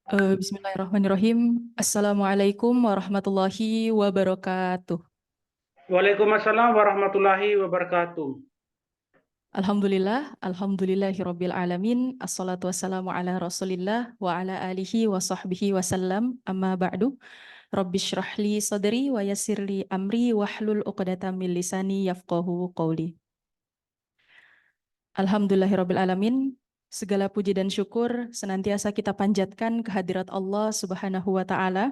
Bismillahirrahmanirrahim. Assalamualaikum warahmatullahi wabarakatuh. Waalaikumsalam warahmatullahi wabarakatuh. Alhamdulillahirabbil alamin. Assalatu wassalamu ala Rasulillah wa ala alihi wa sahbihi wasallam. Amma ba'du. Rabbishrah li sadri wa yassirli amri wahlul 'uqdatam min lisani yafqahu qawli. Alhamdulillahirabbil alamin. Segala puji dan syukur senantiasa kita panjatkan kehadirat Allah Subhanahu wa taala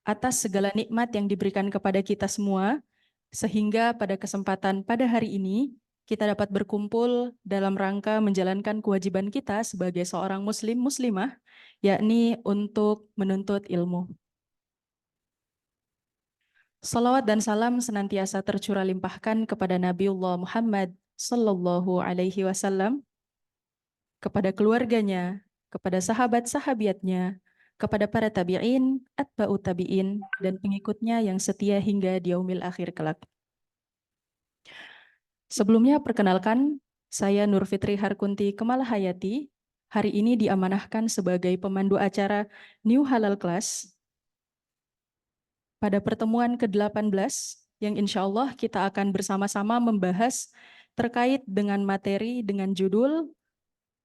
atas segala nikmat yang diberikan kepada kita semua, sehingga pada kesempatan pada hari ini kita dapat berkumpul dalam rangka menjalankan kewajiban kita sebagai seorang muslim muslimah, yakni untuk menuntut ilmu. Salawat dan salam senantiasa tercurah limpahkan kepada Nabiullah Muhammad Sallallahu Alaihi Wasallam, kepada keluarganya, kepada sahabat-sahabiatnya, kepada para tabi'in, atba'u tabi'in, dan pengikutnya yang setia hingga di yaumil akhir kelak. Sebelumnya perkenalkan, saya Nur Fitri Harkunti Kemalahayati, hari ini diamanahkan sebagai pemandu acara New Halal Class pada pertemuan ke-18 yang insya Allah kita akan bersama-sama membahas terkait dengan materi dengan judul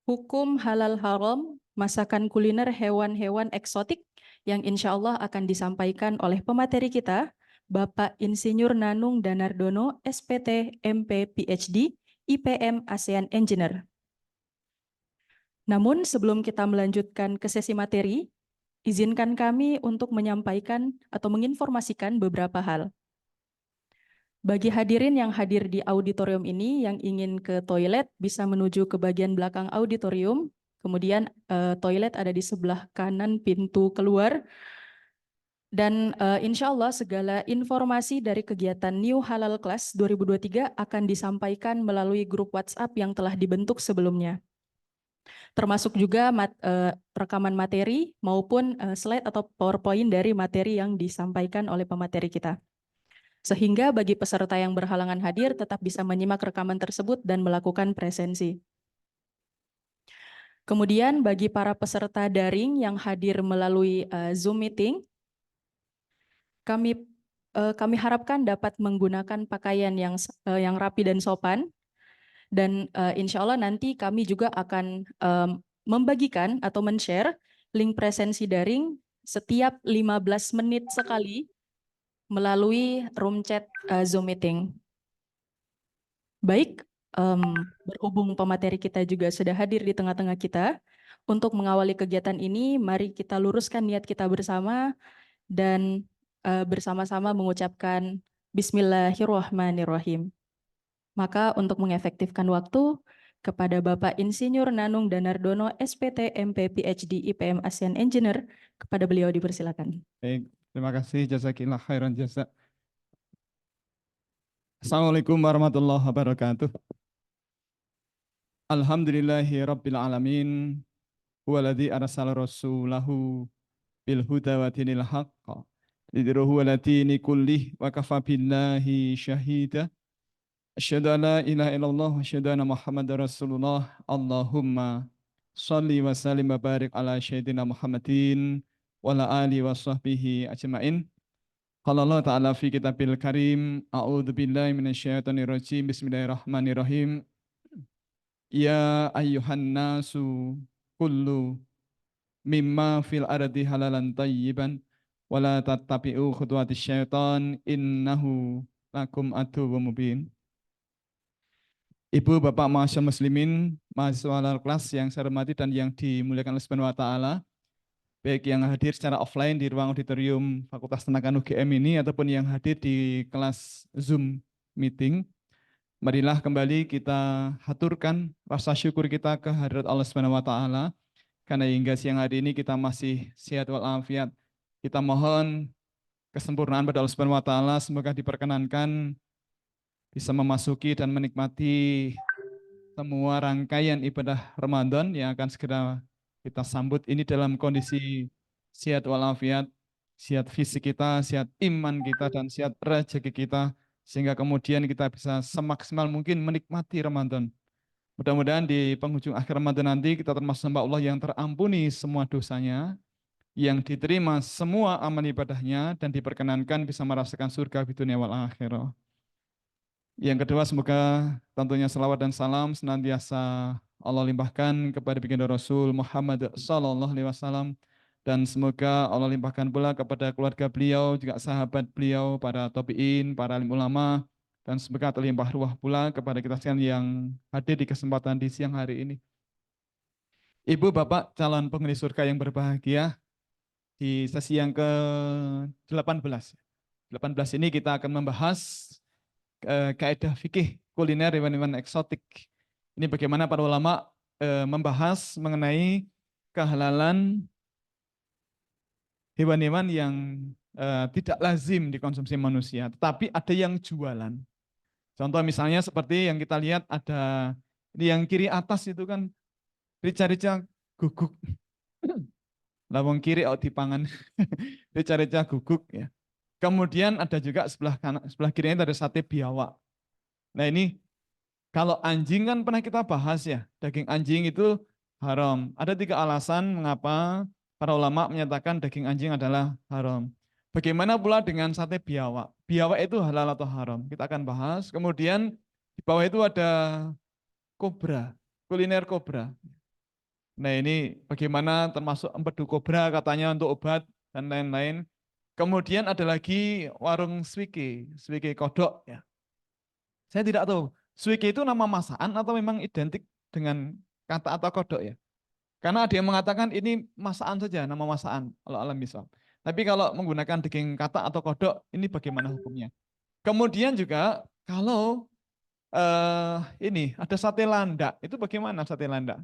Hukum Halal Haram, Masakan Kuliner Hewan-Hewan Eksotik, yang insya Allah akan disampaikan oleh pemateri kita, Bapak Insinyur Nanung Danardono, SPT, MP, PhD, IPM ASEAN Engineer. Namun sebelum kita melanjutkan ke sesi materi, izinkan kami untuk menyampaikan atau menginformasikan beberapa hal. Bagi hadirin yang hadir di auditorium ini yang ingin ke toilet bisa menuju ke bagian belakang auditorium, kemudian toilet ada di sebelah kanan pintu keluar. Dan insya Allah segala informasi dari kegiatan New Halal Class 2023 akan disampaikan melalui grup WhatsApp yang telah dibentuk sebelumnya. Termasuk juga rekaman materi maupun slide atau PowerPoint dari materi yang disampaikan oleh pemateri kita. Sehingga bagi peserta yang berhalangan hadir tetap bisa menyimak rekaman tersebut dan melakukan presensi. Kemudian bagi para peserta daring yang hadir melalui Zoom meeting, kami harapkan dapat menggunakan pakaian yang rapi dan sopan, dan insya Allah nanti kami juga akan membagikan atau men-share link presensi daring setiap 15 menit sekali melalui room chat Zoom meeting. Baik, berhubung pemateri kita juga sudah hadir di tengah-tengah kita, untuk mengawali kegiatan ini, mari kita luruskan niat kita bersama dan bersama-sama mengucapkan Bismillahirrahmanirrahim. Maka untuk mengefektifkan waktu, kepada Bapak Insinyur Nanung Danardono, SPT, MP, PhD, IPM ASEAN Engineer, kepada beliau dipersilakan. Baik, terima kasih. Jazakillah khairan jasa. Assalamualaikum warahmatullahi wabarakatuh. Alhamdulillahi rabbil alamin. Huwaladzi arsala rasulahu bil huda wa dinil haqq. Lidruhu ala dini kullih wa kafa billahi syahida. Asyhadu an la ilaha illallah wa asyhadu anna Muhammadar Rasulullah. Allahumma shalli wa sallim wa barik ala sayyidina Muhammadin wa ala alihi wa sahbihi ajmain. Qala Allah Ta'ala fi kitabil karim, a'udzu billahi minasyaitonir rajim, bismillahirrahmanirrahim. Ya ayyuhan nasu kullu mimma fil ardi halalan tayyiban wa la tattabi'u khutuwatis syaitan innahu lakum aduwwum mubin. Ibu, Bapak, mahasiswa muslimin, mahasiswa halal kelas yang saya hormati dan yang dimuliakan Allah Subhanahu wa taala, baik yang hadir secara offline di ruang auditorium Fakultas Tenaga UGM ini ataupun yang hadir di kelas Zoom meeting, marilah kembali kita haturkan rasa syukur kita ke hadirat Allah Subhanahu wa taala karena hingga siang hari ini kita masih sehat walafiat. Kita mohon kesempurnaan pada Allah Subhanahu wa taala, semoga diperkenankan bisa memasuki dan menikmati semua rangkaian ibadah Ramadan yang akan segera kita sambut ini dalam kondisi sehat walafiat, sehat fisik kita, sehat iman kita, dan sehat rezeki kita, sehingga kemudian kita bisa semaksimal mungkin menikmati Ramadan. Mudah-mudahan di penghujung akhir Ramadan nanti kita termasuk hamba Allah yang terampuni semua dosanya, yang diterima semua amal ibadahnya, dan diperkenankan bisa merasakan surga di dunia wal akhirah. Yang kedua, semoga tentunya salawat dan salam senantiasa Allah limpahkan kepada baginda Rasul Muhammad Sallallahu Alaihi Wasallam, dan semoga Allah limpahkan pula kepada keluarga beliau, juga sahabat beliau, para tabi'in, para alim ulama, dan semoga terlimpah ruah pula kepada kita sekalian yang hadir di kesempatan di siang hari ini. Ibu, Bapak, calon penghuni surga yang berbahagia, di sesi yang ke-18. 18 ini kita akan membahas kaidah fikih kuliner hewan-hewan eksotik. Ini bagaimana para ulama membahas mengenai kehalalan hewan-hewan yang tidak lazim dikonsumsi manusia, tetapi ada yang jualan. Contoh misalnya seperti yang kita lihat ada ini yang kiri atas itu kan rica-rica guguk. Lawang kiri dipangan rica-rica guguk ya. Kemudian ada juga sebelah kanan, sebelah kirinya ada sate biawak. Nah ini kalau anjing kan pernah kita bahas ya, daging anjing itu haram. Ada 3 alasan mengapa para ulama menyatakan daging anjing adalah haram. Bagaimana pula dengan sate biawak? Biawak itu halal atau haram? Kita akan bahas. Kemudian di bawah itu ada kobra, kuliner kobra. Nah ini bagaimana termasuk empedu kobra katanya untuk obat dan lain-lain. Kemudian ada lagi warung swike, swike kodok ya. Saya tidak tahu, swike itu nama masakan atau memang identik dengan kata atau kodok ya. Karena ada yang mengatakan ini masakan saja, nama masakan kalau alam misal. Tapi kalau menggunakan daging kata atau kodok, ini bagaimana hukumnya? Kemudian juga kalau ini ada sate landak, itu bagaimana sate landak?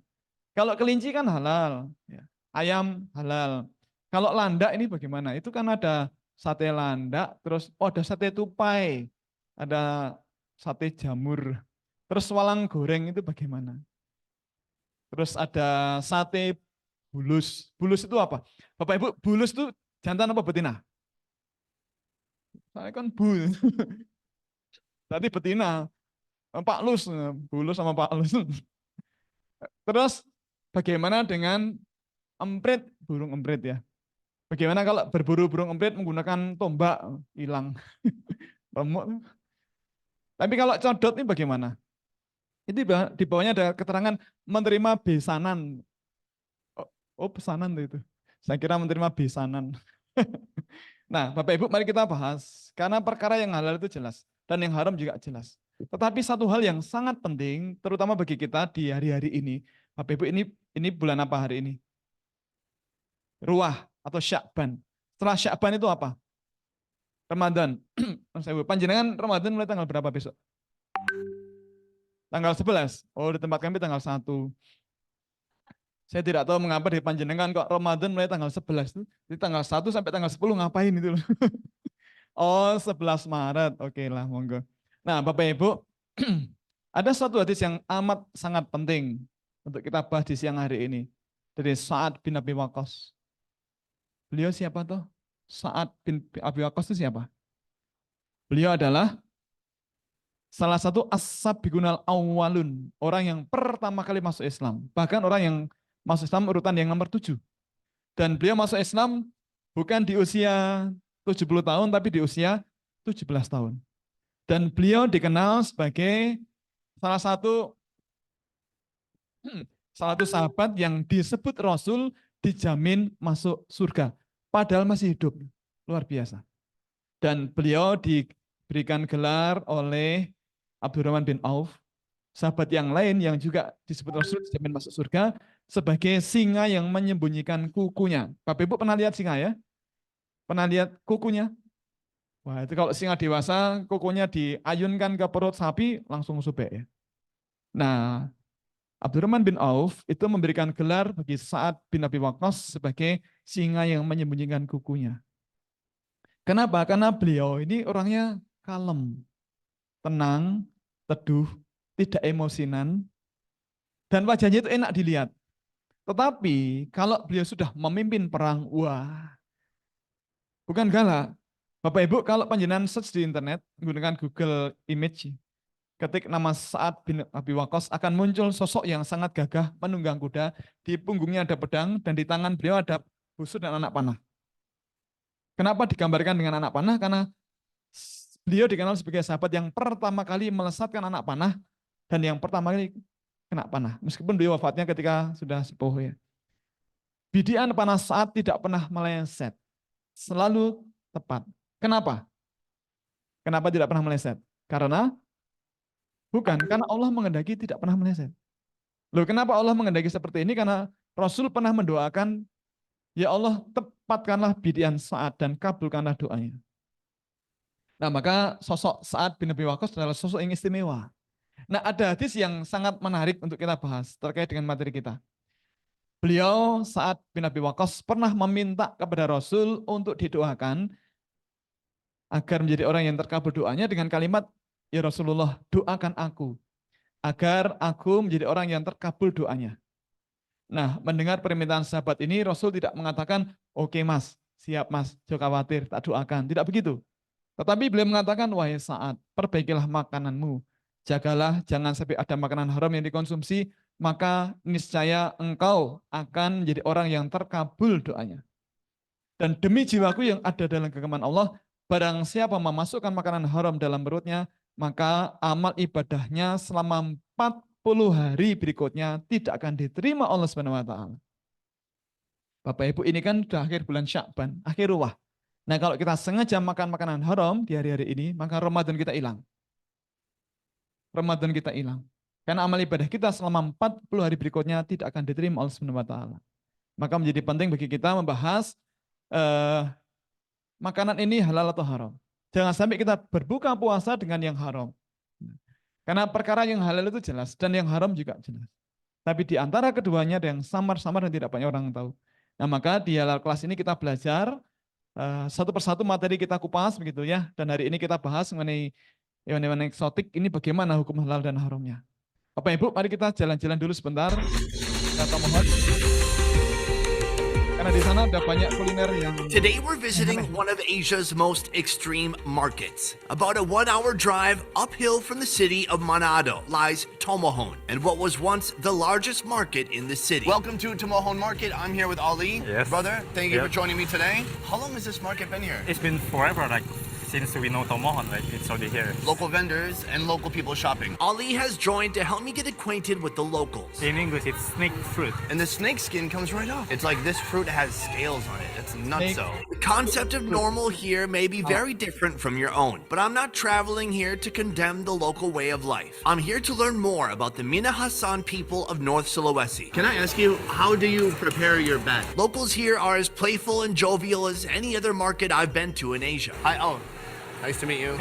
Kalau kelinci kan halal, ya. Ayam halal. Kalau landak ini bagaimana? Itu kan ada sate landak, terus ada sate tupai, ada sate jamur, terus walang goreng itu bagaimana? Terus ada sate bulus. Bulus itu apa? Bapak Ibu, bulus itu jantan apa betina? Saya kan bul. Tadi betina. Pak Lus, bulus sama Pak Lus. Terus bagaimana dengan emprit, burung emprit ya? Bagaimana kalau berburu burung emprit menggunakan tombak? Hilang. Remuk. Tapi kalau codot ini bagaimana? Itu di bawahnya ada keterangan menerima besanan. Oh pesanan itu. Saya kira menerima besanan. Nah, Bapak Ibu, mari kita bahas. Karena perkara yang halal itu jelas. Dan yang haram juga jelas. Tetapi satu hal yang sangat penting, terutama bagi kita di hari-hari ini. Bapak Ibu, ini bulan apa hari ini? Ruah atau Sya'ban. Setelah Sya'ban itu apa? Ramadan. Panjenengan Ramadan mulai tanggal berapa besok? Tanggal 11. Oh, di tempat kami tanggal 1. Saya tidak tahu mengapa di panjenengan kok Ramadan mulai tanggal 11 itu. Di tanggal 1 sampai tanggal 10 ngapain itu? Oh, 11 Maret. Oke lah, monggo. Nah, Bapak Ibu, ada suatu hadis yang amat sangat penting untuk kita bahas di siang hari ini. Dari Sa'ad bin Abi Waqqas. Beliau siapa tuh? Sa'ad bin Abi Waqqas itu siapa? Beliau adalah salah satu as-sabiqunal awwalun, orang yang pertama kali masuk Islam. Bahkan orang yang masuk Islam urutan yang nomor 7. Dan beliau masuk Islam bukan di usia 70 tahun, tapi di usia 17 tahun. Dan beliau dikenal sebagai salah satu sahabat yang disebut Rasul dijamin masuk surga. Padahal masih hidup. Luar biasa. Dan beliau diberikan gelar oleh Abdurrahman bin Auf, sahabat yang lain yang juga disebut Rasul dijamin masuk surga, sebagai singa yang menyembunyikan kukunya. Bapak Ibu pernah lihat singa ya? Pernah lihat kukunya? Wah, itu kalau singa dewasa, kukunya diayunkan ke perut sapi, langsung sobek ya. Nah, Abdurrahman bin Auf itu memberikan gelar bagi Sa'ad bin Abi Waqqas sebagai singa yang menyembunyikan kukunya. Kenapa? Karena beliau ini orangnya kalem, tenang, teduh, tidak emosinan, dan wajahnya itu enak dilihat. Tetapi kalau beliau sudah memimpin perang, wah, bukan galak. Bapak Ibu, kalau panjenengan search di internet menggunakan Google Image, ketik nama Sa'ad bin Abi Waqqas akan muncul sosok yang sangat gagah menunggang kuda, di punggungnya ada pedang dan di tangan beliau ada busur dan anak panah. Kenapa digambarkan dengan anak panah? Karena beliau dikenal sebagai sahabat yang pertama kali melesatkan anak panah dan yang pertama kali kena panah. Meskipun beliau wafatnya ketika sudah sepuh ya. Bidian panah Sa'ad tidak pernah meleset. Selalu tepat. Kenapa? Kenapa tidak pernah meleset? Karena Allah menghendaki tidak pernah meleset. Loh, kenapa Allah menghendaki seperti ini? Karena Rasul pernah mendoakan, ya Allah, tepatkanlah bidian Sa'ad dan kabulkanlah doanya. Nah, maka sosok Sa'ad bin Abi Waqqas adalah sosok yang istimewa. Nah, ada hadis yang sangat menarik untuk kita bahas terkait dengan materi kita. Beliau, Sa'ad bin Abi Waqqas, pernah meminta kepada Rasul untuk didoakan agar menjadi orang yang terkabul doanya dengan kalimat, ya Rasulullah, doakan aku agar aku menjadi orang yang terkabul doanya. Nah, mendengar permintaan sahabat ini, Rasul tidak mengatakan, oke mas, siap mas, jangan khawatir, tak doakan. Tidak begitu. Tetapi beliau mengatakan, wahai Sa'ad, perbaikilah makananmu. Jagalah, jangan sampai ada makanan haram yang dikonsumsi, maka niscaya engkau akan menjadi orang yang terkabul doanya. Dan demi jiwaku yang ada dalam genggaman Allah, barang siapa memasukkan makanan haram dalam perutnya, maka amal ibadahnya selama 40 hari berikutnya tidak akan diterima Allah SWT. Bapak Ibu, ini kan sudah akhir bulan Sya'ban, akhir ruwah. Nah, kalau kita sengaja makan makanan haram di hari-hari ini, maka Ramadan kita hilang. Ramadan kita hilang. Karena amal ibadah kita selama 40 hari berikutnya tidak akan diterima Allah SWT. Maka menjadi penting bagi kita membahas makanan ini halal atau haram. Jangan sampai kita berbuka puasa dengan yang haram. Karena perkara yang halal itu jelas dan yang haram juga jelas. Tapi di antara keduanya ada yang samar-samar dan tidak banyak orang tahu. Nah, maka di halal kelas ini kita belajar satu persatu materi kita kupas begitu ya. Dan hari ini kita bahas mengenai hewan-hewan eksotik ini bagaimana hukum halal dan haramnya. Bapak Ibu, mari kita jalan-jalan dulu sebentar. Kita mohon. Karena di sana ada banyak kuliner yang... Today we're visiting one of Asia's most extreme markets. About a 1-hour drive uphill from the city of Manado lies Tomohon, and what was once the largest market in the city. Welcome to Tomohon Market. I'm here with Ali. Yes. Brother, thank you Yep. for joining me today. How long has this market been here? It's been forever, like since we know Tomohon, like it's already here. Local vendors and local people shopping. Ali has joined to help me get acquainted with the locals. In English, it's snake fruit. And the snake skin comes right off. It's like this fruit has scales on it. It's nuts. The concept of normal here may be very different from your own, but I'm not traveling here to condemn the local way of life. I'm here to learn more about the Minahasan people of North Sulawesi. Can I ask you, how do you prepare your bat? Locals here are as playful and jovial as any other market I've been to in Asia. Nice to meet you.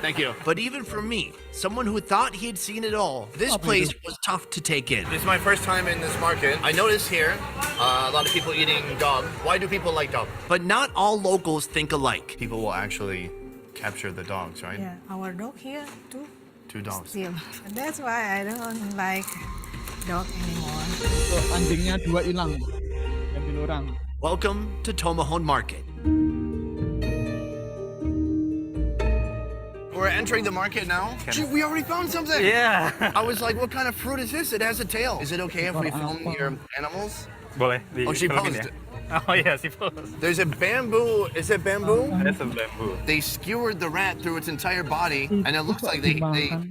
Thank you. But even for me, someone who thought he had seen it all, this place was tough to take in. This is my first time in this market. I noticed here a lot of people eating dog. Why do people like dog? But not all locals think alike. People will actually capture the dogs, right? Yeah, our dog here too. 2 dogs. Still. That's why I don't like dog anymore. So, anjingnya 2 hilang. Ambil orang. Welcome to Tomohon Market. We're entering the market now. Gee, we already found something. Yeah. I was like, what kind of fruit is this? It has a tail. Is it okay if we film your animals? Boleh. Oh, she filmin posed. ya? Oh yeah, she posed. There's a bamboo. Is it bamboo? That's a bamboo. They skewered the rat through its entire body, and it looks like they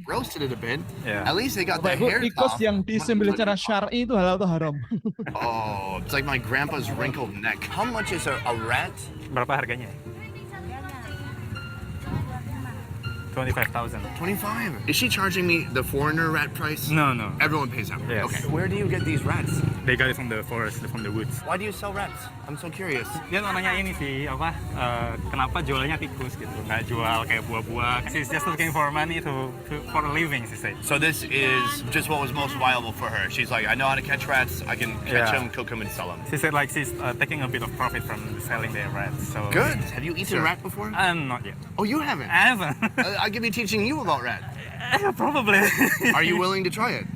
roasted it a bit. Yeah. At least they got the Bapak Ibu, hair tikus off. yang disembelih secara syar'i itu halal atau haram? Oh, it's like my grandpa's wrinkled neck. How much is a rat? Berapa harganya? 25,000. 25. Is she charging me the foreigner rat price? No, no. Everyone pays that. Yes. Okay. Where do you get these rats? They got it from the forest, from the woods. Why do you sell rats? I'm so curious. Dia nanya ini sih, kenapa jualnya tikus gitu, nggak jual kayak buah-buah. She's just looking for money for a living, she said. So this is just what was most viable for her. She's like, I know how to catch rats. I can catch Yeah. them, cook them, and sell them. She said like she's taking a bit of profit from selling their rats. So Good. Have you eaten Sure. rat before? Not yet. Oh, you haven't? I haven't. I could be teaching you about rat. Probably. Are you willing to try it?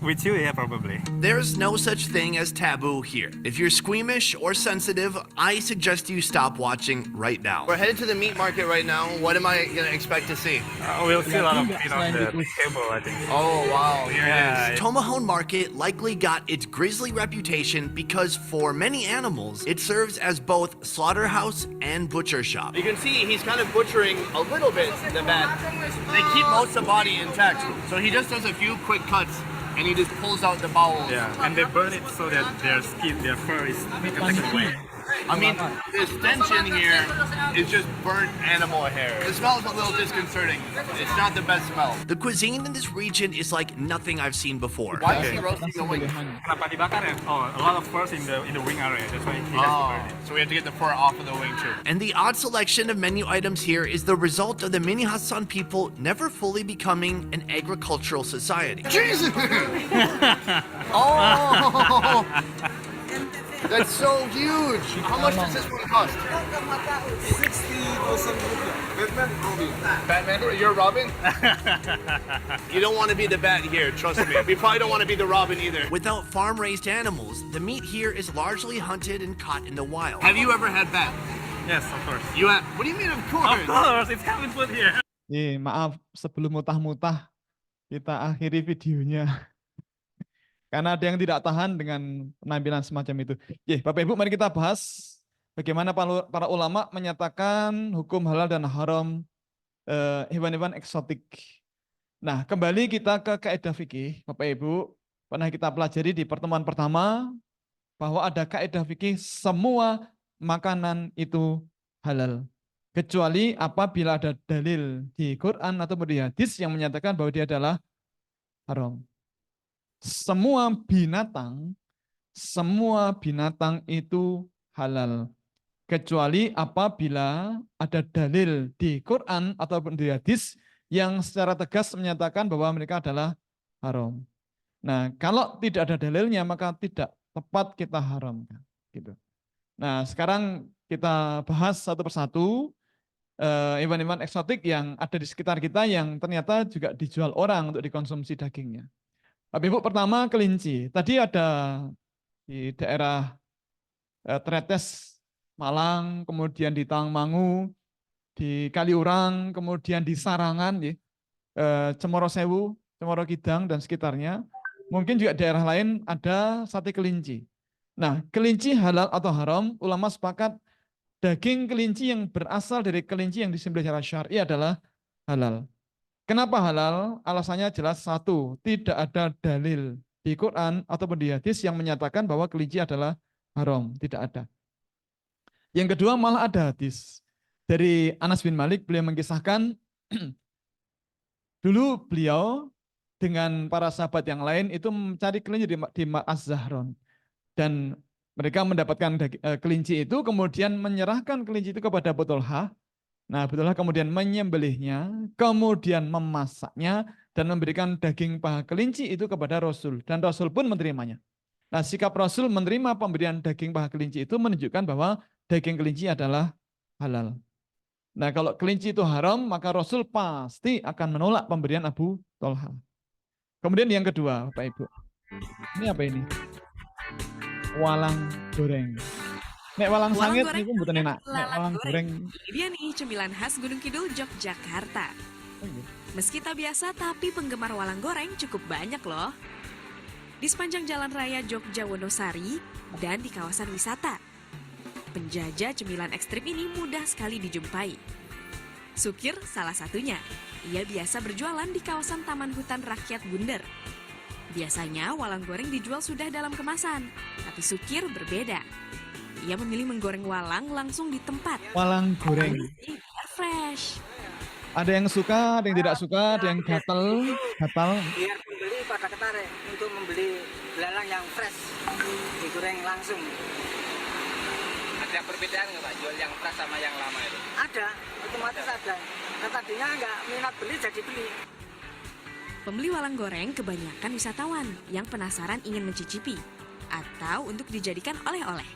With you, yeah, probably. There's no such thing as taboo here. If you're squeamish or sensitive, I suggest you stop watching right now. We're headed to the meat market right now. What am I gonna expect to see? We'll see a lot of meat on Selain the tikus. table, I think. Oh wow, here Yeah. it is. Tomohon Market likely got its grisly reputation because for many animals, it serves as both slaughterhouse and butcher shop. You can see he's kind of butchering a little bit the bat. They keep most of the body intact, so he just does a few quick cuts and he just pulls out the bowels. Yeah, and they burn it so that their skin, their fur is taken away. I mean, the stench in here is just burnt animal hair. The smell is a little disconcerting. It's not the best smell. The cuisine in this region is like nothing I've seen before. Why is he roasting the wing? Kenapa dibakar ya? Oh, a lot of furs in the wing area. That's why he has to burn it. So we have to get the fur off of the wing too. And the odd selection of menu items here is the result of the Minahsan people never fully becoming an agricultural society. Jesus! Oh! That's so huge! How much does this one cost? 60,000 rupiah. Batman, you're Robin? You don't want to be the bat here, trust me. We probably don't want to be the Robin either. Without farm-raised animals, the meat here is largely hunted and caught in the wild. Have you ever had bat? Yes, of course. You have? What do you mean, of course? Of course, it's common food here. Maaf sebelum mutah-mutah kita akhiri videonya. Karena ada yang tidak tahan dengan penampilan semacam itu. Bapak Ibu, mari kita bahas bagaimana para ulama menyatakan hukum halal dan haram hewan-hewan eksotik. Nah, kembali kita ke kaidah fikih, Bapak Ibu. Pernah kita pelajari di pertemuan pertama bahwa ada kaidah fikih semua makanan itu halal. Kecuali apabila ada dalil di Quran atau di hadis yang menyatakan bahwa dia adalah haram. Semua binatang itu halal. Kecuali apabila ada dalil di Quran ataupun di hadis yang secara tegas menyatakan bahwa mereka adalah haram. Nah, kalau tidak ada dalilnya maka tidak tepat kita haramkan. Gitu. Nah, sekarang kita bahas satu persatu hewan-hewan eksotik yang ada di sekitar kita yang ternyata juga dijual orang untuk dikonsumsi dagingnya. Bapak Ibu, pertama kelinci. Tadi ada di daerah Tretes, Malang, kemudian di Tawangmangu, di Kaliurang, kemudian di Sarangan, Cemoro Sewu, Cemoro Kidang, dan sekitarnya. Mungkin juga daerah lain ada sate kelinci. Nah, kelinci halal atau haram, ulama sepakat daging kelinci yang berasal dari kelinci yang disembelih secara syar'i adalah halal. Kenapa halal? Alasannya jelas satu, tidak ada dalil di Quran ataupun di hadis yang menyatakan bahwa kelinci adalah haram, tidak ada. Yang kedua malah ada hadis dari Anas bin Malik, beliau mengkisahkan dulu beliau dengan para sahabat yang lain itu mencari kelinci di Az-Zahron dan mereka mendapatkan kelinci itu kemudian menyerahkan kelinci itu kepada Abu Thalhah. Nah, Abu Thalhah kemudian menyembelihnya, kemudian memasaknya, dan memberikan daging paha kelinci itu kepada Rasul. Dan Rasul pun menerimanya. Nah, sikap Rasul menerima pemberian daging paha kelinci itu menunjukkan bahwa daging kelinci adalah halal. Nah, kalau kelinci itu haram, maka Rasul pasti akan menolak pemberian Abu Thalhah. Kemudian yang kedua, Bapak Ibu. Ini apa ini? Walang goreng. Nek walang sangit niku mboten enak. Nek walang goreng. Ini dia nih cemilan khas Gunung Kidul, Yogyakarta. Meski tak biasa, tapi penggemar walang goreng cukup banyak loh. Di sepanjang jalan raya Jogja Wonosari dan di kawasan wisata. Penjajah cemilan ekstrim ini mudah sekali dijumpai. Sukir salah satunya. Ia biasa berjualan di kawasan Taman Hutan Rakyat Bunder. Biasanya walang goreng dijual sudah dalam kemasan, tapi Sukir berbeda. Ia memilih menggoreng walang langsung di tempat. Walang goreng. Biar fresh. Ada yang suka, ada yang tidak suka, ada yang gatal. Biar pembeli pada ketarik untuk membeli belalang yang fresh, digoreng langsung. Ada perbedaan nggak Pak, jual yang fresh sama yang lama itu? Ada, otomatis ada. Nah, tadinya nggak minat beli jadi beli. Pembeli walang goreng kebanyakan wisatawan yang penasaran ingin mencicipi atau untuk dijadikan oleh-oleh.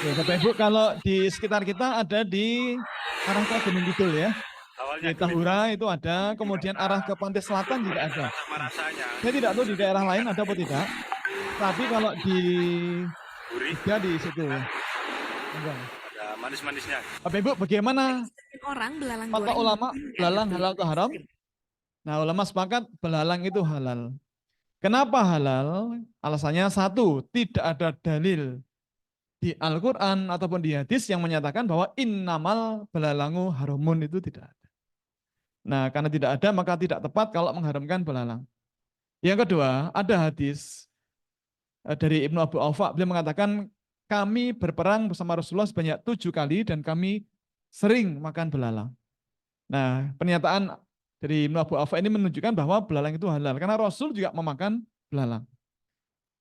Ya, Bapak Ibu, kalau di sekitar kita ada di arah ke Gunung Kidul ya. Soalnya Di Tahura itu ada, kemudian arah ke pantai selatan juga ada. sama rasanya. Saya tidak tahu di daerah lain ada apa tidak. Tapi kalau di Gurih, Jogja di situ ya. Enggak. ada manis-manisnya. Bapak Ibu, bagaimana Orang belalang kata goreng ulama belalang halal atau haram? Nah, ulama sepakat belalang itu halal. Kenapa halal? Alasannya satu, tidak ada dalil di Al-Quran ataupun di hadis yang menyatakan bahwa innamal belalangu haramun, itu tidak ada. Nah, karena tidak ada maka tidak tepat kalau mengharamkan belalang. Yang kedua, ada hadis dari Ibnu Abu Aufa, beliau mengatakan kami berperang bersama Rasulullah sebanyak 7 kali dan kami sering makan belalang. Nah, pernyataan dari Ibnu Abu Aufa ini menunjukkan bahwa belalang itu halal karena Rasul juga memakan belalang.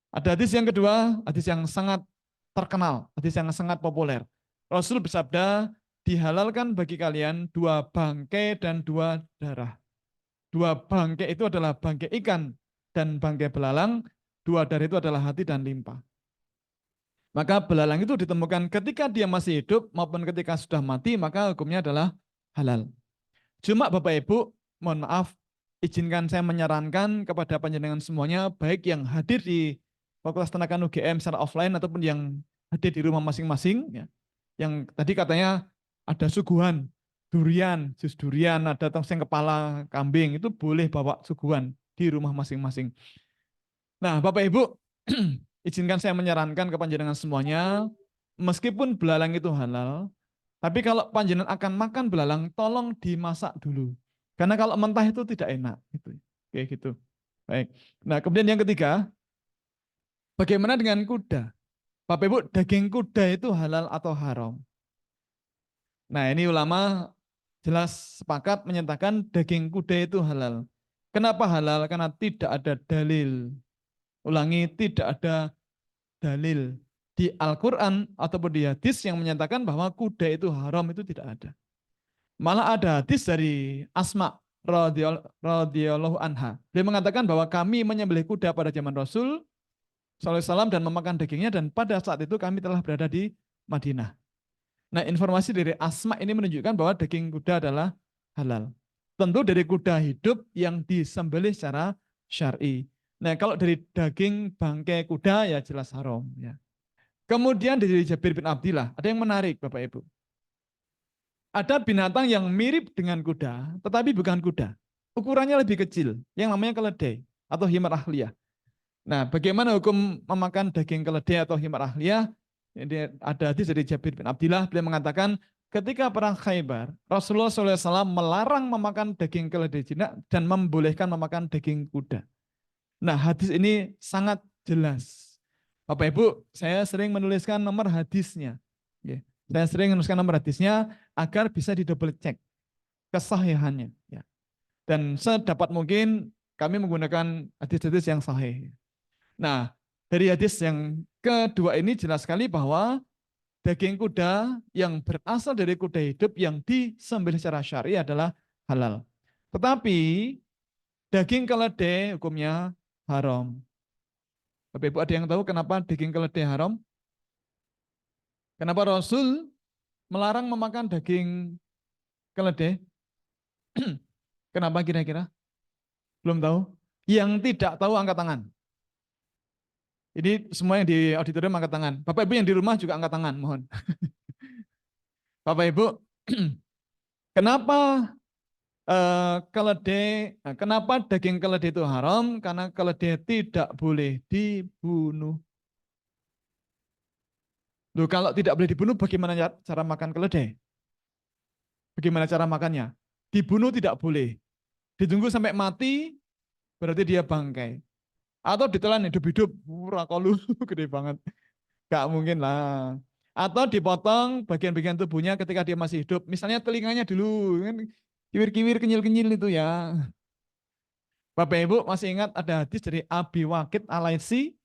Ada hadis yang kedua, hadis yang sangat terkenal, hadis yang sangat populer. Rasul bersabda, dihalalkan bagi kalian 2 bangkai dan 2 darah. 2 bangkai itu adalah bangkai ikan dan bangkai belalang, 2 darah itu adalah hati dan limpa. Maka belalang itu ditemukan ketika dia masih hidup maupun ketika sudah mati, maka hukumnya adalah halal. Cuma Bapak Ibu, mohon maaf, izinkan saya menyarankan kepada panjenengan semuanya, baik yang hadir di Fakultas Tenaga UGM secara offline ataupun yang hadir di rumah masing-masing, ya, yang tadi katanya ada suguhan durian, jus durian, ada tongseng kepala kambing, itu boleh bawa suguhan di rumah masing-masing. Nah, Bapak Ibu, izinkan saya menyarankan ke panjenengan semuanya, meskipun belalang itu halal, tapi kalau panjenengan akan makan belalang, tolong dimasak dulu. Karena kalau mentah itu tidak enak. Oke, gitu. Baik. Nah, kemudian yang ketiga, bagaimana dengan kuda? Bapak Ibu, daging kuda itu halal atau haram? Nah, ini ulama jelas sepakat menyatakan daging kuda itu halal. Kenapa halal? Karena tidak ada dalil. Ulangi, tidak ada dalil di Al-Quran ataupun di hadis yang menyatakan bahwa kuda itu haram, itu tidak ada. Malah ada hadis dari Asma radhiyallahu anha. Dia mengatakan bahwa kami menyembelih kuda pada zaman Rasul SAW dan memakan dagingnya, dan pada saat itu kami telah berada di Madinah. Nah, informasi dari Asma ini menunjukkan bahwa daging kuda adalah halal. Tentu dari kuda hidup yang disembelih secara syar'i. Nah, kalau dari daging bangkai kuda ya jelas haram. Ya. Kemudian dari Jabir bin Abdillah, ada yang menarik Bapak Ibu. Ada binatang yang mirip dengan kuda, tetapi bukan kuda. Ukurannya lebih kecil, yang namanya keledai atau himar ahliyah. Nah, bagaimana hukum memakan daging keledai atau himar ahliyah? Ada hadis dari Jabir bin Abdillah, beliau mengatakan, ketika perang Khaybar, Rasulullah SAW melarang memakan daging keledai jinak dan membolehkan memakan daging kuda. Nah, hadis ini sangat jelas. Bapak Ibu, saya sering menuliskan nomor hadisnya. Saya sering menuliskan nomor hadisnya agar bisa didouble cek kesahihannya. Dan sedapat mungkin kami menggunakan hadis-hadis yang sahih. Nah, dari hadis yang kedua ini jelas sekali bahwa daging kuda yang berasal dari kuda hidup yang disembelih secara syar'i adalah halal. Tetapi daging keledai hukumnya haram. Bapak Ibu, ada yang tahu kenapa daging keledai haram? Kenapa Rasul melarang memakan daging keledai? Kenapa kira-kira? Belum tahu? Yang tidak tahu angkat tangan. Ini semua yang di auditorium angkat tangan. Bapak Ibu yang di rumah juga angkat tangan, mohon. Bapak Ibu, kenapa keledai, kenapa daging keledai itu haram? Karena keledai tidak boleh dibunuh. Loh, kalau tidak boleh dibunuh, bagaimana cara makan keledai? Bagaimana cara makannya? Dibunuh tidak boleh. Ditunggu sampai mati, berarti dia bangkai. Atau ditelan hidup-hidup, rakolu gede banget. Gak mungkin lah. Atau dipotong bagian-bagian tubuhnya ketika dia masih hidup. Misalnya telinganya dulu, kiwir-kiwir, kenyil-kenyil itu ya. Bapak Ibu masih ingat ada hadis dari Abi Waqid Al-Laitsi.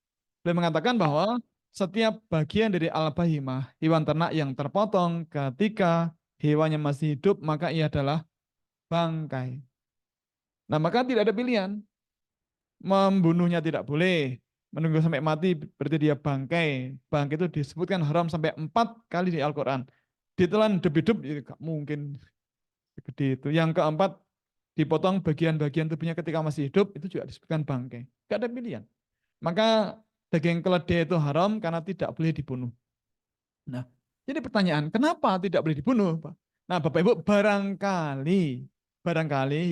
Beliau mengatakan bahwa setiap bagian dari al-bahimah, hewan ternak yang terpotong ketika hewannya masih hidup, maka ia adalah bangkai. Nah, maka tidak ada pilihan. Membunuhnya tidak boleh, menunggu sampai mati berarti dia bangkai. Bangkai itu disebutkan haram sampai 4 kali di Al-Quran. Ditelan hidup-hidup, ya gak mungkin. Gede itu. Yang keempat, dipotong bagian-bagian tubuhnya ketika masih hidup, itu juga disebutkan bangkai. Gak ada pilihan. Maka daging keledai itu haram karena tidak boleh dibunuh. Nah, jadi pertanyaan, kenapa tidak boleh dibunuh, Pak? Nah, Bapak Ibu, barangkali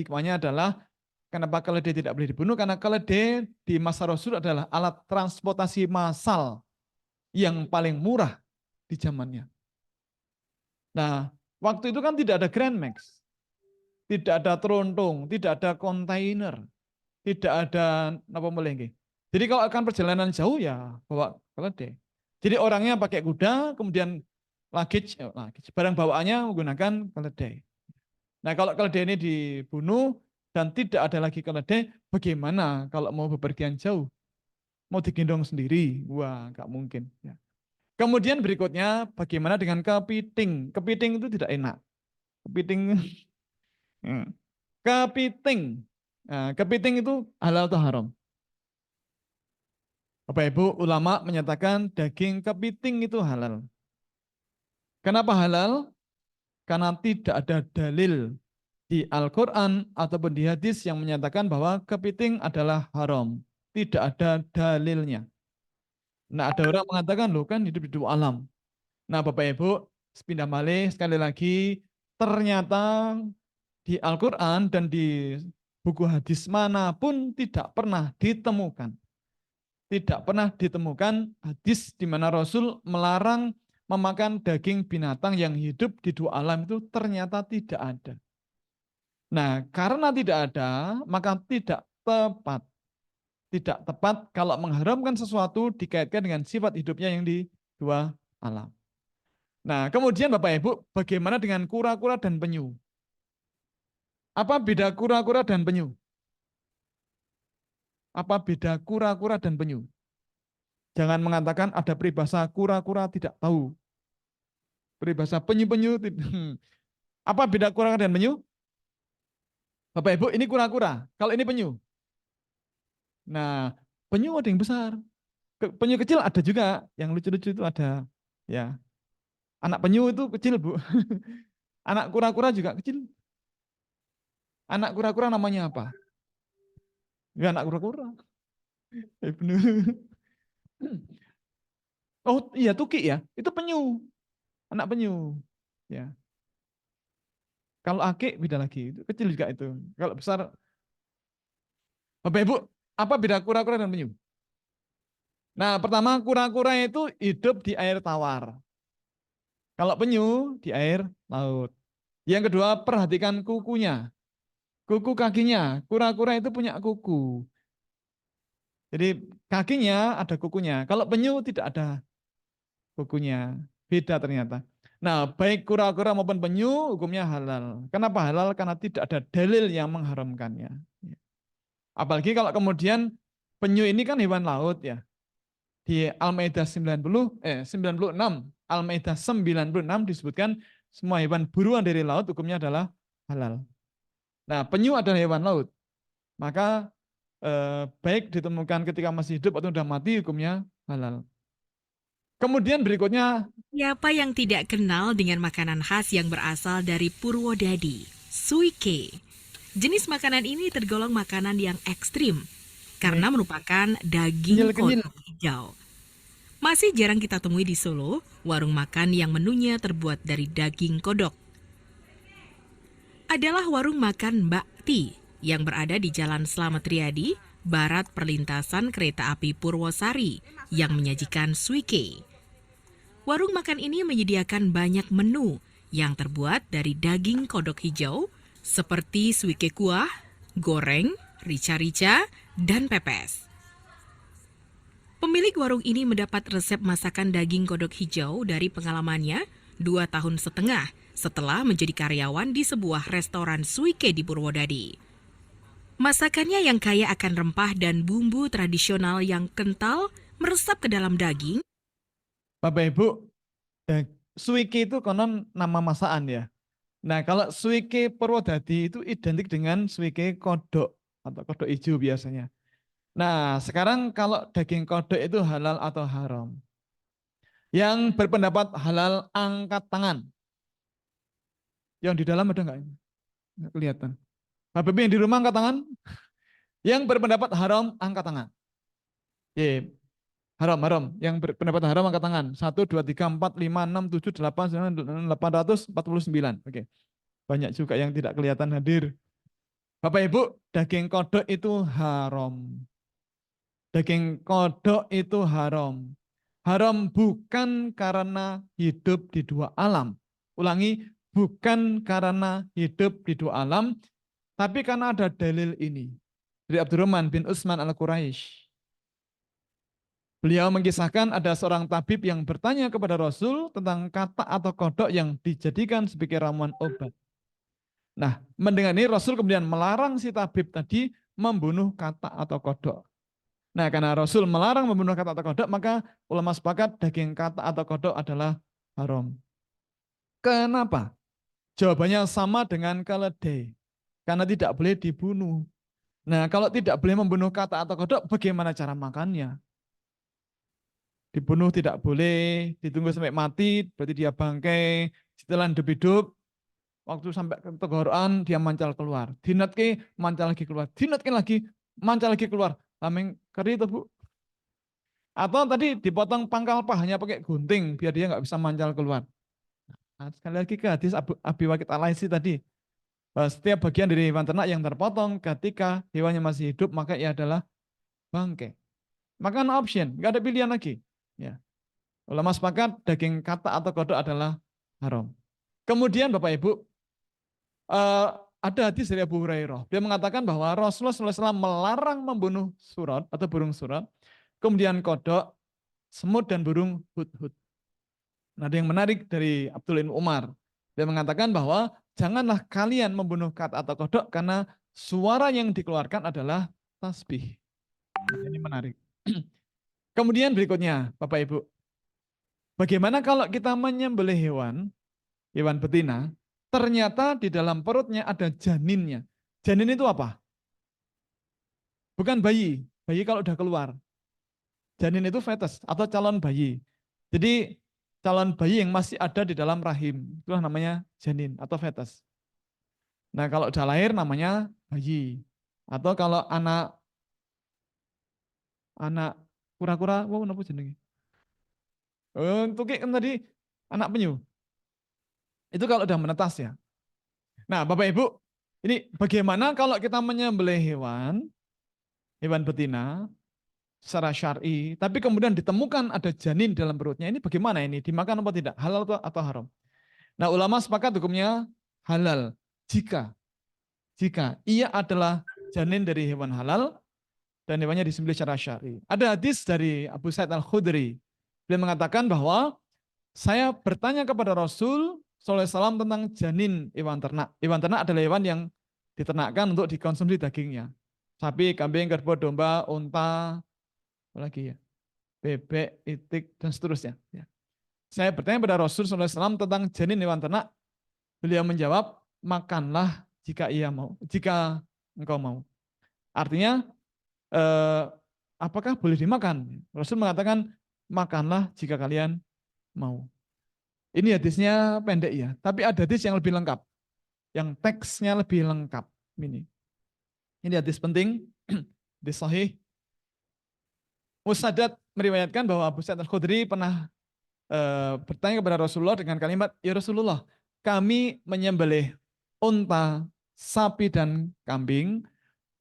hikmahnya adalah kenapa keledai tidak boleh dibunuh? Karena keledai di masa Rasul adalah alat transportasi massal yang paling murah di zamannya. Nah, waktu itu kan tidak ada Grand Max, tidak ada tronton, tidak ada kontainer, tidak ada apa melengke. Jadi kalau akan perjalanan jauh ya bawa keledai. Jadi orangnya pakai kuda, kemudian luggage, barang bawaannya menggunakan keledai. Nah, kalau keledai ini dibunuh dan tidak ada lagi keledai, bagaimana kalau mau bepergian jauh? Mau digendong sendiri? Wah, nggak mungkin. Ya. Kemudian berikutnya, bagaimana dengan kepiting? Kepiting itu tidak enak. Kepiting, kepiting. Nah, kepiting itu halal atau haram? Bapak Ibu, ulama menyatakan daging kepiting itu halal. Kenapa halal? Karena tidak ada dalil di Al-Quran ataupun di hadis yang menyatakan bahwa kepiting adalah haram. Tidak ada dalilnya. Nah, ada orang mengatakan, loh kan hidup di dua alam. Nah, Bapak Ibu, sepindah malih sekali lagi, ternyata di Al-Quran dan di buku hadis manapun tidak pernah ditemukan. Tidak pernah ditemukan hadis di mana Rasul melarang memakan daging binatang yang hidup di dua alam itu ternyata tidak ada. Nah, karena tidak ada, maka tidak tepat. Tidak tepat kalau mengharamkan sesuatu dikaitkan dengan sifat hidupnya yang di dua alam. Nah, kemudian Bapak Ibu, bagaimana dengan kura-kura dan penyu? Apa beda kura-kura dan penyu? Apa beda kura-kura dan penyu? Jangan mengatakan ada peribahasa kura-kura tidak tahu. Peribahasa penyu-penyu. Apa beda kura-kura dan penyu? Bapak Ibu, ini kura-kura. Kalau ini penyu. Nah, penyu ada yang besar. Penyu kecil ada juga. Yang lucu-lucu itu ada. Ya, anak penyu itu kecil, Bu. Anak kura-kura juga kecil. Anak kura-kura namanya apa? Ya, anak kura-kura. Oh iya, tuki ya. Itu penyu. Anak penyu. Ya. Kalau akik beda lagi. Itu kecil juga itu. Kalau besar. Bapak Ibu, apa beda kura-kura dan penyu? Nah, pertama kura-kura itu hidup di air tawar. Kalau penyu di air laut. Yang kedua, perhatikan kukunya. Kuku kakinya. Kura-kura itu punya kuku. Jadi kakinya ada kukunya. Kalau penyu tidak ada kukunya. Beda ternyata. Nah, baik kura-kura maupun penyu hukumnya halal. Kenapa halal? Karena tidak ada dalil yang mengharamkannya. Apalagi kalau kemudian penyu ini kan hewan laut ya. Di Al-Maidah 96, Al-Maidah 96 disebutkan semua hewan buruan dari laut hukumnya adalah halal. Nah, penyu adalah hewan laut. Maka baik ditemukan ketika masih hidup atau sudah mati hukumnya halal. Kemudian berikutnya, Siapa yang tidak kenal dengan makanan khas yang berasal dari Purwodadi, suike? Jenis makanan ini tergolong makanan yang ekstrim karena merupakan daging Kenyal-kenyal. kodok hijau. Masih jarang kita temui di Solo, warung makan yang menunya terbuat dari daging kodok. Adalah warung makan Mbak Ti yang berada di Jalan Slamet Riyadi, barat perlintasan kereta api Purwosari yang menyajikan suike. Warung makan ini menyediakan banyak menu yang terbuat dari daging kodok hijau seperti suike kuah, goreng, rica-rica, dan pepes. Pemilik warung ini mendapat resep masakan daging kodok hijau dari pengalamannya 2,5 tahun setelah menjadi karyawan di sebuah restoran suike di Purwodadi. Masakannya yang kaya akan rempah dan bumbu tradisional yang kental meresap ke dalam daging. Bapak Ibu, suike itu konon nama masakan ya. Nah, kalau suike Purwodadi itu identik dengan suike kodok atau kodok hijau biasanya. Nah, sekarang kalau daging kodok itu halal atau haram? Yang berpendapat halal angkat tangan. Yang di dalam ada enggak? Nggak kelihatan. Bapak Ibu yang di rumah angkat tangan. Yang berpendapat haram angkat tangan. Haram. Yang berpendapat haram angkat tangan. 1, 2, 3, 4, 5, 6, 7, 8, 9, 849. Oke. Banyak juga yang tidak kelihatan hadir. Bapak Ibu, daging kodok itu haram. Daging kodok itu haram. Haram bukan karena hidup di dua alam. Ulangi, bukan karena hidup di dua alam, tapi karena ada dalil ini. Dari Abdurrahman bin Utsman al-Quraisy. Beliau mengisahkan ada seorang tabib yang bertanya kepada Rasul tentang katak atau kodok yang dijadikan sebagai ramuan obat. Nah, mendengar ini Rasul kemudian melarang si tabib tadi membunuh katak atau kodok. Nah, karena Rasul melarang membunuh katak atau kodok, maka ulama sepakat daging katak atau kodok adalah haram. Kenapa? Jawabannya sama dengan keledai. Karena tidak boleh dibunuh. Nah, kalau tidak boleh membunuh katak atau kodok, bagaimana cara makannya? Dibunuh tidak boleh, ditunggu sampai mati, berarti dia bangkai, setelah hidup-hidup, waktu sampai ke tenggorokan, dia mancal keluar. Dinatke, mancal lagi keluar. Dinatke lagi, mancal lagi keluar. Lameng keri itu, Bu. Atau tadi dipotong pangkal pahanya pakai gunting, biar dia nggak bisa mancal keluar. Nah, sekali lagi ke hadis Abi Waqid Al-Laitsi tadi. Setiap bagian dari hewan ternak yang terpotong ketika hewannya masih hidup, maka ia adalah bangkai. Maka no option, nggak ada pilihan lagi. Ya. Ulama sepakat daging katak atau kodok adalah haram. Kemudian Bapak Ibu, ada hadis dari Abu Hurairah. Dia mengatakan bahwa Rasulullah SAW melarang membunuh surat atau burung surat, kemudian kodok, semut dan burung hudhud. Nah, ada yang menarik dari Abdullah bin Umar. Dia mengatakan bahwa janganlah kalian membunuh katak atau kodok karena suara yang dikeluarkan adalah tasbih. Nah, ini menarik. Kemudian berikutnya, Bapak Ibu, bagaimana kalau kita menyembelih hewan betina, ternyata di dalam perutnya ada janinnya. Janin itu apa? Bukan bayi. Bayi kalau udah keluar. Janin itu fetus atau calon bayi. Jadi calon bayi yang masih ada di dalam rahim, itulah namanya janin atau fetus. Nah, kalau udah lahir namanya bayi. Atau kalau anak kura-kura, wow, apa jenenge? Untuk kan tadi anak penyu. Itu kalau udah menetas ya. Nah, Bapak Ibu, ini bagaimana kalau kita menyembelih hewan betina secara syar'i, tapi kemudian ditemukan ada janin dalam perutnya, ini bagaimana ini? Dimakan apa tidak? Halal atau haram? Nah, ulama sepakat hukumnya halal jika ia adalah janin dari hewan halal dan hewannya disembelih secara syar'i. Ada hadis dari Abu Sa'id Al-Khudri. Dia mengatakan bahwa saya bertanya kepada Rasul SAW tentang janin hewan ternak. Hewan ternak adalah hewan yang diternakkan untuk dikonsumsi dagingnya. Sapi, kambing, kerbau, domba, unta, apa lagi ya? Bebek, itik, dan seterusnya. Ya. Saya bertanya kepada Rasul SAW tentang janin hewan ternak. Beliau menjawab, makanlah jika engkau mau. Artinya, apakah boleh dimakan? Rasul mengatakan, makanlah jika kalian mau. Ini hadisnya pendek ya, tapi ada hadis yang lebih lengkap, yang teksnya lebih lengkap. Ini hadis penting, hadis sahih. Musaddad meriwayatkan bahwa Abu Sa'id Al-Khudri pernah bertanya kepada Rasulullah dengan kalimat, ya Rasulullah, kami menyembelih unta, sapi, dan kambing,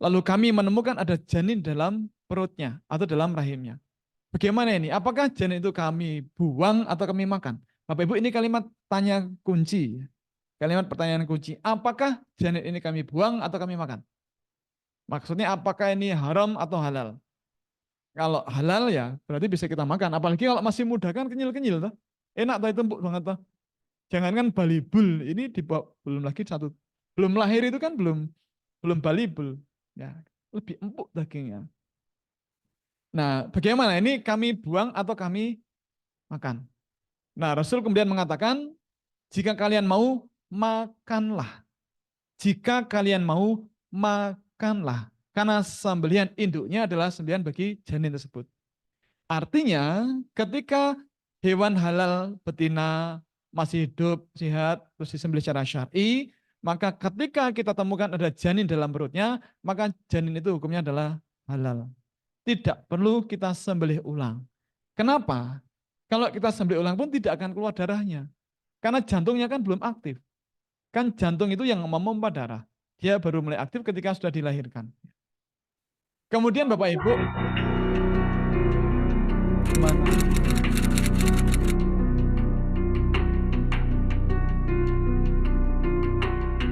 lalu kami menemukan ada janin dalam perutnya atau dalam rahimnya. Bagaimana ini? Apakah janin itu kami buang atau kami makan? Bapak Ibu, ini kalimat tanya kunci. Kalimat pertanyaan kunci. Apakah janin ini kami buang atau kami makan? Maksudnya apakah ini haram atau halal? Kalau halal ya berarti bisa kita makan. Apalagi kalau masih muda kan kenyil-kenyil. Toh. Enak toh itu empuk banget. Toh. Jangankan balibul, ini belum lagi belum lahir itu kan belum balibul. Ya, lebih empuk dagingnya. Nah, bagaimana ini kami buang atau kami makan? Nah, Rasul kemudian mengatakan, jika kalian mau, makanlah. Jika kalian mau, makanlah. Karena sembelihan induknya adalah sembelihan bagi janin tersebut. Artinya, ketika hewan halal betina masih hidup, sehat, terus disembelih secara syar'i, maka ketika kita temukan ada janin dalam perutnya, maka janin itu hukumnya adalah halal. Tidak perlu kita sembelih ulang. Kenapa? Kalau kita sembelih ulang pun tidak akan keluar darahnya. Karena jantungnya kan belum aktif. Kan jantung itu yang memompa darah. Dia baru mulai aktif ketika sudah dilahirkan. Kemudian Bapak Ibu,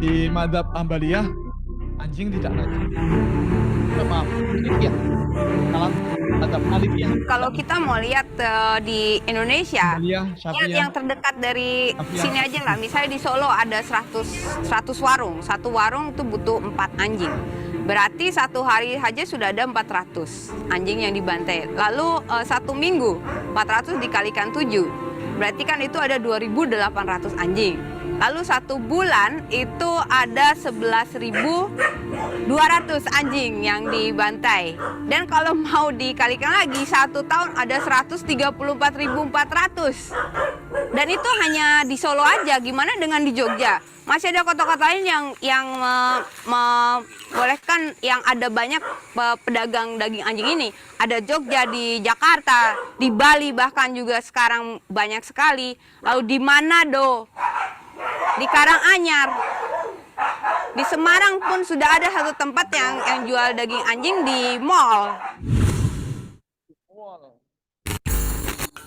di madzhab Ambaliyah, anjing tidak najis. Maaf, Malikiyah. Kalau madzhab Malikiyah. Kalau kita mau lihat di Indonesia, Ambaliyah, lihat Syafi'iyah. yang terdekat dari Syafi'iyah. sini aja lah. Misalnya di Solo ada 100 warung. Satu warung itu butuh 4 anjing. Berarti satu hari aja sudah ada 400 anjing yang dibantai. Lalu 1 minggu 400 dikalikan 7. Berarti kan itu ada 2.800 anjing. Lalu 1 bulan itu ada 11.200 anjing yang dibantai. Dan kalau mau dikalikan lagi 1 tahun ada 134.400. Dan itu hanya di Solo aja. Gimana dengan di Jogja? Masih ada kota-kota lain yang membolehkan yang ada banyak pedagang daging anjing ini. Ada Jogja, di Jakarta, di Bali bahkan juga sekarang banyak sekali. Lalu di Manado, di Karanganyar, di Semarang pun sudah ada satu tempat yang jual daging anjing di mall.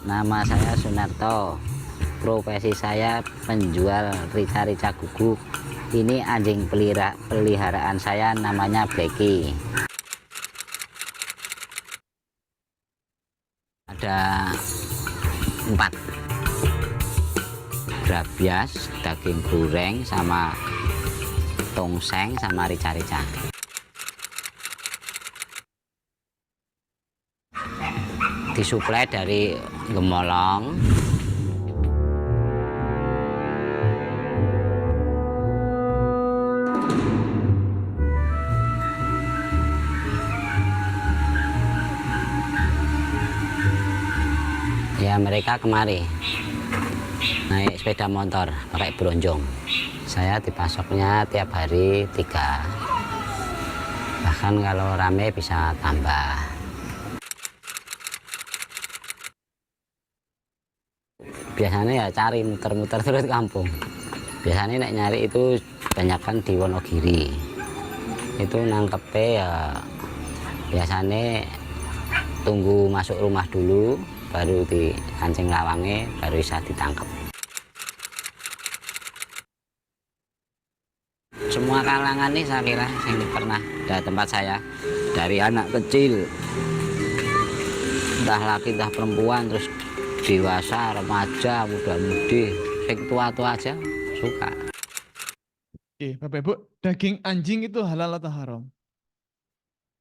Nama saya Sunarto. Profesi saya penjual rica-rica guguk. Ini anjing peliharaan saya, namanya Blacky. Ada 4. Grabias, daging goreng, sama tongseng, sama rica-rica. Disuplai dari Gemolong. Ya, mereka kemari naik sepeda motor pakai bronjong. Saya dipasoknya tiap hari 3. Bahkan kalau rame bisa tambah. Biasanya ya cari muter-muter terus kampung. Biasanya nek nyari itu banyakkan di Wonogiri. Itu nangkepnya ya biasanya tunggu masuk rumah dulu, baru dikancing lawangnya, baru bisa ditangkap. Semua kalangan nih saya kira yang pernah di tempat saya, dari anak kecil, entah laki entah perempuan, terus dewasa, remaja, muda-mudi, yang tua-tua aja suka. Oke, Bapak Ibu, daging anjing itu halal atau haram?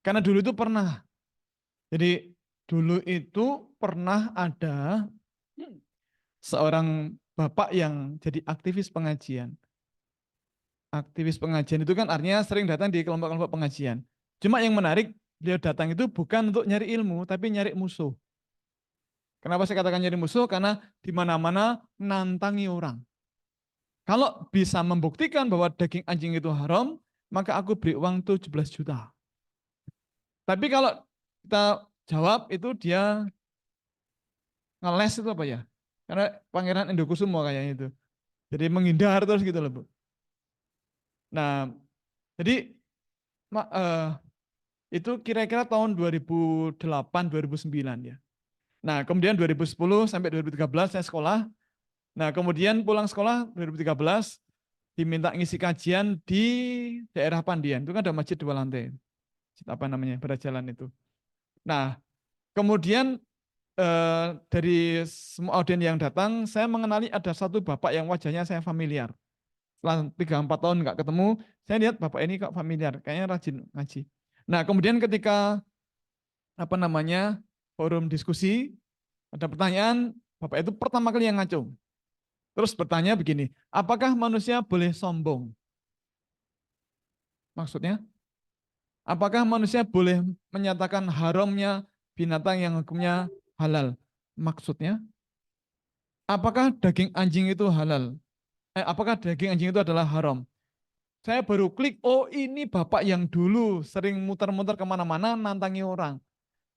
Karena dulu itu pernah. Jadi dulu itu pernah ada seorang bapak yang jadi aktivis pengajian. Aktivis pengajian itu kan artinya sering datang di kelompok-kelompok pengajian. Cuma yang menarik, beliau datang itu bukan untuk nyari ilmu, tapi nyari musuh. Kenapa saya katakan nyari musuh? Karena di mana-mana nantangi orang. Kalau bisa membuktikan bahwa daging anjing itu haram, maka aku beri uang 17 juta. Tapi kalau kita jawab itu dia ngeles itu apa ya? Karena Pangeran Endokusumo kayaknya itu. Jadi menghindar terus gitu loh, Bu. Nah, jadi itu kira-kira tahun 2008-2009 ya. Nah, kemudian 2010 sampai 2013 saya sekolah. Nah, kemudian pulang sekolah 2013 diminta ngisi kajian di daerah Pandian. Itu kan ada masjid 2 lantai. Apa namanya? Berajalan itu. Nah, kemudian dari semua audien yang datang, saya mengenali ada satu bapak yang wajahnya saya familiar. Setelah 3-4 tahun nggak ketemu, saya lihat bapak ini kok familiar, kayaknya rajin ngaji. Nah, kemudian ketika forum diskusi, ada pertanyaan, bapak itu pertama kali yang ngacung. Terus bertanya begini, apakah manusia boleh sombong? Maksudnya, apakah manusia boleh menyatakan haramnya binatang yang hukumnya halal? Maksudnya, apakah daging anjing itu halal? Apakah daging anjing itu adalah haram? Saya baru klik, oh ini bapak yang dulu sering muter-muter kemana-mana nantangi orang.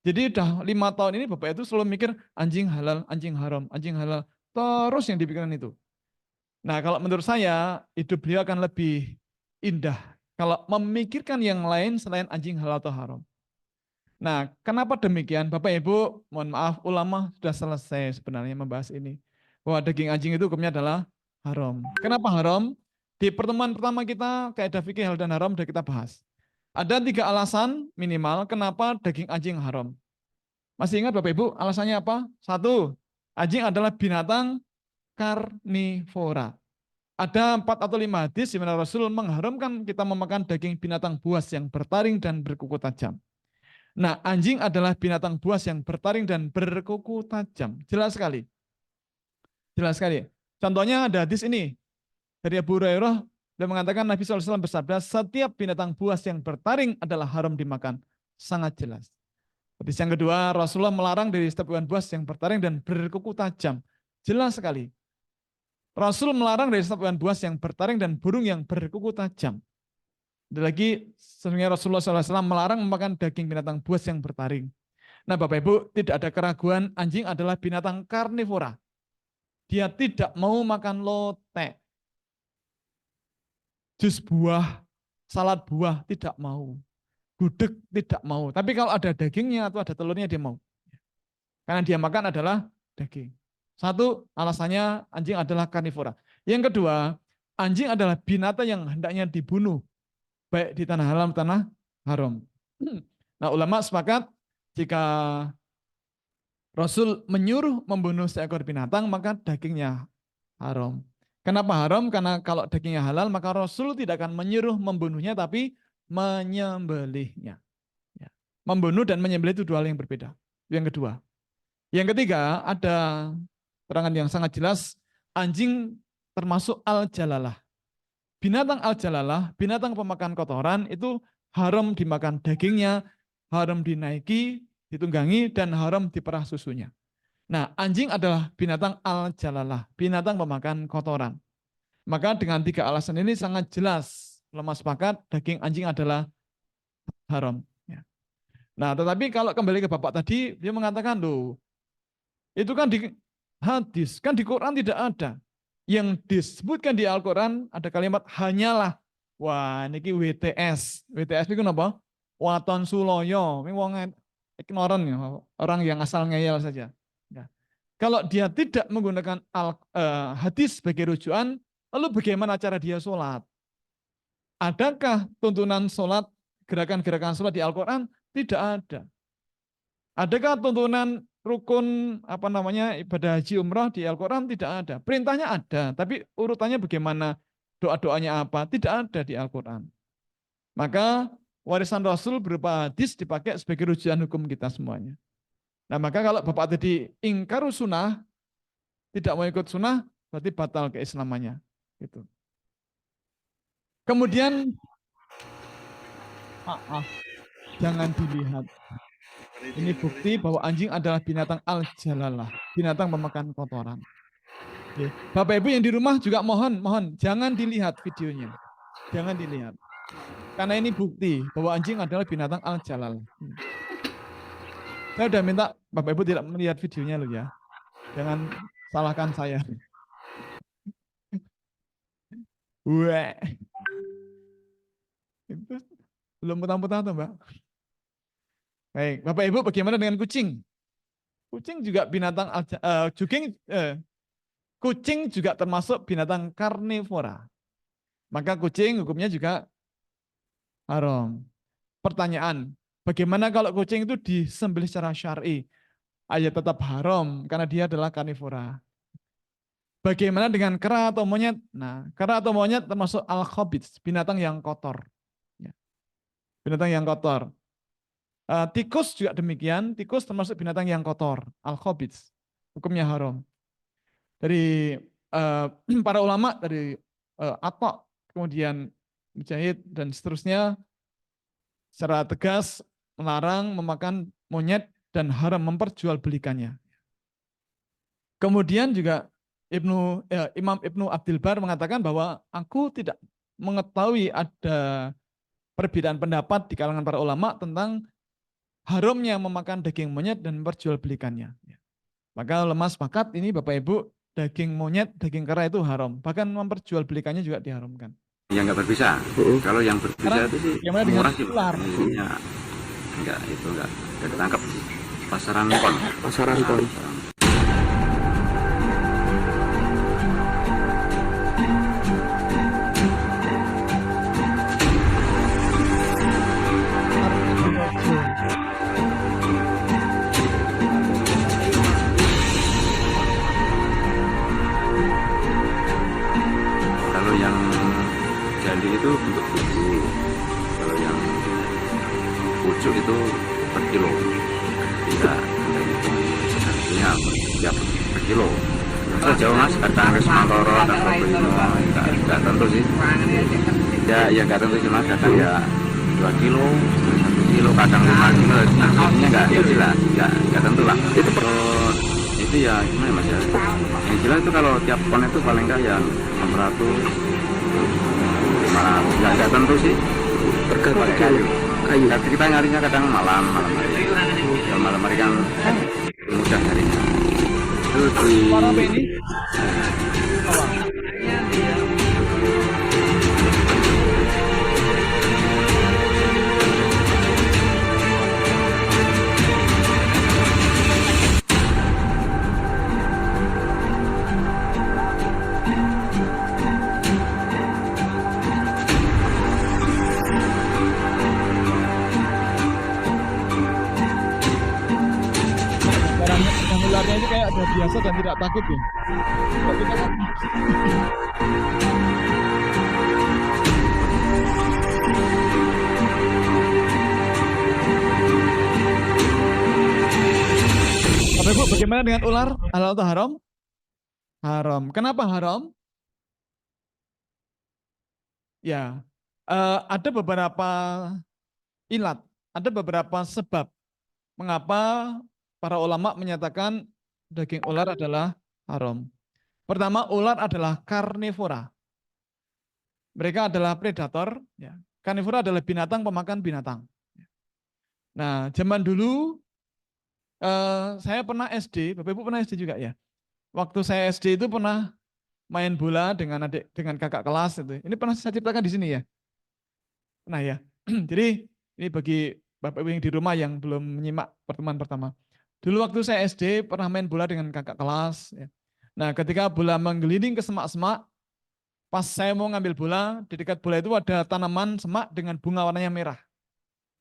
Jadi udah 5 tahun ini bapak itu selalu mikir anjing halal, anjing haram, anjing halal. Terus yang dipikiran itu. Nah kalau menurut saya, hidup beliau akan lebih indah kalau memikirkan yang lain selain anjing halal atau haram. Nah kenapa demikian? Bapak Ibu, mohon maaf, ulama sudah selesai sebenarnya membahas ini. Bahwa daging anjing itu hukumnya adalah haram. Kenapa haram? Di pertemuan pertama kita, kaidah fikih halal dan haram sudah kita bahas. Ada 3 alasan minimal kenapa daging anjing haram. Masih ingat Bapak Ibu alasannya apa? 1, anjing adalah binatang karnivora. Ada 4 atau 5 hadis di mana Rasul mengharamkan kita memakan daging binatang buas yang bertaring dan berkuku tajam. Nah, anjing adalah binatang buas yang bertaring dan berkuku tajam. Jelas sekali. Jelas sekali. Contohnya ada hadis ini. Dari Abu Hurairah, dia mengatakan Nabi SAW bersabda, setiap binatang buas yang bertaring adalah haram dimakan. Sangat jelas. Hadis yang kedua, Rasulullah melarang dari setiap hewan buas yang bertaring dan berkuku tajam. Jelas sekali. Rasul melarang dari setiap hewan buas yang bertaring dan burung yang berkuku tajam. Ada lagi, sebenarnya Rasulullah SAW melarang memakan daging binatang buas yang bertaring. Nah Bapak Ibu, tidak ada keraguan anjing adalah binatang karnivora. Dia tidak mau makan lotek. Jus buah, salad buah tidak mau. Gudeg tidak mau. Tapi kalau ada dagingnya atau ada telurnya dia mau. Karena dia makan adalah daging. 1, alasannya anjing adalah karnivora. Yang kedua, anjing adalah binatang yang hendaknya dibunuh. Baik di tanah halal, tanah haram. Nah ulama sepakat jika Rasul menyuruh membunuh seekor binatang maka dagingnya haram. Kenapa haram? Karena kalau dagingnya halal maka Rasul tidak akan menyuruh membunuhnya tapi menyembelihnya. Ya. Membunuh dan menyembelih itu 2 hal yang berbeda. Yang kedua. Yang ketiga ada keterangan yang sangat jelas anjing termasuk al-jalalah. Binatang al-jalalah, binatang pemakan kotoran itu haram dimakan dagingnya, haram dinaiki, ditunggangi, dan haram diperah susunya. Nah, anjing adalah binatang al-jalalah, binatang pemakan kotoran. Maka dengan 3 alasan ini sangat jelas, ulama sepakat daging anjing adalah haram. Nah, tetapi kalau kembali ke Bapak tadi, dia mengatakan, loh, itu kan di hadis, kan di Quran tidak ada. Yang disebutkan di Al-Quran ada kalimat hanyalah. Wah, ini WTS. WTS itu apa? Waton suloyo. Ini wong ignoran ya, orang yang asal ngeyel saja. Ya. Kalau dia tidak menggunakan hadis sebagai rujukan, lalu bagaimana cara dia sholat? Adakah tuntunan sholat, gerakan-gerakan sholat di Al-Quran? Tidak ada. Adakah tuntunan rukun ibadah haji umrah di Al-Quran? Tidak ada. Perintahnya ada, tapi urutannya bagaimana, doa-doanya apa? Tidak ada di Al-Quran. Maka warisan Rasul berupa hadis dipakai sebagai rujukan hukum kita semuanya. Nah maka kalau Bapak tadi ingkaru sunnah, tidak mau ikut sunnah, berarti batal keislamannya. Gitu. Kemudian, jangan dilihat. Ini bukti bahwa anjing adalah binatang al-jalalah, binatang pemakan kotoran. Oke. Bapak Ibu yang di rumah juga mohon jangan dilihat videonya. Jangan dilihat. Karena ini bukti bahwa anjing adalah binatang al-jalalah. Saya sudah minta Bapak Ibu tidak melihat videonya loh ya. Jangan salahkan saya. Wah. Itu belum petang-petang tuh, Mbak. Baik, Bapak Ibu bagaimana dengan kucing? Kucing juga binatang kucing juga termasuk binatang karnivora. Maka kucing hukumnya juga haram. Pertanyaan, bagaimana kalau kucing itu disembelih secara syar'i? Ayat tetap haram karena dia adalah karnivora. Bagaimana dengan kera atau monyet? Nah, kera atau monyet termasuk al-khabith, binatang yang kotor. Binatang yang kotor. Tikus juga demikian, tikus termasuk binatang yang kotor, al-khabith, hukumnya haram. Dari para ulama, dari Atta, kemudian Mujahid, dan seterusnya, secara tegas melarang memakan monyet dan haram memperjualbelikannya. Kemudian juga Imam Ibnu Abdul Bar mengatakan bahwa aku tidak mengetahui ada perbedaan pendapat di kalangan para ulama tentang haramnya memakan daging monyet dan memperjualbelikannya. Maka ulama sepakat ini Bapak Ibu, daging monyet, daging kera itu haram. Bahkan memperjualbelikannya juga diharamkan. Yang nggak berbisa. Kalau yang berbisa Karena itu sih gimana dengan murah sih. ular? Iya. Enggak, itu enggak ketangkap. Pasaran pon. Pasaran pon. Kalau yang jandi itu untuk tubuh. Kalau yang pucuk itu per kilo. Tidak harganya per kilo. Kalau jauh mas, kadang ke Sematoro, kadang ke Bino, enggak tentu sih. Ya enggak tentu sih mas, kadang ya 2 kilo, 1 kilo, kadang 5 kilo. Nah, enggak jelas, enggak tentu lah. Itu ya gimana mas ya? Yang jelas itu kalau tiap pon itu paling enggak ya 600, 500, enggak tentu sih. Tergantung kayu. Tapi kita nyarinya kadang malam hari. Kalau malam hari kan mudah nyarinya. Itu di yang ularnya itu kayak ada biasa dan tidak takut ya. Kalau kita kan Bapak Ibu, bagaimana dengan ular? Halal atau haram? Haram. Kenapa haram? Ya, ada beberapa ilat, ada beberapa sebab mengapa para ulama menyatakan daging ular adalah haram. Pertama, ular adalah karnivora. Mereka adalah predator. Ya. Karnivora adalah binatang pemakan binatang. Nah, zaman dulu saya pernah SD, Bapak Ibu pernah SD juga ya. Waktu saya SD itu pernah main bola dengan kakak kelas itu. Ini pernah saya ceritakan di sini ya. Nah ya. Jadi ini bagi Bapak Ibu yang di rumah yang belum menyimak pertemuan pertama. Dulu waktu saya SD pernah main bola dengan kakak kelas. Ya. Nah ketika bola menggelinding ke semak-semak, pas saya mau ngambil bola, di dekat bola itu ada tanaman semak dengan bunga warnanya merah.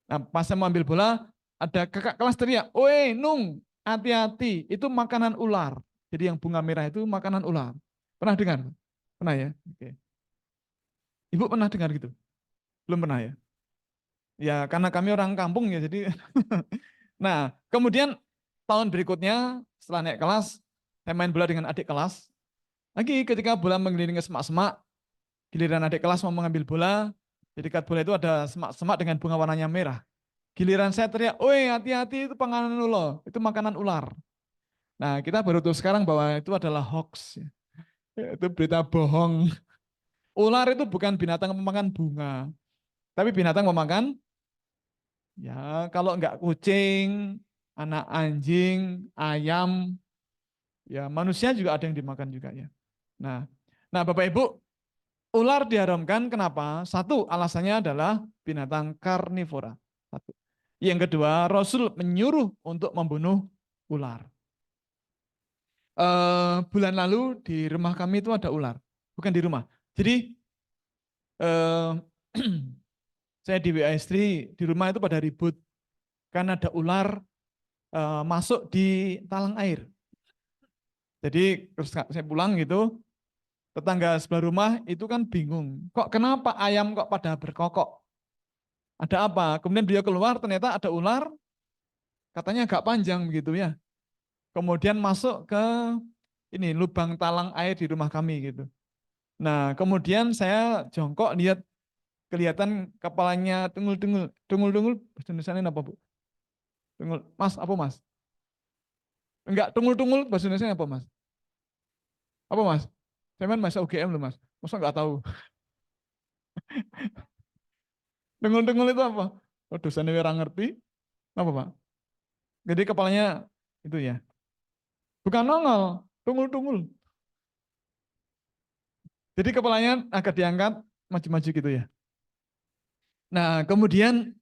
Nah pas saya mau ambil bola, ada kakak kelas teriak, "Oi, Nung, hati-hati, itu makanan ular." Jadi yang bunga merah itu makanan ular. Pernah dengar? Pernah ya? Oke. Ibu pernah dengar gitu? Belum pernah ya? Ya karena kami orang kampung ya jadi. Nah kemudian tahun berikutnya setelah naik kelas, saya main bola dengan adik kelas. Lagi ketika bola mengelilingi semak-semak, giliran adik kelas mau mengambil bola, di dekat bola itu ada semak-semak dengan bunga warnanya merah. Giliran saya teriak, "Oi, hati-hati, itu panganan ular, itu makanan ular." Nah kita baru tahu sekarang bahwa itu adalah hoax. Itu berita bohong. Ular itu bukan binatang pemakan bunga, tapi binatang pemakan, ya kalau enggak kucing, anak anjing, ayam, ya manusia juga ada yang dimakan juga ya. Nah Bapak Ibu, ular diharamkan kenapa? Satu, alasannya adalah binatang karnivora. Satu. Yang kedua, Rasul menyuruh untuk membunuh ular. Bulan lalu di rumah kami itu ada ular, bukan di rumah. Jadi saya di WA istri di rumah itu pada ribut karena ada ular masuk di talang air. Jadi terus saya pulang gitu, tetangga sebelah rumah itu kan bingung, kok kenapa ayam kok pada berkokok? Ada apa? Kemudian dia keluar ternyata ada ular, katanya agak panjang begitu ya. Kemudian masuk ke ini lubang talang air di rumah kami gitu. Nah, kemudian saya jongkok lihat kelihatan kepalanya tungul-tungul bahasa Indonesia apa, Bu? Tungul, Mas, apa Mas? Enggak, tungul-tungul bahasa Indonesia apa, Mas? Apa, Mas? Saya main masa UGM loh, Mas. Masa enggak tahu? Dengul-dengul itu apa? Oh, dosennya ora ngerti. Apa, Pak? Jadi kepalanya itu ya. Bukan nongol, tungul-tungul. Jadi kepalanya agak diangkat, maju-maju gitu ya. Nah, kemudian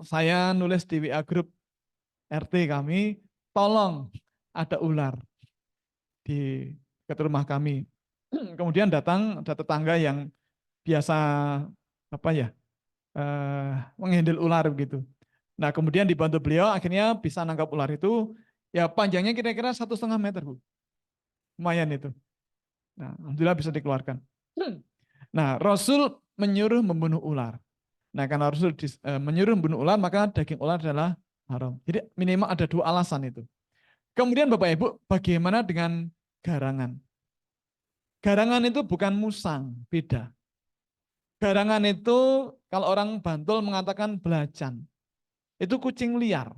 saya nulis di WA grup RT kami, tolong ada ular di dekat rumah kami. Kemudian datang ada tetangga yang biasa apa ya, menghandle ular begitu. Nah, kemudian dibantu beliau akhirnya bisa nangkap ular itu, ya panjangnya kira-kira 1,5 meter, Bu. Lumayan itu. Nah, alhamdulillah bisa dikeluarkan. Nah, Rasul menyuruh membunuh ular. Nah, karena Rasul menyuruh membunuh ular, maka daging ular adalah haram. Jadi minimal ada 2 alasan itu. Kemudian Bapak Ibu, bagaimana dengan garangan? Garangan itu bukan musang, beda. Garangan itu kalau orang Bantul mengatakan belacan. Itu kucing liar.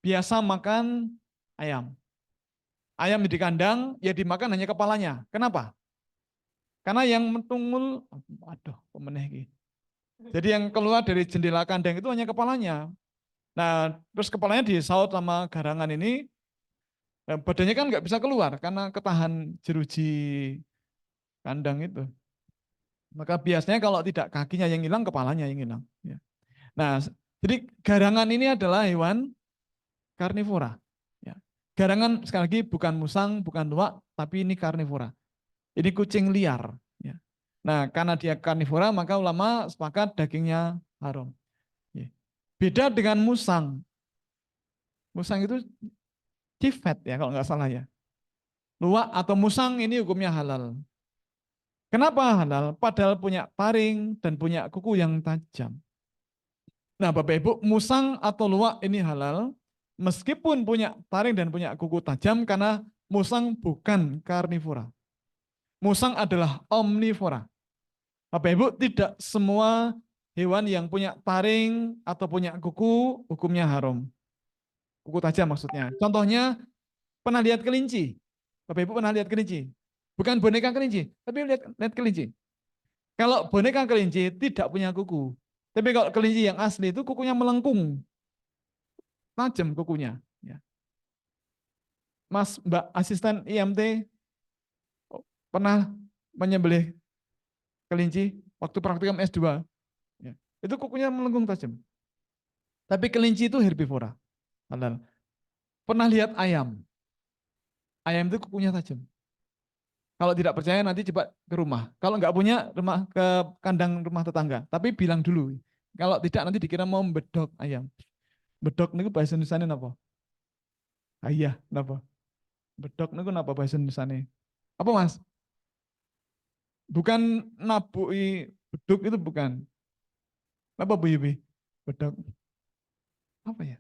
Biasa makan ayam. Ayam di kandang, ya dimakan hanya kepalanya. Kenapa? Karena yang mentungul, aduh, pemeneh. Jadi yang keluar dari jendela kandang itu hanya kepalanya. Nah, terus kepalanya disaut sama garangan ini, badannya kan nggak bisa keluar karena ketahan jeruji kandang itu. Maka biasanya kalau tidak kakinya yang hilang, kepalanya yang hilang. Ya. Nah, jadi garangan ini adalah hewan karnivora. Ya. Garangan sekali lagi bukan musang, bukan luwak, tapi ini karnivora. Ini kucing liar. Ya. Nah, karena dia karnivora, maka ulama sepakat dagingnya haram. Ya. Beda dengan musang. Musang itu cifet ya kalau nggak salah ya. Luwak atau musang ini hukumnya halal. Kenapa halal? Padahal punya taring dan punya kuku yang tajam. Nah, Bapak Ibu, musang atau luwak ini halal meskipun punya taring dan punya kuku tajam karena musang bukan karnivora. Musang adalah omnivora. Bapak Ibu, tidak semua hewan yang punya taring atau punya kuku hukumnya haram. Kuku tajam maksudnya. Contohnya, pernah lihat kelinci? Bapak Ibu pernah lihat kelinci? Bukan boneka kelinci, tapi lihat kelinci. Kalau boneka kelinci tidak punya kuku. Tapi kalau kelinci yang asli itu kukunya melengkung. Tajam kukunya. Ya. Mas, Mbak asisten IMT pernah menyembelih kelinci waktu praktikum S2. Ya. Itu kukunya melengkung tajam. Tapi kelinci itu herbivora. Halal. Pernah lihat ayam? Ayam itu kukunya tajam. Kalau tidak percaya nanti coba ke rumah. Kalau nggak punya, rumah ke kandang rumah tetangga. Tapi bilang dulu. Kalau tidak nanti dikira mau bedok ayam. Bedok niku bahasa Indonesianya napa? Ayah, napa? Bedok niku napa bahasa Indonesianya? Apa Mas? Bukan nabui beduk itu bukan. Apa Bu Yubi? Bedok. Apa ya?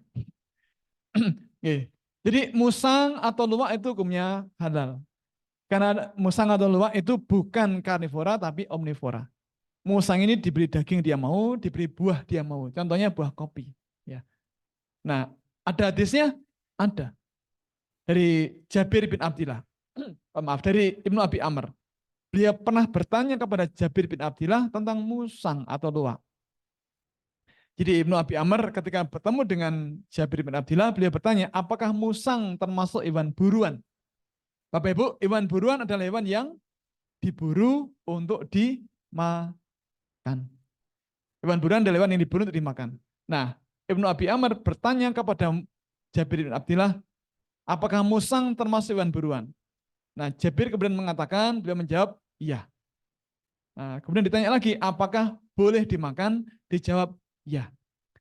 Jadi musang atau luwak itu hukumnya halal. Karena musang atau luwak itu bukan karnivora tapi omnivora. Musang ini diberi daging dia mau, diberi buah dia mau. Contohnya buah kopi. Ya. Nah, ada hadisnya? Ada. Dari Jabir bin Abdillah. Maaf, dari Ibnu Abi Amr. Beliau pernah bertanya kepada Jabir bin Abdillah tentang musang atau luwak. Jadi Ibnu Abi Amr ketika bertemu dengan Jabir bin Abdillah, beliau bertanya, apakah musang termasuk hewan buruan? Bapak Ibu, hewan buruan adalah hewan yang diburu untuk dimakan. Hewan buruan adalah hewan yang diburu untuk dimakan. Nah, Ibnu Abi Amr bertanya kepada Jabir bin Abdillah, apakah musang termasuk hewan buruan? Nah, Jabir kemudian mengatakan, beliau menjawab, iya. Nah, kemudian ditanya lagi, apakah boleh dimakan? Dijawab, iya.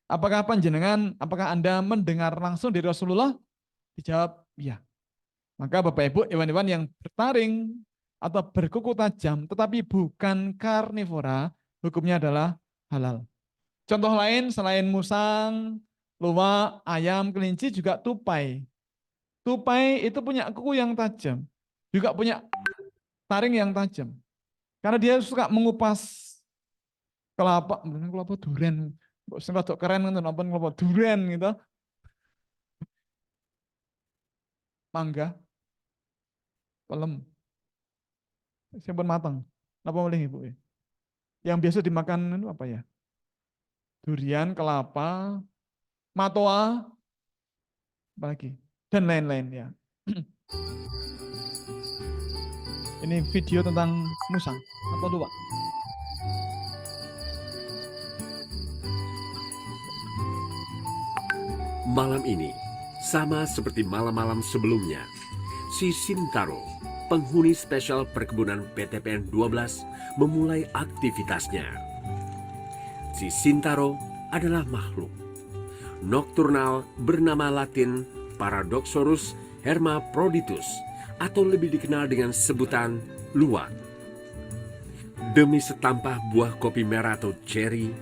Apakah panjenengan, apakah Anda mendengar langsung dari Rasulullah? Dijawab, iya. Maka Bapak Ibu, hewan-hewan yang bertaring atau berkuku tajam tetapi bukan karnivora, hukumnya adalah halal. Contoh lain selain musang, luwak, ayam, kelinci juga tupai. Tupai itu punya kuku yang tajam, juga punya taring yang tajam. Karena dia suka mengupas kelapa durian. Kok keren kan nonton kelapa durian gitu. Mangga. Pelem. Sampun matang. Napa boleh Ibu? Yang biasa dimakan itu apa ya? Durian, kelapa, matoa, apalagi, dan lain-lain ya. Ini video tentang musang atau luwak. Malam ini, sama seperti malam-malam sebelumnya, si Sintaro, penghuni spesial perkebunan PTPN 12, memulai aktivitasnya. Si Sintaro adalah makhluk nokturnal bernama Latin Paradoxurus hermaphroditus atau lebih dikenal dengan sebutan luwak. Demi setampah buah kopi merah atau cherry,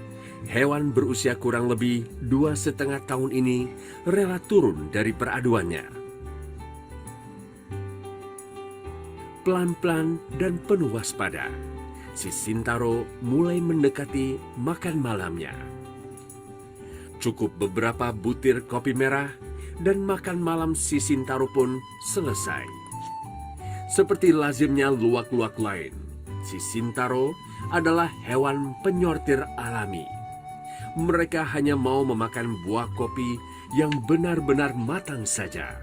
hewan berusia kurang lebih 2,5 tahun ini rela turun dari peraduannya. Pelan-pelan dan penuh waspada, si Sintaro mulai mendekati makan malamnya. Cukup beberapa butir kopi merah dan makan malam si Sintaro pun selesai. Seperti lazimnya luwak-luwak lain, si Sintaro adalah hewan penyortir alami. Mereka hanya mau memakan buah kopi yang benar-benar matang saja.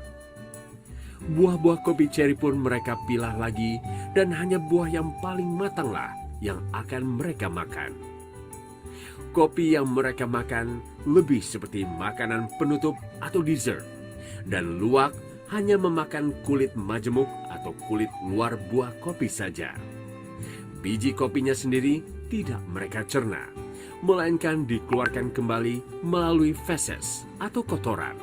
Buah-buah kopi cherry pun mereka pilah lagi dan hanya buah yang paling matanglah yang akan mereka makan. Kopi yang mereka makan lebih seperti makanan penutup atau dessert, dan luwak hanya memakan kulit majemuk atau kulit luar buah kopi saja. Biji kopinya sendiri tidak mereka cerna, melainkan dikeluarkan kembali melalui feses atau kotoran.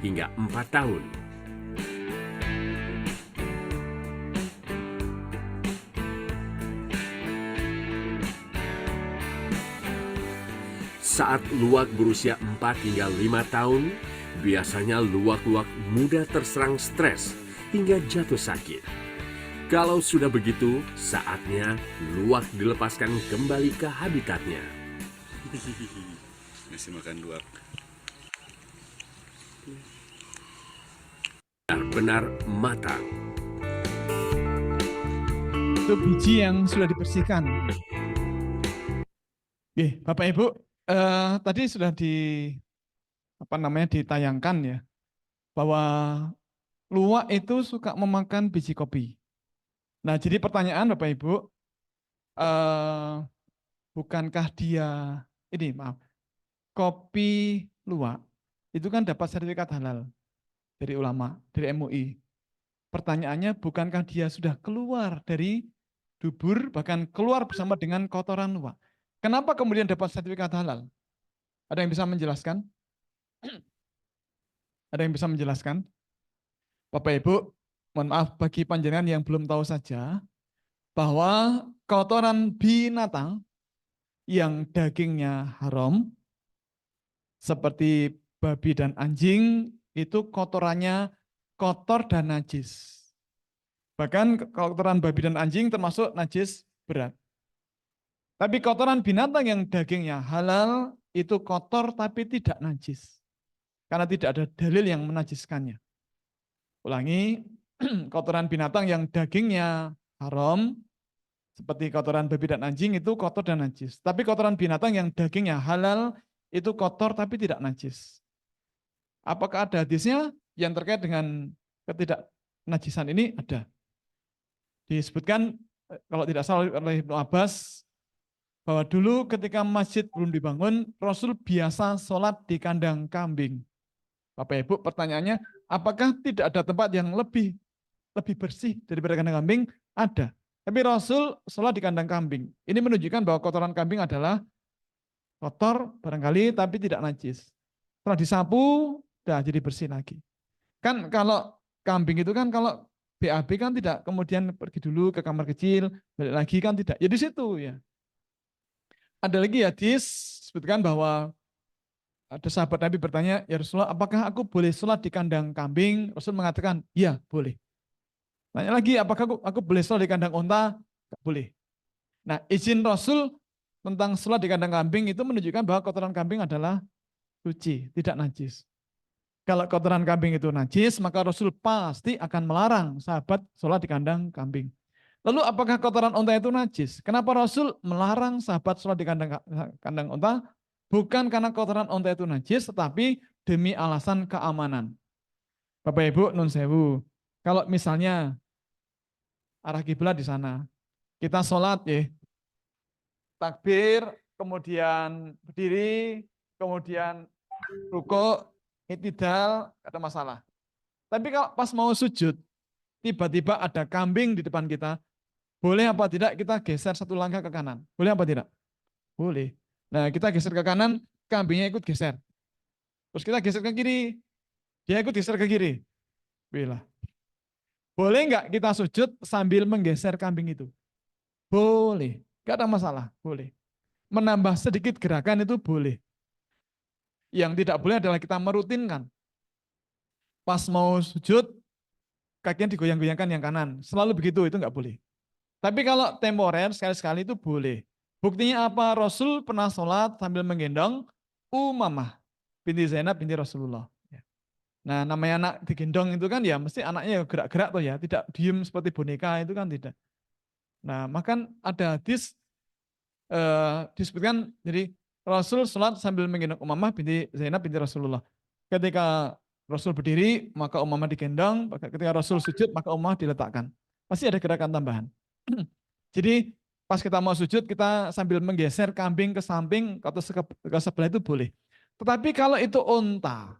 Hingga 4 tahun. Saat luwak berusia 4 hingga 5 tahun, biasanya luwak-luwak muda terserang stres hingga jatuh sakit. Kalau sudah begitu, saatnya luwak dilepaskan kembali ke habitatnya. Masih makan luwak. Benar-benar matang. Itu biji yang sudah dibersihkan. Oke, Bapak Ibu, tadi sudah ditayangkan ya, bahwa luwak itu suka memakan biji kopi. Nah, jadi pertanyaan Bapak Ibu, bukankah kopi luwak itu kan dapat sertifikat halal dari ulama, dari MUI. Pertanyaannya, bukankah dia sudah keluar dari dubur, bahkan keluar bersama dengan kotoran luwak? Kenapa kemudian dapat sertifikat halal? Ada yang bisa menjelaskan? Ada yang bisa menjelaskan? Bapak Ibu, mohon maaf bagi panjenengan yang belum tahu saja, bahwa kotoran binatang yang dagingnya haram, seperti babi dan anjing, itu kotorannya kotor dan najis. Bahkan kotoran babi dan anjing termasuk najis berat. Tapi kotoran binatang yang dagingnya halal itu kotor tapi tidak najis. Karena tidak ada dalil yang menajiskannya. Ulangi, kotoran binatang yang dagingnya haram, seperti kotoran babi dan anjing itu kotor dan najis. Tapi kotoran binatang yang dagingnya halal itu kotor tapi tidak najis. Apakah ada hadisnya yang terkait dengan ketidaknajisan ini? Ada. Disebutkan, kalau tidak salah oleh Ibnu Abbas, bahwa dulu ketika masjid belum dibangun, Rasul biasa sholat di kandang kambing. Bapak Ibu, pertanyaannya, apakah tidak ada tempat yang lebih bersih daripada kandang kambing? Ada. Tapi Rasul sholat di kandang kambing. Ini menunjukkan bahwa kotoran kambing adalah kotor barangkali tapi tidak najis. Setelah disapu, udah jadi bersih lagi. Kan kalau kambing itu kan kalau BAB kan tidak kemudian pergi dulu ke kamar kecil, balik lagi kan tidak. Ya di situ ya. Ada lagi hadis sebutkan bahwa ada sahabat Nabi bertanya, ya Rasulullah, apakah aku boleh sholat di kandang kambing? Rasul mengatakan, iya boleh. Tanya lagi, apakah aku boleh sholat di kandang unta? Tidak boleh. Nah, izin Rasul tentang sholat di kandang kambing itu menunjukkan bahwa kotoran kambing adalah suci, tidak najis. Kalau kotoran kambing itu najis, maka Rasul pasti akan melarang sahabat sholat di kandang kambing. Lalu apakah kotoran unta itu najis? Kenapa Rasul melarang sahabat sholat di kandang unta? Bukan karena kotoran unta itu najis, tetapi demi alasan keamanan. Bapak Ibu, nun sewu. Kalau misalnya arah kiblat di sana, kita sholat ya, takbir, kemudian berdiri, kemudian rukuk, i'tidal, tidak ada masalah. Tapi kalau pas mau sujud, tiba-tiba ada kambing di depan kita, boleh apa tidak kita geser satu langkah ke kanan? Boleh apa tidak? Boleh. Nah, kita geser ke kanan, kambingnya ikut geser. Terus kita geser ke kiri, dia ikut geser ke kiri. Bila. Boleh nggak kita sujud sambil menggeser kambing itu? Boleh. Nggak ada masalah. Boleh. Menambah sedikit gerakan itu boleh. Yang tidak boleh adalah kita merutinkan. Pas mau sujud, kakinya digoyang-goyangkan yang kanan. Selalu begitu, itu nggak boleh. Tapi kalau temporer, sekali-sekali itu boleh. Buktinya apa? Rasul pernah sholat sambil menggendong Umamah binti Zainab binti Rasulullah. Nah, namanya anak digendong itu kan ya mesti anaknya gerak-gerak tuh ya, tidak diem seperti boneka itu kan tidak. Nah, maka ada hadis disebutkan, jadi Rasul sholat sambil menggendong Umamah binti Zainab binti Rasulullah. Ketika Rasul berdiri, maka Umamah digendong. Ketika Rasul sujud, maka Umamah diletakkan. Pasti ada gerakan tambahan. Jadi pas kita mau sujud, kita sambil menggeser kambing ke samping atau ke sebelah itu boleh. Tetapi kalau itu unta,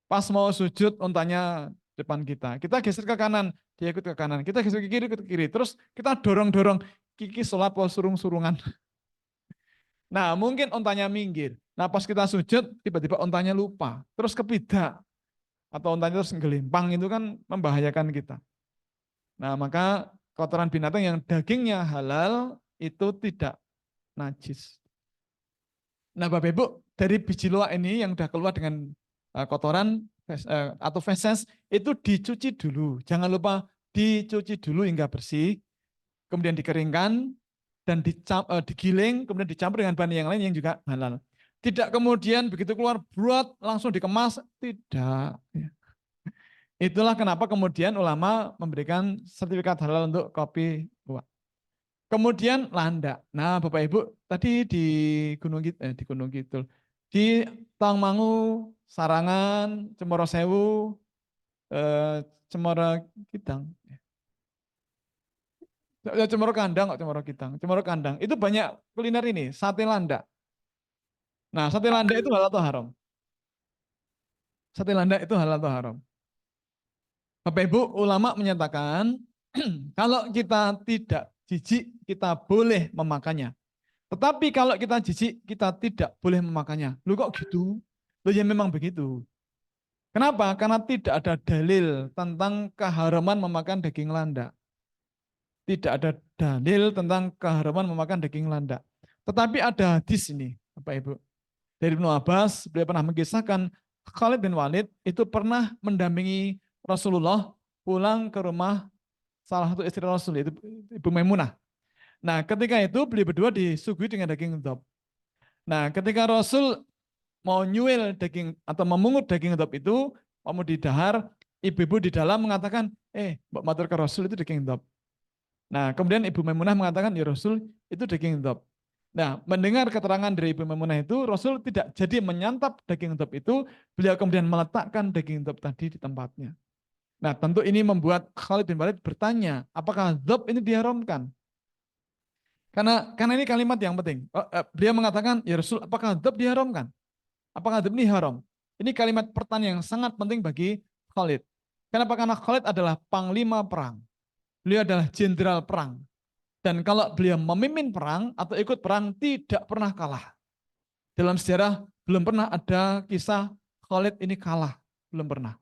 pas mau sujud untanya depan kita geser ke kanan, dia ikut ke kanan. Kita geser ke kiri, ikut ke kiri. Terus kita dorong-dorong, kiki sholat pol surung-surungan. Nah, mungkin untanya minggir. Nah, pas kita sujud, tiba-tiba untanya lupa. Terus kepidak. Atau untanya terus ngelimpang, itu kan membahayakan kita. Nah, maka kotoran binatang yang dagingnya halal, itu tidak najis. Nah, Bapak Ibu, dari biji luwak ini yang sudah keluar dengan kotoran atau feses, itu dicuci dulu. Jangan lupa dicuci dulu hingga bersih. Kemudian dikeringkan, dan digiling, kemudian dicampur dengan bahan yang lain yang juga halal. Tidak kemudian begitu keluar buat langsung dikemas, tidak. Itulah kenapa kemudian ulama memberikan sertifikat halal untuk kopi luwak. Kemudian landak. Nah, Bapak Ibu, tadi di Gunung Kidul, di Tawangmangu, Sarangan, Cemoro Sewu, Cemoro Kidang. Cemoro Kandang, Cemoro Kidang. Cemoro Kandang. Itu banyak kuliner ini, sate landak. Nah, sate landak itu halal atau haram? Sate landak itu halal atau haram? Bapak Ibu, ulama menyatakan kalau kita tidak jijik, kita boleh memakannya. Tetapi kalau kita jijik, kita tidak boleh memakannya. Lu kok gitu? Lu ya memang begitu. Kenapa? Karena tidak ada dalil tentang keharaman memakan daging landak. Tidak ada dalil tentang keharaman memakan daging landak. Tetapi ada hadis ini, Bapak Ibu. Dari Ibnu Abbas, beliau pernah mengisahkan Khalid bin Walid itu pernah mendampingi Rasulullah pulang ke rumah salah satu istri Rasul, itu Ibu Maimunah. Nah, ketika itu beliau berdua disuguhi dengan daging dhab. Nah, ketika Rasul mau nyuil daging atau memungut daging dhab itu, mau di dahar, ibu-ibu di dalam mengatakan, mbak matur ke Rasul itu daging dhab. Nah, kemudian Ibu Maimunah mengatakan, ya Rasul, itu daging dhab. Nah, mendengar keterangan dari Ibu Maimunah itu, Rasul tidak jadi menyantap daging dhab itu, beliau kemudian meletakkan daging dhab tadi di tempatnya. Nah, tentu ini membuat Khalid bin Walid bertanya, apakah dhab ini diharamkan? Karena ini kalimat yang penting. Beliau mengatakan, ya Rasul, apakah dhab diharamkan? Apakah dhab ini haram? Ini kalimat pertanyaan yang sangat penting bagi Khalid. Kenapa? Karena Khalid adalah panglima perang. Beliau adalah jenderal perang. Dan kalau beliau memimpin perang atau ikut perang tidak pernah kalah. Dalam sejarah belum pernah ada kisah Khalid ini kalah. Belum pernah.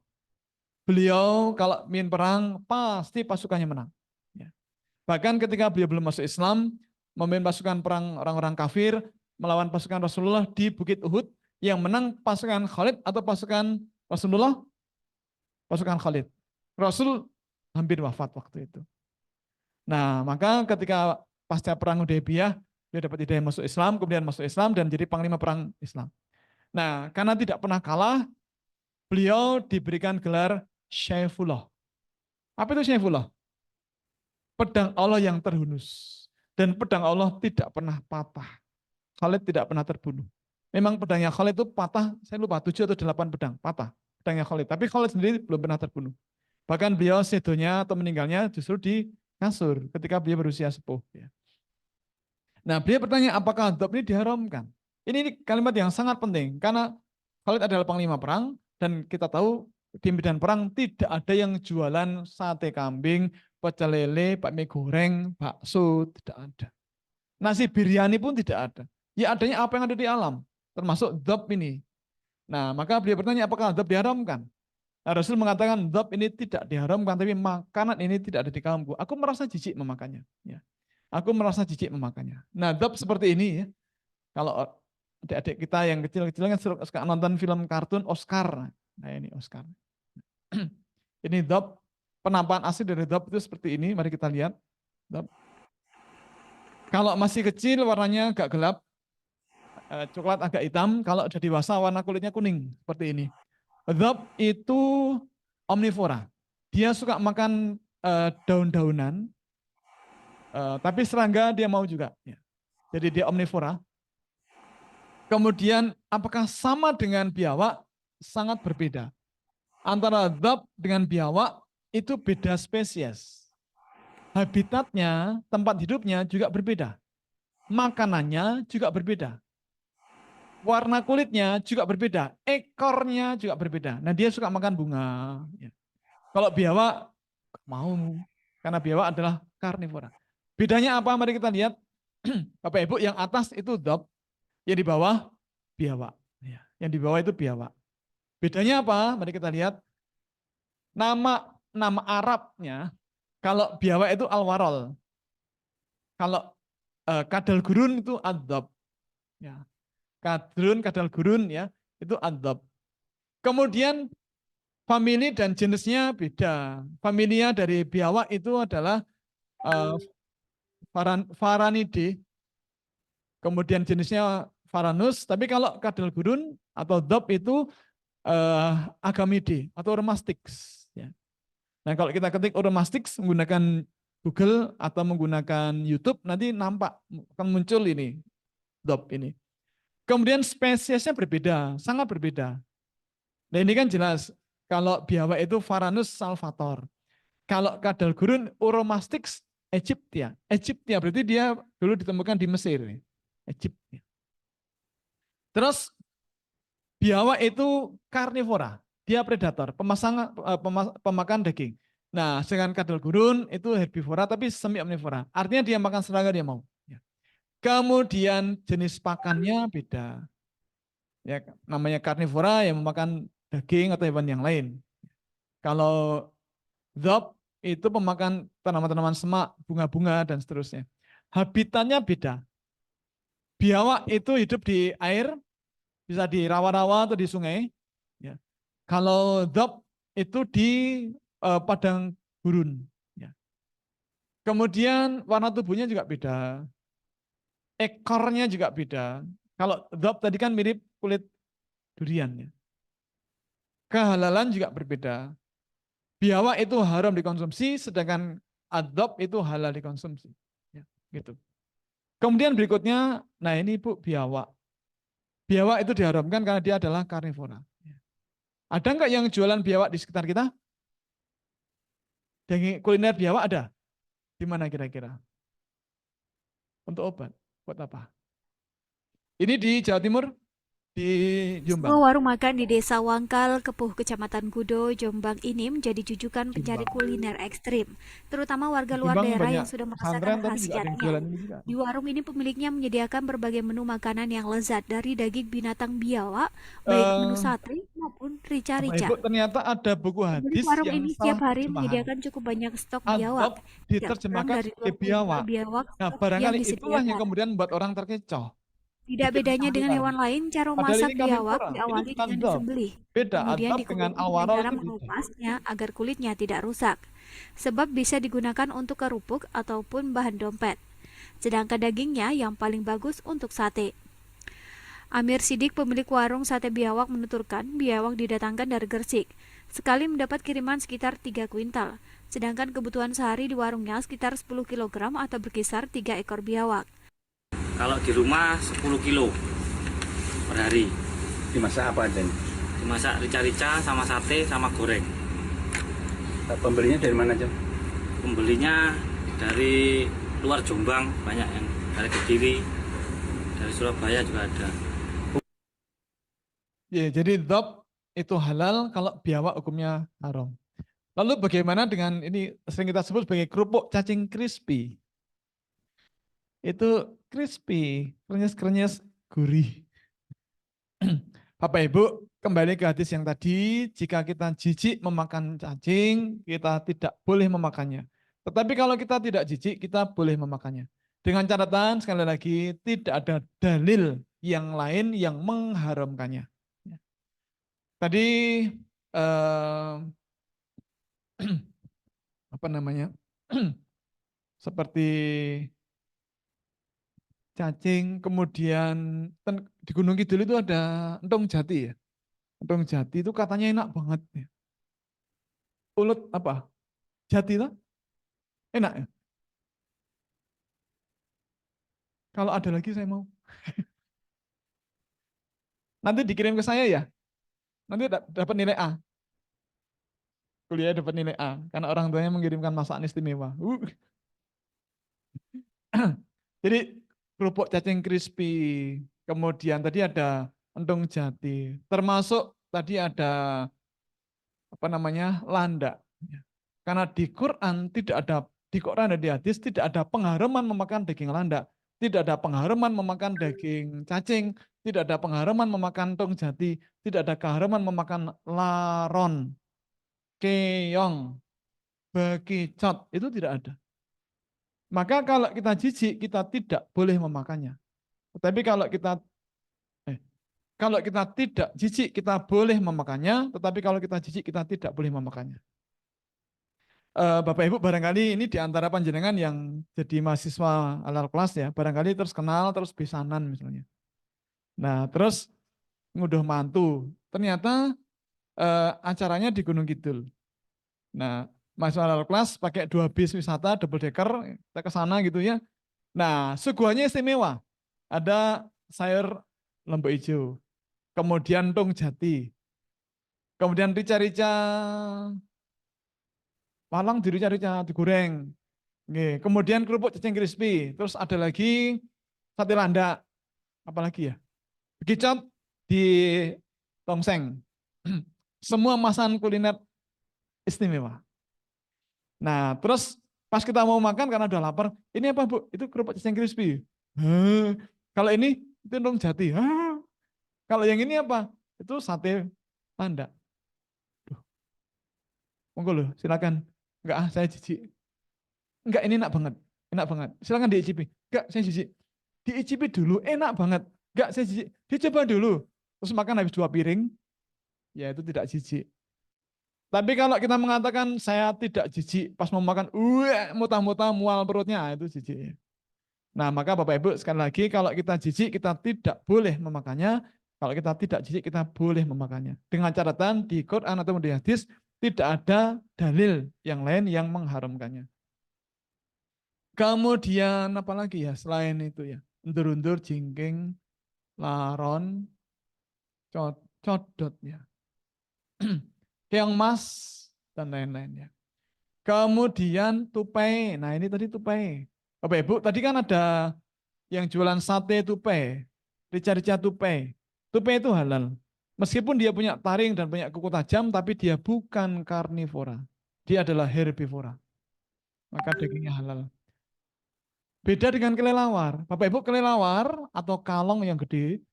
Beliau kalau memimpin perang pasti pasukannya menang. Bahkan ketika beliau belum masuk Islam, memimpin pasukan perang orang-orang kafir, melawan pasukan Rasulullah di Bukit Uhud, yang menang pasukan Khalid atau pasukan Rasulullah? Pasukan Khalid. Rasul hampir wafat waktu itu. Nah, maka ketika pasca perang Hudaybiyah, dia dapat hidayah masuk Islam, kemudian masuk Islam dan jadi panglima perang Islam. Nah, karena tidak pernah kalah, beliau diberikan gelar Syaifullah. Apa itu Syaifullah? Pedang Allah yang terhunus. Dan pedang Allah tidak pernah patah. Khalid tidak pernah terbunuh. Memang pedangnya Khalid itu patah, saya lupa 7 atau 8 pedang patah. Pedangnya Khalid. Tapi Khalid sendiri belum pernah terbunuh. Bahkan beliau sedonya atau meninggalnya justru di kasur ketika beliau berusia sepuh. Nah, beliau bertanya apakah dhab ini diharamkan? Ini kalimat yang sangat penting karena Khalid adalah panglima perang dan kita tahu di medan perang tidak ada yang jualan sate kambing, pecel lele, bakmi goreng, bakso, tidak ada. Nasi biryani pun tidak ada. Ya adanya apa yang ada di alam, termasuk dhab ini. Nah, maka beliau bertanya apakah dhab diharamkan? Nah, Rasul mengatakan dhab ini tidak diharamkan, tapi makanan ini tidak ada di kaumku. Aku merasa jijik memakannya. Ya. Aku merasa jijik memakannya. Nah, dhab seperti ini ya. Kalau adik-adik kita yang kecil-kecil kan suka nonton film kartun Oscar. Nah, ini Oscar. Ini dhab. Penampakan asli dari dhab itu seperti ini. Mari kita lihat. Dhab. Kalau masih kecil warnanya agak gelap, coklat agak hitam. Kalau sudah dewasa warna kulitnya kuning seperti ini. Dhab itu omnivora. Dia suka makan daun-daunan, tapi serangga dia mau juga. Jadi dia omnivora. Kemudian apakah sama dengan biawak? Sangat berbeda. Antara dhab dengan biawak itu beda spesies. Habitatnya, tempat hidupnya juga berbeda. Makanannya juga berbeda. Warna kulitnya juga berbeda. Ekornya juga berbeda. Nah, dia suka makan bunga. Kalau biawak, mau. Karena biawak adalah karnivora. Bedanya apa? Mari kita lihat. Bapak Ibu, yang atas itu dhab. Yang di bawah, biawak. Yang di bawah itu biawak. Bedanya apa? Mari kita lihat. Nama Arabnya, kalau biawak itu al-warol. Kalau kadal gurun itu ad-dhab. Ya. Kadal gurun ya, itu ad-dhab. Kemudian famili dan jenisnya beda. Familia dari biawak itu adalah Varanidae. Kemudian jenisnya Varanus, tapi kalau kadal gurun atau dhab itu Agamidae atau Oromastix. Ya. Nah, kalau kita ketik Oromastix menggunakan Google atau menggunakan YouTube, nanti nampak akan muncul ini dhab ini. Kemudian spesiesnya berbeda, sangat berbeda. Nah, ini kan jelas kalau biawak itu Varanus salvator. Kalau kadal gurun Oromastix Egyptia. Egyptia berarti dia dulu ditemukan di Mesir. Egyptia. Terus biawak itu karnivora, dia predator, pemakan daging. Nah, sedangkan kadal gurun itu herbivora tapi semi omnivora. Artinya dia makan serangga dia mau. Kemudian jenis pakannya beda. Ya, namanya karnivora yang memakan daging atau hewan yang lain. Kalau dhab itu pemakan tanaman-tanaman semak, bunga-bunga dan seterusnya. Habitatnya beda. Biawak itu hidup di air, bisa di rawa-rawa atau di sungai. Ya. Kalau dhab itu di padang gurun. Ya. Kemudian warna tubuhnya juga beda. Ekornya juga beda. Kalau dhab tadi kan mirip kulit durian. Ya. Kehalalan juga berbeda. Biawak itu haram dikonsumsi, sedangkan ad-dhab itu halal dikonsumsi. Ya, gitu. Kemudian berikutnya, nah ini Bu, biawak. Biawak itu diharamkan karena dia adalah karnivora. Ada nggak yang jualan biawak di sekitar kita? Daging kuliner biawak ada? Di mana kira-kira? Untuk obat, buat apa? Ini di Jawa Timur, di Jombang. Sebuah warung makan di Desa Wangkal, Kepuh, Kecamatan Kudo, Jombang ini menjadi jujukan pencari kuliner ekstrim, terutama warga luar daerah yang sudah merasakan khasiatnya. Di warung ini pemiliknya menyediakan berbagai menu makanan yang lezat dari daging binatang biawak, baik menu sate maupun rica-rica. Ternyata ada buku hadis warung yang ini setiap hari menyediakan cukup banyak stok biawak. Diterjemahkan sebagai biawak. Nah, barangkali itulah yang kemudian membuat orang terkecoh. Tidak bedanya dengan hewan lain, cara Padahal memasak ini kambing biawak pura, ini diawali bukan dengan dop. disembelih. Beda, Kemudian adab dengan dikurung dengan awarol cara itu beda. mengupasnya agar kulitnya tidak rusak. Sebab bisa digunakan untuk kerupuk ataupun bahan dompet. Sedangkan dagingnya yang paling bagus untuk sate. Amir Sidik, pemilik warung sate biawak, menuturkan biawak didatangkan dari Gresik. Sekali mendapat kiriman sekitar 3 kuintal. Sedangkan kebutuhan sehari di warungnya sekitar 10 kg atau berkisar 3 ekor biawak. Kalau di rumah 10 kilo per hari. Dimasak apa aja nih? Dimasak rica-rica sama sate sama goreng. Pembelinya dari mana aja? Pembelinya dari luar Jombang, banyak yang dari Kediri, dari Surabaya juga ada. Ya, jadi dop itu halal, kalau biawak hukumnya haram. Lalu bagaimana dengan ini sering kita sebut sebagai kerupuk cacing crispy? Itu crispy, krenyes-krenyes, gurih. Bapak Ibu, kembali ke hadis yang tadi, jika kita jijik memakan cacing, kita tidak boleh memakannya. Tetapi kalau kita tidak jijik, kita boleh memakannya. Dengan catatan, sekali lagi, tidak ada dalil yang lain yang mengharamkannya. Tadi apa namanya? Seperti cacing, kemudian di Gunung Kidul itu ada entong jati ya. Entong jati itu katanya enak banget ya. Ulut apa? Jati itu enak ya. Kalau ada lagi saya mau. Nanti dikirim ke saya ya. Nanti dapat nilai A. Kuliah dapat nilai A karena orang tuanya mengirimkan masakan istimewa. Jadi kerupuk cacing crispy, kemudian tadi ada entong jati, termasuk tadi ada apa namanya landak. Karena di Quran tidak ada, di Quran dan di hadis tidak ada pengharaman memakan daging landak, tidak ada pengharaman memakan daging cacing, tidak ada pengharaman memakan entong jati, tidak ada pengharaman memakan laron, keong, bekicot, itu tidak ada. Maka kalau kita jijik, kita tidak boleh memakannya. Tetapi kalau kita tidak jijik, kita boleh memakannya. Tetapi kalau kita jijik, kita tidak boleh memakannya. Bapak Ibu, barangkali ini di antara panjenengan yang jadi mahasiswa halal kelas ya, barangkali terus kenal, terus besanan misalnya. Nah, terus nguduh mantu. Ternyata acaranya di Gunung Kidul. Nah, mahasiswa halal kelas pakai 2 bis wisata double decker, kita ke sana gitu ya. Nah, suguhannya istimewa. Ada sayur lombok hijau, kemudian entong jati, kemudian rica-rica palang dirica-rica digoreng. Kemudian kerupuk cacing crispy, terus ada lagi sate landak, apalagi ya, bekicot di tongseng. Semua masakan kuliner istimewa. Nah, terus pas kita mau makan karena udah lapar, ini apa Bu? Itu kerupuk cacing crispy. Kalau ini itu entong jati. Kalau yang ini apa? Itu sate landak. Monggo loh, silakan. Enggak, saya jijik. Enggak, ini enak banget. Enak banget. Silakan diicipi. Enggak, saya jijik. Diicipi dulu, enak banget. Enggak, saya jijik. Dicoba dulu. Terus makan habis 2 piring, ya itu tidak jijik. Tapi kalau kita mengatakan saya tidak jijik, pas mau makan, muntah-muntah mual perutnya, itu jijik. Nah, maka Bapak Ibu, sekali lagi, kalau kita jijik, kita tidak boleh memakannya. Kalau kita tidak jijik, kita boleh memakannya. Dengan catatan di Quran atau di hadis, tidak ada dalil yang lain yang mengharamkannya. Kemudian apa lagi ya selain itu ya? Undur-undur, jingking, laron, codot ya. Keong mas dan lain-lain ya. Kemudian tupai. Nah, ini tadi tupai. Bapak Ibu, tadi kan ada yang jualan sate tupai, rica-rica tupai. Tupai itu halal. Meskipun dia punya taring dan punya kuku tajam, tapi dia bukan karnivora. Dia adalah herbivora. Maka dagingnya halal. Beda dengan kelelawar. Bapak Ibu, kelelawar atau kalong yang gede,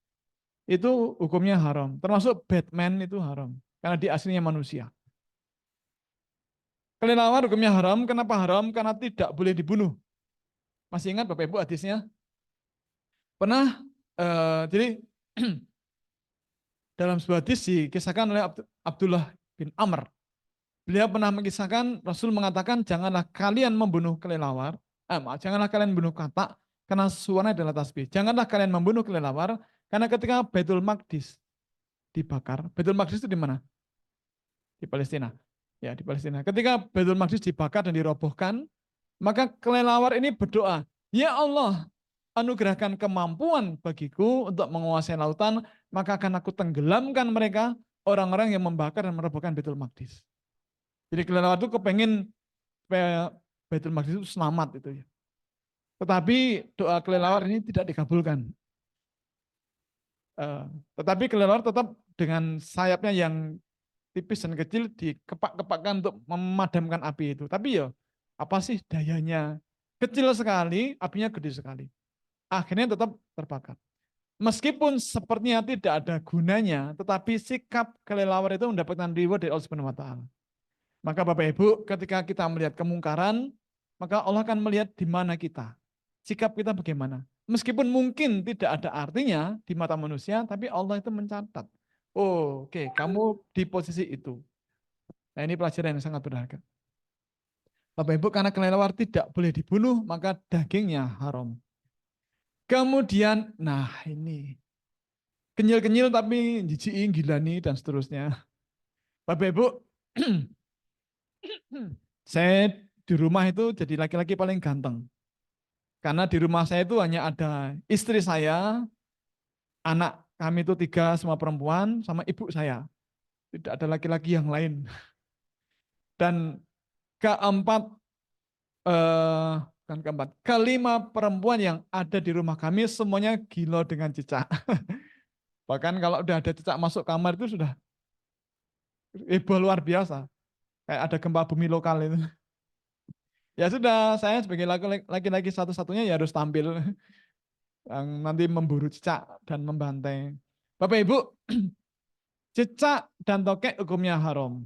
itu hukumnya haram. Termasuk Batman itu haram. Karena dia aslinya manusia. Kelelawar hukumnya haram. Kenapa haram? Karena tidak boleh dibunuh. Masih ingat Bapak Ibu hadisnya? Pernah Jadi dalam sebuah hadis dikisahkan oleh Abdullah bin Amr. Beliau pernah mengisahkan, Rasul mengatakan, janganlah kalian membunuh kelelawar, janganlah kalian membunuh katak, karena suaranya adalah tasbih. Janganlah kalian membunuh kelelawar, karena ketika Baitul Maqdis dibakar, Baitul Maqdis itu di mana? Di Palestina. Ya, di Palestina. Ketika Baitul Maqdis dibakar dan dirobohkan, maka kelelawar ini berdoa, ya Allah, anugerahkan kemampuan bagiku untuk menguasai lautan, maka akan aku tenggelamkan mereka, orang-orang yang membakar dan merobohkan Baitul Maqdis. Jadi kelelawar itu kepengen supaya Baitul Maqdis itu selamat itu ya. Tetapi doa kelelawar ini tidak dikabulkan. Tetapi kelelawar tetap dengan sayapnya yang tipis dan kecil dikepak-kepakkan untuk memadamkan api itu. Tapi ya apa sih dayanya? Kecil sekali, apinya gede sekali. Akhirnya tetap terbakar. Meskipun sepertinya tidak ada gunanya, tetapi sikap kelelawar itu mendapatkan reward dari Allah Subhanahu wa taala. Maka Bapak Ibu, ketika kita melihat kemungkaran, maka Allah akan melihat di mana kita. Sikap kita bagaimana. Meskipun mungkin tidak ada artinya di mata manusia, tapi Allah itu mencatat. Oh, oke, kamu di posisi itu. Nah, ini pelajaran yang sangat berharga. Bapak Ibu, karena kelelawar tidak boleh dibunuh, maka dagingnya haram. Kemudian, nah ini. Kenyil-kenyil tapi jijik, gilani, dan seterusnya. Bapak Ibu, saya di rumah itu jadi laki-laki paling ganteng. Karena di rumah saya itu hanya ada istri saya, anak kami itu 3 semua perempuan, sama ibu saya. Tidak ada laki-laki yang lain. Dan kelima perempuan yang ada di rumah kami semuanya gila dengan cicak. Bahkan kalau udah ada cicak masuk kamar itu sudah heboh luar biasa. Kayak ada gempa bumi lokal itu. Ya sudah, saya sebagai laki-laki satu-satunya ya harus tampil yang nanti memburu cicak dan membantai. Bapak Ibu, cicak dan tokek hukumnya haram.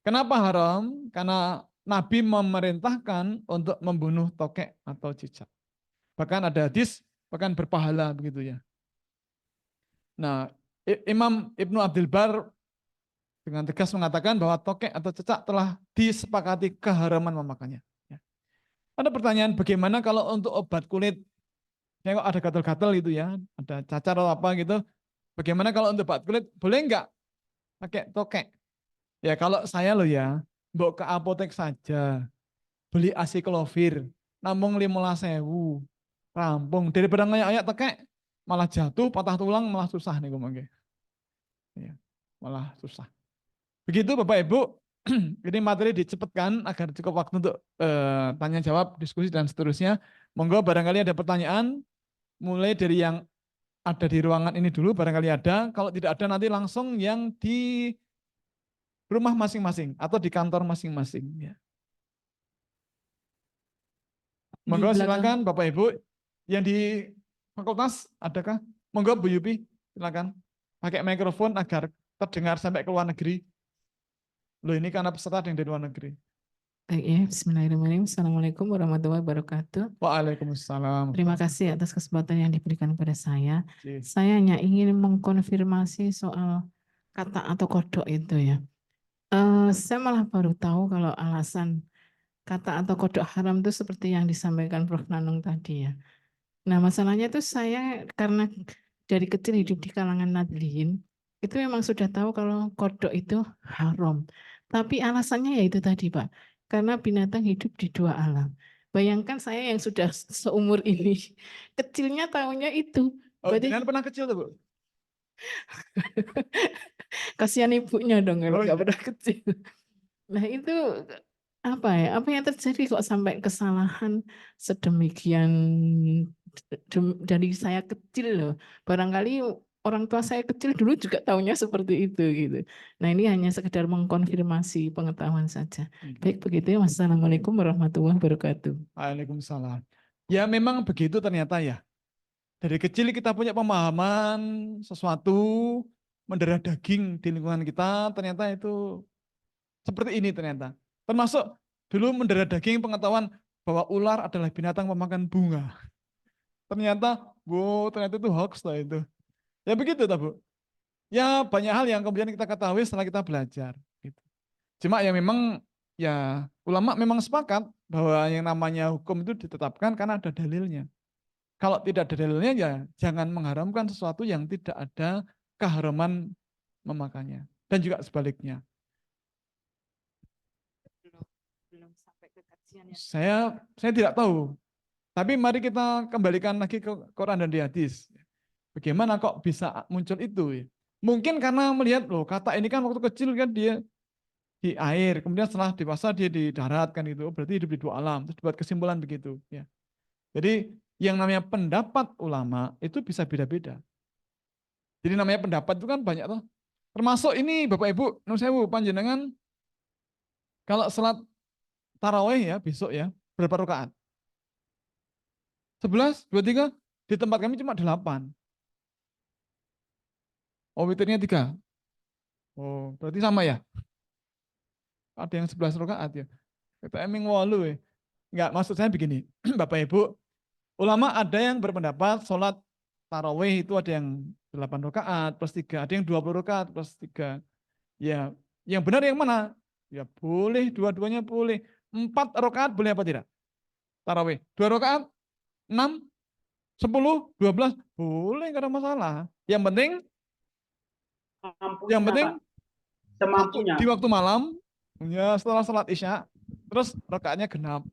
Kenapa haram? Karena Nabi memerintahkan untuk membunuh tokek atau cicak. Bahkan ada hadis, bahkan berpahala begitu ya. Nah, Imam Ibnu Abdul Bar dengan tegas mengatakan bahwa tokek atau cicak telah disepakati keharaman memakannya. Ya. Ada pertanyaan, bagaimana kalau untuk obat kulit? Ya, kok ada gatal-gatal gitu ya, ada cacar atau apa gitu. Bagaimana kalau untuk obat kulit? Boleh enggak pakai tokek? Ya kalau saya loh ya, mbok ke apotek saja, beli asiklovir, namung 15.000, rampung. Daripada ngayak-ayak tokek, malah jatuh, patah tulang, malah susah nih ngomongnya. Ya, malah susah. Begitu Bapak Ibu, ini materi dicepatkan agar cukup waktu untuk tanya jawab, diskusi dan seterusnya. Monggo barangkali ada pertanyaan, mulai dari yang ada di ruangan ini dulu, barangkali ada. Kalau tidak ada nanti langsung yang di rumah masing-masing atau di kantor masing-masing. Ya. Monggo silakan Bapak Ibu, yang di fakultas adakah? Monggo Bu Yupi, silakan. Pakai mikrofon agar terdengar sampai ke luar negeri. Loh ini karena peserta yang dari luar negeri. Baik ya, bismillahirrahmanirrahim. Assalamualaikum warahmatullahi wabarakatuh. Waalaikumsalam. Terima kasih atas kesempatan yang diberikan kepada saya. Saya hanya ingin mengkonfirmasi soal kata atau kodok itu ya. Saya malah baru tahu kalau alasan kata atau kodok haram itu seperti yang disampaikan Prof. Nanung tadi ya. Nah masalahnya itu saya karena dari kecil hidup di kalangan nadliyin, itu memang sudah tahu kalau kodok itu haram. Tapi alasannya ya itu tadi Pak, karena binatang hidup di 2 alam. Bayangkan saya yang sudah seumur ini, kecilnya tahunya itu. Oh, jangan pernah kecil tuh Bu? Kasihan ibunya dong kalau nggak iya. pernah kecil. Nah itu apa ya? Apa yang terjadi kok sampai kesalahan sedemikian dari saya kecil loh. Barangkali orang tua saya kecil dulu juga tahunya seperti itu gitu. Nah ini hanya sekedar mengkonfirmasi pengetahuan saja. Baik begitu ya. Wassalamualaikum warahmatullahi wabarakatuh. Waalaikumsalam. Ya memang begitu ternyata ya. Dari kecil kita punya pemahaman sesuatu, mendarah daging di lingkungan kita, ternyata itu seperti ini ternyata. Termasuk dulu mendarah daging pengetahuan bahwa ular adalah binatang pemakan bunga. Ternyata Bu, ternyata itu hoax lah itu. Ya begitu tak Bu. Ya banyak hal yang kemudian kita ketahui setelah kita belajar. Gitu. Cuma ya memang ya ulama memang sepakat bahwa yang namanya hukum itu ditetapkan karena ada dalilnya. Kalau tidak ada dalilnya ya jangan mengharamkan sesuatu yang tidak ada keharaman memakannya. Dan juga sebaliknya. Saya tidak tahu. Tapi mari kita kembalikan lagi ke Quran dan di hadis. Bagaimana kok bisa muncul itu? Ya? Mungkin karena melihat loh kata ini kan waktu kecil kan dia di air, kemudian setelah dewasa dia di darat kan itu. Berarti hidup di dua alam. Terus dibuat kesimpulan begitu. Ya. Jadi yang namanya pendapat ulama itu bisa beda-beda. Jadi namanya pendapat itu kan banyak tuh. Termasuk ini Bapak Ibu, nun sewu panjenengan kalau salat tarawih ya besok ya berapa rakaat? 11, 23, di tempat kami cuma 8. Oh, witirnya 3. Oh, berarti sama ya? Ada yang 11 rakaat ya. Kita emang walu ya. Enggak, maksud saya begini, Bapak Ibu, ulama ada yang berpendapat sholat tarawih itu ada yang 8 rakaat plus 3, ada yang 20 rakaat plus 3. Ya, yang benar yang mana? Ya boleh, dua-duanya boleh. 4 rakaat boleh apa tidak? Tarawih. 2 rakaat? 6, 10, 12, boleh, nggak ada masalah. Yang penting semampunya. Di waktu malam, ya setelah salat isya, terus rakaatnya genap.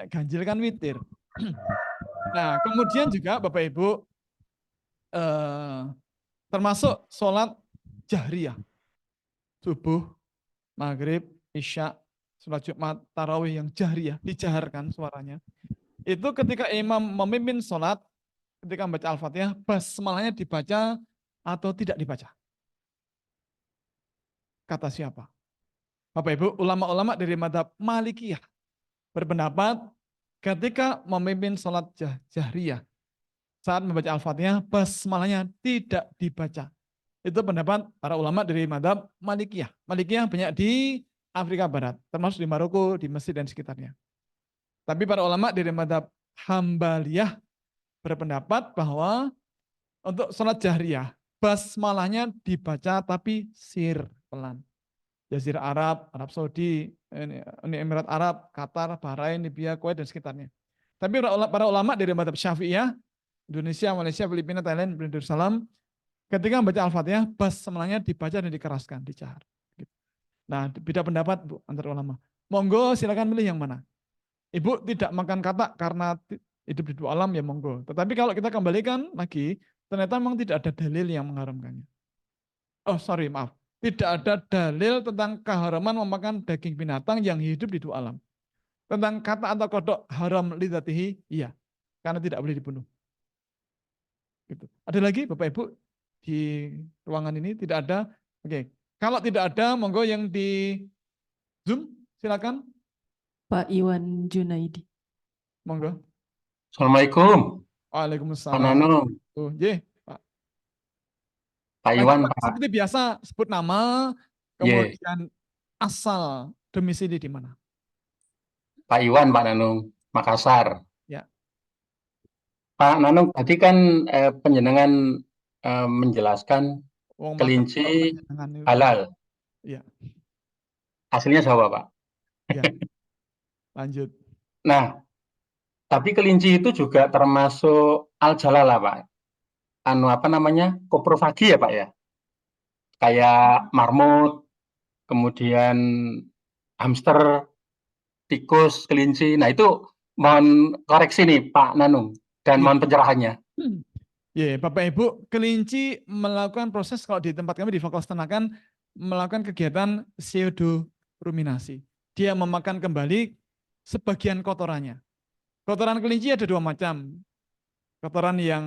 Ganjil kan witir. Nah, kemudian juga Bapak Ibu, termasuk sholat jahriyah. Subuh, maghrib, isya, sholat Jumat, tarawih yang jahriyah, dijaharkan suaranya. Itu ketika imam memimpin sholat, ketika membaca Al-Fatihah, basmalahnya dibaca atau tidak dibaca? Kata siapa? Bapak Ibu, ulama-ulama dari mazhab Malikiyah berpendapat ketika memimpin sholat jahriyah, saat membaca Al-Fatihah, basmalahnya tidak dibaca. Itu pendapat para ulama dari mazhab Malikiyah. Malikiyah banyak di Afrika Barat, termasuk di Maroko, di Mesir dan sekitarnya. Tapi para ulama dari mazhab Hambaliyah berpendapat bahwa untuk sholat jahriyah, basmalahnya dibaca tapi sir, pelan. Jazirah Arab, Arab Saudi, Uni Emirat Arab, Qatar, Bahrain, Libya, Kuwait, dan sekitarnya. Tapi para ulama dari mazhab Syafi'iyah, Indonesia, Malaysia, Filipina, Thailand, Darussalam, ketika membaca Al-Fatihah, basmalahnya dibaca dan dikeraskan, dicahar. Nah, beda pendapat Bu, antar ulama. Monggo silakan pilih yang mana. Ibu tidak makan kata karena hidup di dua alam ya monggo. Tetapi kalau kita kembalikan lagi, ternyata memang tidak ada dalil yang mengharamkannya. Oh sorry, maaf. Tidak ada dalil tentang keharaman memakan daging binatang yang hidup di dua alam. Tentang kata atau kodok haram lidzatihi, iya. Karena tidak boleh dibunuh. Gitu. Ada lagi Bapak Ibu di ruangan ini tidak ada? Oke. Kalau tidak ada, monggo yang di Zoom, silakan. Pak Iwan Junaidi. Monggo. Assalamualaikum. Waalaikumsalam. Pak Nanung. Pak. Pak Iwan, Pak. Seperti biasa, sebut nama, kemudian asal domisili di mana. Pak Iwan, Pak Nanung, Makassar. Ya. Pak Nanung, tadi kan penjenengan menjelaskan kelinci halal. Ya. Hasilnya Jawa, Pak. Ya. Lanjut. Nah, tapi kelinci itu juga termasuk al-jalalah, Pak. Apa namanya? Koprofagi ya, Pak ya? Kayak marmut, kemudian hamster, tikus, kelinci. Nah, itu mohon koreksi nih, Pak Nanung. Dan mohon pencerahannya. Ya, Bapak Ibu, kelinci melakukan proses kalau di tempat kami di Fakultas Peternakan melakukan kegiatan pseudoruminasi. Dia memakan kembali sebagian kotorannya. Kotoran kelinci ada 2 macam. Kotoran yang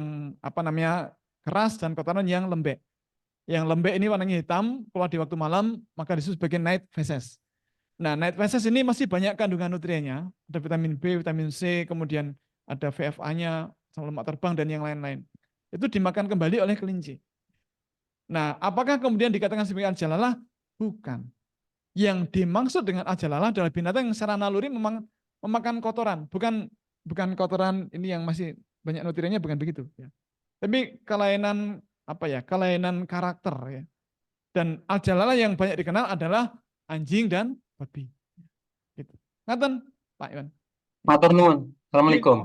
keras dan kotoran yang lembek. Yang lembek ini warnanya hitam, keluar di waktu malam, maka disebut sebagai night feces. Nah, night feces ini masih banyak kandungan nutriennya. Ada vitamin B, vitamin C, kemudian ada VFA-nya, lemak terbang dan yang lain-lain. Itu dimakan kembali oleh kelinci. Nah, apakah kemudian dikatakan sebagai al-jalalah? Bukan. Yang dimaksud dengan al-jalalah adalah binatang yang secara naluri memang memakan kotoran, bukan kotoran ini yang masih banyak nutriennya bukan begitu. Ya. Tapi kelainan apa ya? Kelainan karakter ya. Dan al-jalalah yang banyak dikenal adalah anjing dan babi. Gitu. Ngaten, Pak Iwan. Matur nuwun. Assalamualaikum.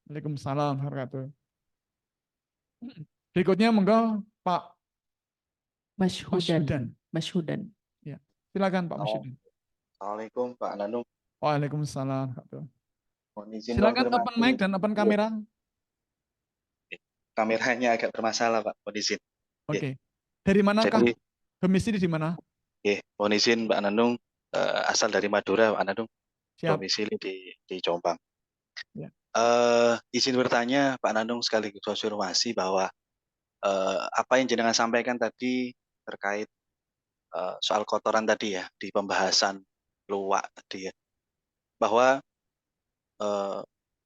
Waalaikumsalam warahmatullahi wabarakatuh. Berikutnya monggo Pak Masyhudan. Masyhudan. Ya. Silakan Pak Masyhudan. Assalamualaikum Pak Nanung. Waalaikumsalam. Mohon izin Silakan konfirmasi. open mic dan open kamera. Kameranya agak bermasalah Pak, mohon izin. Oke. Dari manakah? Jadi, Domisili di mana? mohon izin Pak Nanung, asal dari Madura Pak Nanung. Siap. Domisili di Jombang. Ya. Izin bertanya Pak Nanung sekaligus konfirmasi bahwa apa yang jenengan sampaikan tadi terkait soal kotoran tadi ya di pembahasan luwak tadi ya, bahwa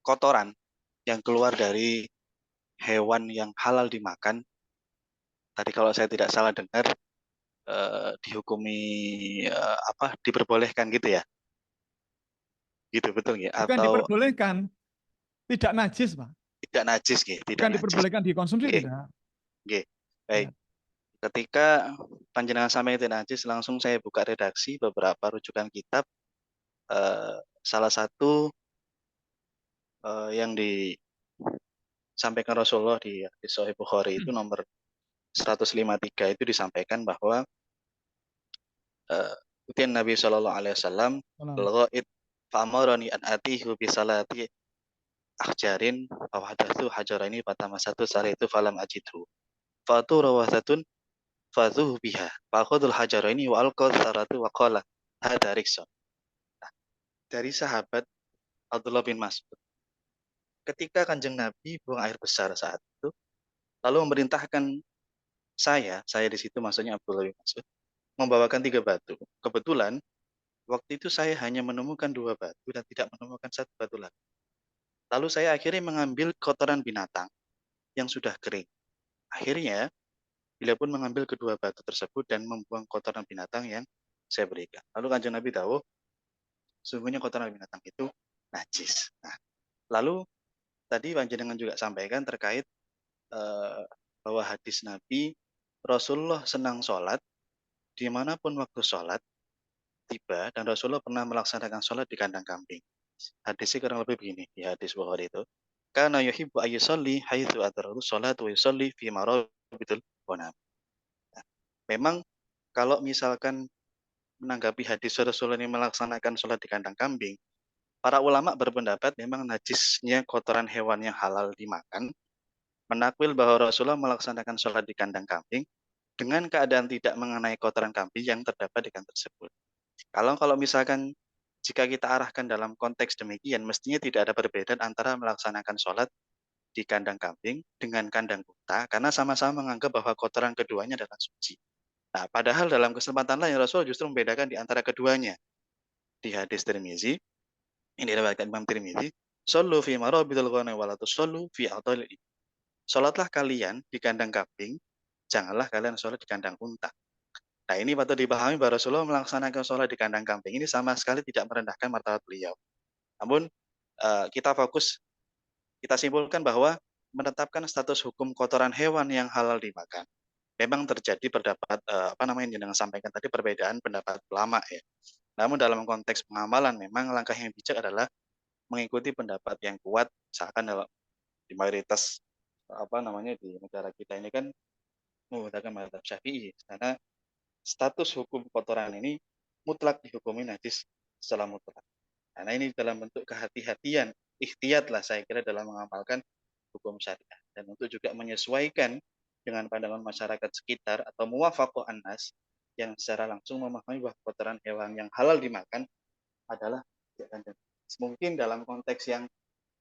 kotoran yang keluar dari hewan yang halal dimakan tadi kalau saya tidak salah dengar dihukumi apa diperbolehkan gitu ya, gitu betul ya? Bukan Atau diperbolehkan, tidak najis Pak. tidak najis gitu? Tidak Bukan najis. diperbolehkan dikonsumsi Oke. tidak. Oke, baik. Ketika panjenengan sampai tidak najis, langsung saya buka redaksi beberapa rujukan kitab. Salah satu yang disampaikan Rasulullah di Sahih Bukhari itu nomor 153 itu disampaikan bahwa Utian Nabi Shallallahu Alaihi Wasallam al-ghaid fa'amarani an atihu bi salati ahjarin aw hadatsu hajarani fatama satu sari itu falam ajidhu fatu rawathatun fadhuh biha fa'khudul hajaraini wa alqad saratu wa qala hadza riksun. Dari sahabat Abdullah bin Mas'ud, ketika Kanjeng Nabi buang air besar saat itu, lalu memerintahkan saya di situ maksudnya Abdullah bin Mas'ud, membawakan 3 batu. Kebetulan waktu itu saya hanya menemukan 2 batu dan tidak menemukan 1 batu lagi. Lalu saya akhirnya mengambil kotoran binatang yang sudah kering. Akhirnya beliau pun mengambil kedua batu tersebut dan membuang kotoran binatang yang saya berikan. Lalu Kanjeng Nabi tahu, sungguhnya kotoran binatang itu najis. Nah, lalu tadi panjenengan juga sampaikan terkait bahwa hadis Nabi, Rasulullah senang sholat, dimanapun waktu sholat tiba, dan Rasulullah pernah melaksanakan sholat di kandang kambing. Hadisnya kurang lebih begini, di hadis Bukhari itu. Kana yuhibbu ayyusalli haitsu adraru sholat wa yusalli fi marabitul ghanam. Nah, memang kalau misalkan menanggapi hadis Rasulullah ini melaksanakan sholat di kandang kambing, para ulama berpendapat memang najisnya kotoran hewan yang halal dimakan, menakwil bahwa Rasulullah melaksanakan sholat di kandang kambing dengan keadaan tidak mengenai kotoran kambing yang terdapat di kandang tersebut. Kalau misalkan jika kita arahkan dalam konteks demikian, mestinya tidak ada perbedaan antara melaksanakan sholat di kandang kambing dengan kandang unta, karena sama-sama menganggap bahwa kotoran keduanya adalah suci. Nah, padahal dalam kesempatan lain Rasul justru membedakan di antara keduanya. Di hadis Tirmizi, ini diriwayatkan Imam Tirmizi, "Shallu fi marabidil ghanam wa la tusallu fi a'dhal." Salatlah kalian di kandang kambing, janganlah kalian sholat di kandang unta. Nah, ini patut dipahami bahwa Rasulullah melaksanakan sholat di kandang kambing ini sama sekali tidak merendahkan martabat beliau. Namun kita simpulkan bahwa menetapkan status hukum kotoran hewan yang halal dimakan. Memang terjadi pendapat yang dengan sampaikan tadi perbedaan pendapat ulama ya. Namun dalam konteks pengamalan memang langkah yang bijak adalah mengikuti pendapat yang kuat, misalkan dalam di mayoritas di negara kita ini kan menggunakan mazhab Syafi'i, karena status hukum kotoran ini mutlak dihukumi najis secara mutlak. Karena ini dalam bentuk kehati-hatian, ikhtiyat lah saya kira dalam mengamalkan hukum syariah, dan untuk juga menyesuaikan dengan pandangan masyarakat sekitar atau muwafaqah an-nas yang secara langsung memahami bahwa kotoran hewan yang halal dimakan adalah mungkin dalam konteks yang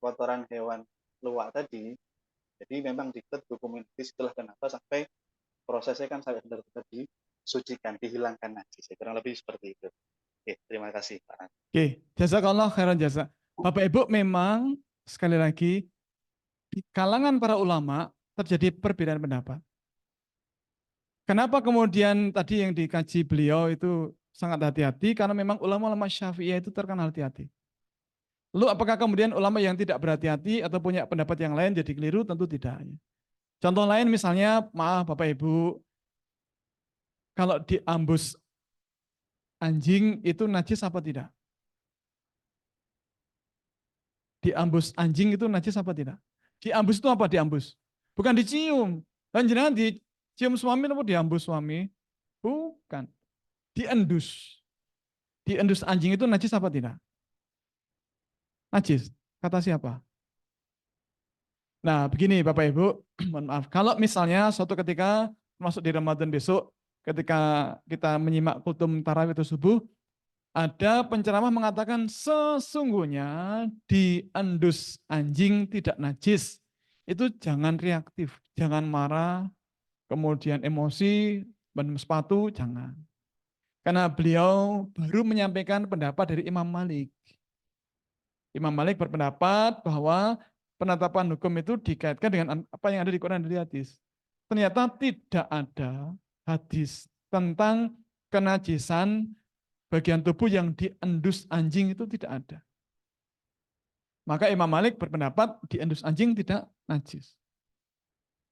kotoran hewan luwak tadi, jadi memang diktat dokumentis, itulah kenapa sampai prosesnya kan sampai benar-benar disucikan, dihilangkan najis. Kurang lebih seperti itu. Oke, terima kasih Pak. Oke, jazakallah khairan jasa. Bapak Ibu, memang sekali lagi di kalangan para ulama terjadi perbedaan pendapat. Kenapa kemudian tadi yang dikaji beliau itu sangat hati-hati? Karena memang ulama-ulama Syafi'iyah itu terkenal hati-hati. Lalu apakah kemudian ulama yang tidak berhati-hati atau punya pendapat yang lain jadi keliru? Tentu tidak. Contoh lain misalnya, maaf Bapak Ibu, kalau diambus anjing itu najis apa tidak? Diambus anjing itu najis apa tidak? Diambus itu apa diambus? Bukan dicium. Dan jangan dicium suami atau diambus suami? Bukan. Diendus. Diendus anjing itu najis apa tidak? Najis. Kata siapa? Nah, begini Bapak Ibu, mohon maaf. Kalau misalnya suatu ketika masuk di Ramadan besok, ketika kita menyimak kultum tarawih atau subuh, ada penceramah mengatakan sesungguhnya diendus anjing tidak najis. Itu jangan reaktif, jangan marah, kemudian emosi, ban sepatu, jangan. Karena beliau baru menyampaikan pendapat dari Imam Malik. Imam Malik berpendapat bahwa penetapan hukum itu dikaitkan dengan apa yang ada di Quran dan di hadis. Ternyata tidak ada hadis tentang kenajisan bagian tubuh yang diendus anjing, itu tidak ada. Maka Imam Malik berpendapat diendus anjing tidak najis.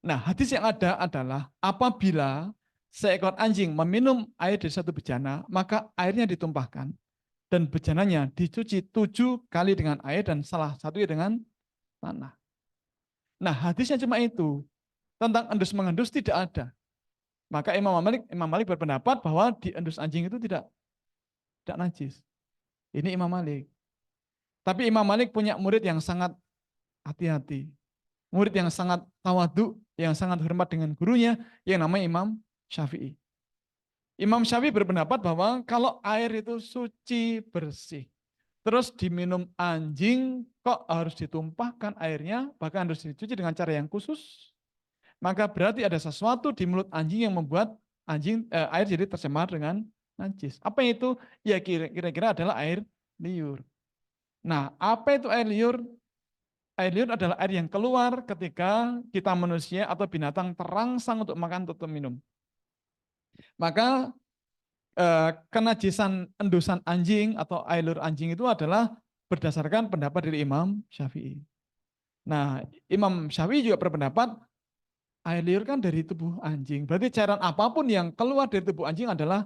Nah, hadis yang ada adalah apabila seekor anjing meminum air dari satu bejana, maka airnya ditumpahkan dan bejananya dicuci 7 kali dengan air dan salah satunya dengan tanah. Nah, hadisnya cuma itu. Tentang endus mengendus tidak ada. Maka Imam Malik berpendapat bahwa diendus anjing itu tidak najis. Ini Imam Malik. Tapi Imam Malik punya murid yang sangat hati-hati. Murid yang sangat tawadhu, yang sangat hormat dengan gurunya, yang namanya Imam Syafi'i. Imam Syafi'i berpendapat bahwa kalau air itu suci, bersih, terus diminum anjing, kok harus ditumpahkan airnya, bahkan harus dicuci dengan cara yang khusus, maka berarti ada sesuatu di mulut anjing yang membuat air jadi tercemar dengan najis. Apa itu? Ya kira-kira adalah air liur. Nah, apa itu air liur? Air liur adalah air yang keluar ketika kita manusia atau binatang terangsang untuk makan atau minum. Maka kenajisan endusan anjing atau air liur anjing itu adalah berdasarkan pendapat dari Imam Syafi'i. Nah, Imam Syafi'i juga berpendapat air liur kan dari tubuh anjing. Berarti cairan apapun yang keluar dari tubuh anjing adalah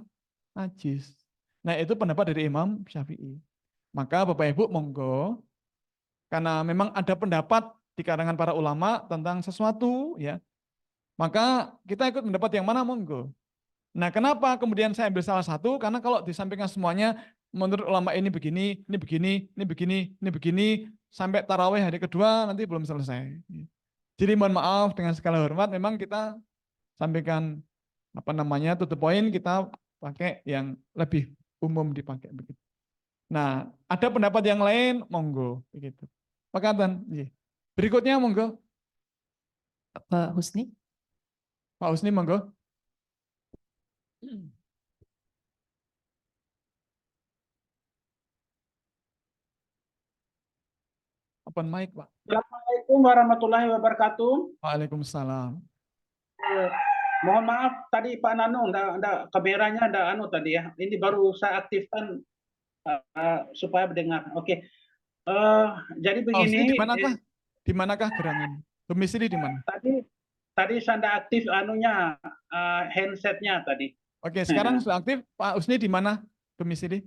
najis. Nah, itu pendapat dari Imam Syafi'i. Maka Bapak Ibu monggo, karena memang ada pendapat di kalangan para ulama tentang sesuatu, ya, maka kita ikut pendapat yang mana monggo. Nah, kenapa kemudian saya ambil salah satu? Karena kalau disampaikan semuanya, menurut ulama ini begini, ini begini, ini begini, ini begini, sampai tarawih hari kedua nanti belum selesai. Jadi mohon maaf dengan segala hormat, memang kita sampaikan to the point, kita pakai yang lebih umum dipakai begitu. Nah, ada pendapat yang lain, monggo begitu. Pakatan. Berikutnya monggo. Pak Husni. Pak Husni monggo. Open mic, Pak. Assalamualaikum warahmatullahi wabarakatuh. Waalaikumsalam. Mohon maaf tadi Pak Nano, kameranya tadi ya. Ini baru saya aktifkan supaya mendengar. Oke. Jadi begini. Di manakah gerangan? Domisili di mana? Tadi saya aktif handsetnya tadi. Oke, sekarang sudah aktif. Pak Usni di mana domisili?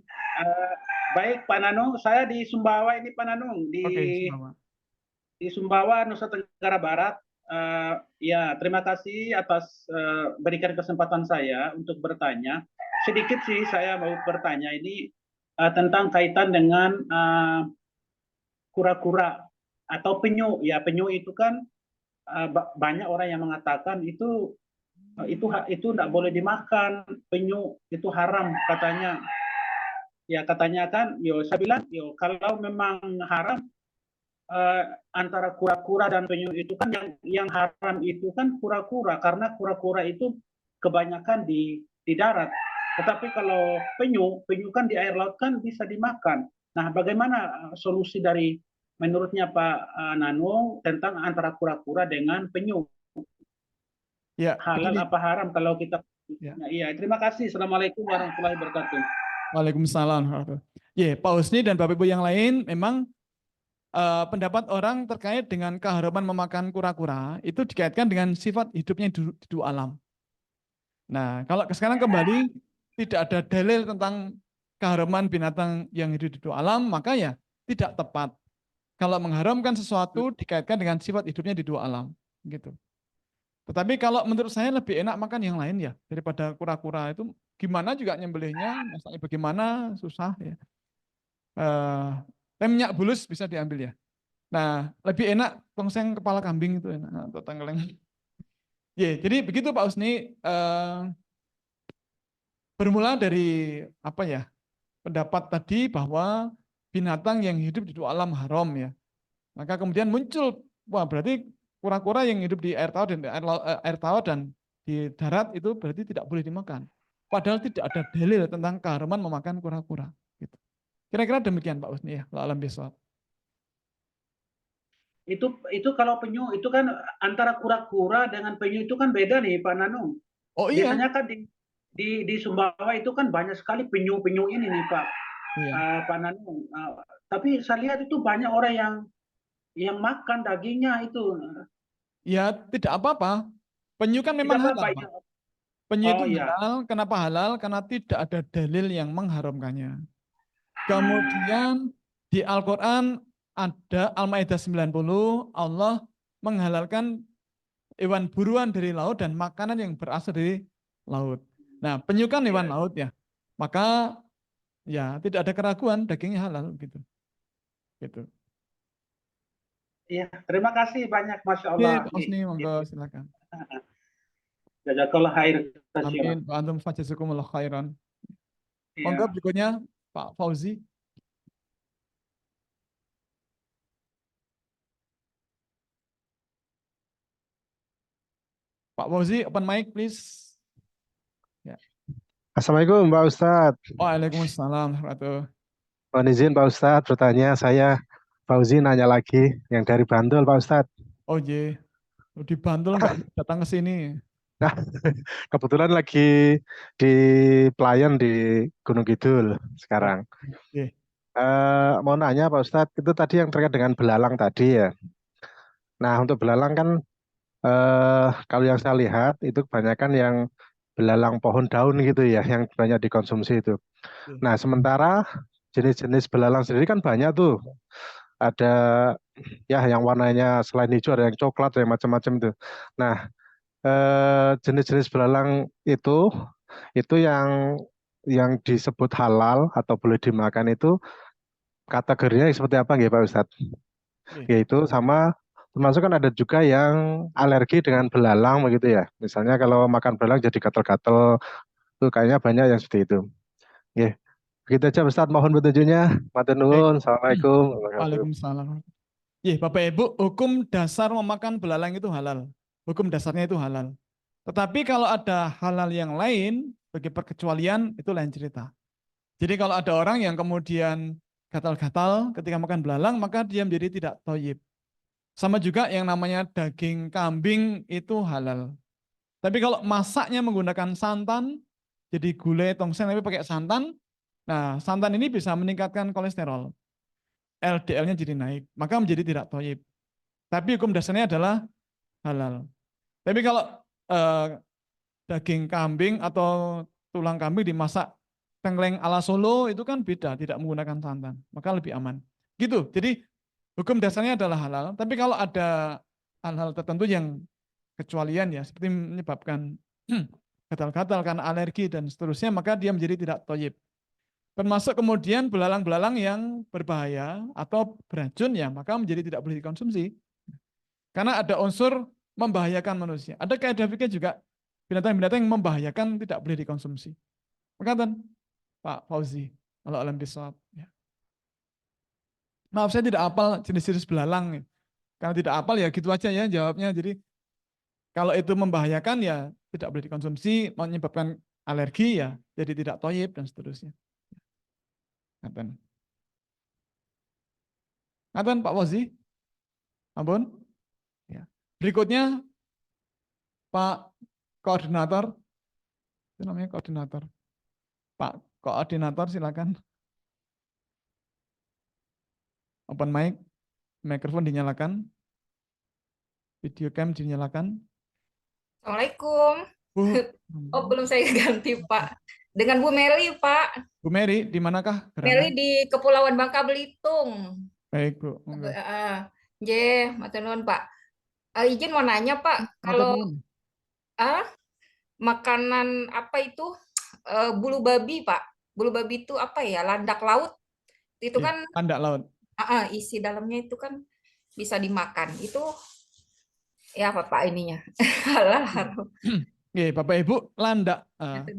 Baik Pak Nanung, saya di Sumbawa ini Pak Nanung, di Sumbawa, Nusa Tenggara Barat. Ya, terima kasih atas berikan kesempatan saya untuk bertanya. Sedikit sih saya mau bertanya ini tentang kaitan dengan kura-kura atau penyu. Ya, penyu itu kan banyak orang yang mengatakan itu tidak boleh dimakan, penyu itu haram katanya. Ya katanya kan, saya bilang, kalau memang haram antara kura-kura dan penyu itu kan yang haram itu kan kura-kura, karena kura-kura itu kebanyakan di darat. Tetapi kalau penyu kan di air laut kan bisa dimakan. Nah, bagaimana solusi dari menurutnya Pak Nanung tentang antara kura-kura dengan penyu? Ya, halal apa haram kalau kita? Iya, terima kasih. Assalamualaikum warahmatullahi wabarakatuh. Waalaikumsalam. Ya, Pak Husni dan Bapak Ibu yang lain, memang pendapat orang terkait dengan keharaman memakan kura-kura itu dikaitkan dengan sifat hidupnya di dua alam. Nah, kalau sekarang kembali tidak ada dalil tentang keharaman binatang yang hidup di dua alam, maka ya tidak tepat. Kalau mengharamkan sesuatu dikaitkan dengan sifat hidupnya di dua alam, gitu. Tetapi kalau menurut saya lebih enak makan yang lain ya daripada kura-kura itu. Gimana juga nyembelihnya, masaknya bagaimana susah ya. Minyak bulus bisa diambil ya. Nah, lebih enak tongseng kepala kambing itu enak atau tengkleng. Ya, jadi begitu Pak Usni. Bermula dari apa ya? Pendapat tadi bahwa binatang yang hidup di dua alam haram ya. Maka kemudian muncul, wah berarti kura-kura yang hidup di air tawar dan di darat itu berarti tidak boleh dimakan. Padahal tidak ada dalil tentang keharaman memakan kura-kura. Gitu. Kira-kira demikian Pak Usni ya, alam bisawab. Itu kalau penyu itu kan antara kura-kura dengan penyu itu kan beda nih Pak Nanung. Oh iya. Biasanya kan di Sumbawa itu kan banyak sekali penyu-penyu ini nih Pak. Iya. Pak Nanung. Tapi saya lihat itu banyak orang yang makan dagingnya itu. Ya tidak apa-apa. Penyu kan memang halal Pak. Penyu itu halal. Kenapa halal? Karena tidak ada dalil yang mengharamkannya. Kemudian di Al-Quran ada Al-Maidah 90, Allah menghalalkan hewan buruan dari laut dan makanan yang berasal dari laut. Nah, penyu kan hewan laut ya. Maka ya tidak ada keraguan dagingnya halal gitu. Gitu. Iya, terima kasih banyak Masya Allah. Pak Usni, monggo silakan. Jazakallah khair. Amin. Wa antum fajazakumullah khairan. Monggo berikutnya Pak Fauzi. Pak Fauzi, open mic please. Ya. Assalamualaikum Pak Ustadz. Waalaikumsalam. Mohon izin Pak Ustadz bertanya, saya Fauzi nanya lagi yang dari Bantul Pak Ustadz. Oh iya, di Bantul nggak datang ke sini. Nah, kebetulan lagi di pelayan di Gunung Kidul sekarang. Mau nanya Pak Ustadz, itu tadi yang terkait dengan belalang tadi ya. Nah untuk belalang kan kalau yang saya lihat itu kebanyakan yang belalang pohon daun gitu ya, yang banyak dikonsumsi itu. Nah sementara jenis-jenis belalang sendiri kan banyak tuh. Ada ya yang warnanya selain hijau ada yang coklat, ada yang macam-macam itu. Nah jenis-jenis belalang itu yang disebut halal atau boleh dimakan itu kategorinya seperti apa nggih Pak Ustadz? Yaitu sama termasuk kan ada juga yang alergi dengan belalang begitu ya. Misalnya kalau makan belalang jadi gatel-gatel, itu kayaknya banyak yang seperti itu. Nggih. Begitu aja Ustadz, mohon petunjuknya. Matur nuwun. Assalamualaikum. Waalaikumsalam. Bapak Ibu, hukum dasar memakan belalang itu halal. Hukum dasarnya itu halal. Tetapi kalau ada halal yang lain, bagi perkecualian, itu lain cerita. Jadi kalau ada orang yang kemudian gatal-gatal ketika makan belalang, maka dia menjadi tidak thayyib. Sama juga yang namanya daging kambing itu halal. Tapi kalau masaknya menggunakan santan, jadi gulai tongseng tapi pakai santan, nah santan ini bisa meningkatkan kolesterol. LDL-nya jadi naik, maka menjadi tidak thayyib. Tapi hukum dasarnya adalah halal. Tapi kalau daging kambing atau tulang kambing dimasak tengkleng ala Solo itu kan beda, tidak menggunakan santan, maka lebih aman. Gitu. Jadi hukum dasarnya adalah halal. Tapi kalau ada hal-hal tertentu yang kecualian ya, seperti menyebabkan gatal-gatal karena alergi dan seterusnya, maka dia menjadi tidak thayyib. Termasuk kemudian belalang-belalang yang berbahaya atau beracun ya, maka menjadi tidak boleh dikonsumsi. Karena ada unsur membahayakan manusia. Ada kaidah fikih juga binatang-binatang yang membahayakan tidak boleh dikonsumsi. Makatan Pak Fauzi, kalau alam bisawab. Ya. Maaf saya tidak hafal jenis-jenis belalang. Karena tidak hafal ya gitu aja ya jawabnya. Jadi kalau itu membahayakan ya tidak boleh dikonsumsi, menyebabkan alergi ya jadi tidak thayyib dan seterusnya. Ngaten. Ngaten Pak Fauzi? Ampun. Ya. Berikutnya Pak Koordinator. Itu namanya koordinator. Pak Koordinator silakan. Open mic. Mikrofon dinyalakan. Video cam dinyalakan. Assalamualaikum. Oh, belum saya ganti, Pak. Dengan Bu Meli, Pak. Bu Mary, di manakah Meli gerangan? di Kepulauan Bangka Belitung. Baik, Bu. Monggo. Nggih, matur nuwun, Pak. Izin mau nanya, Pak, Matur kalau nuwun. makanan apa itu bulu babi, Pak? Bulu babi itu apa ya? Landak laut. Itu Ya, kan landak laut. isi dalamnya itu kan bisa dimakan. Itu ya apa, Pak, ininya? Halal haram. Oke, Bapak Ibu, landak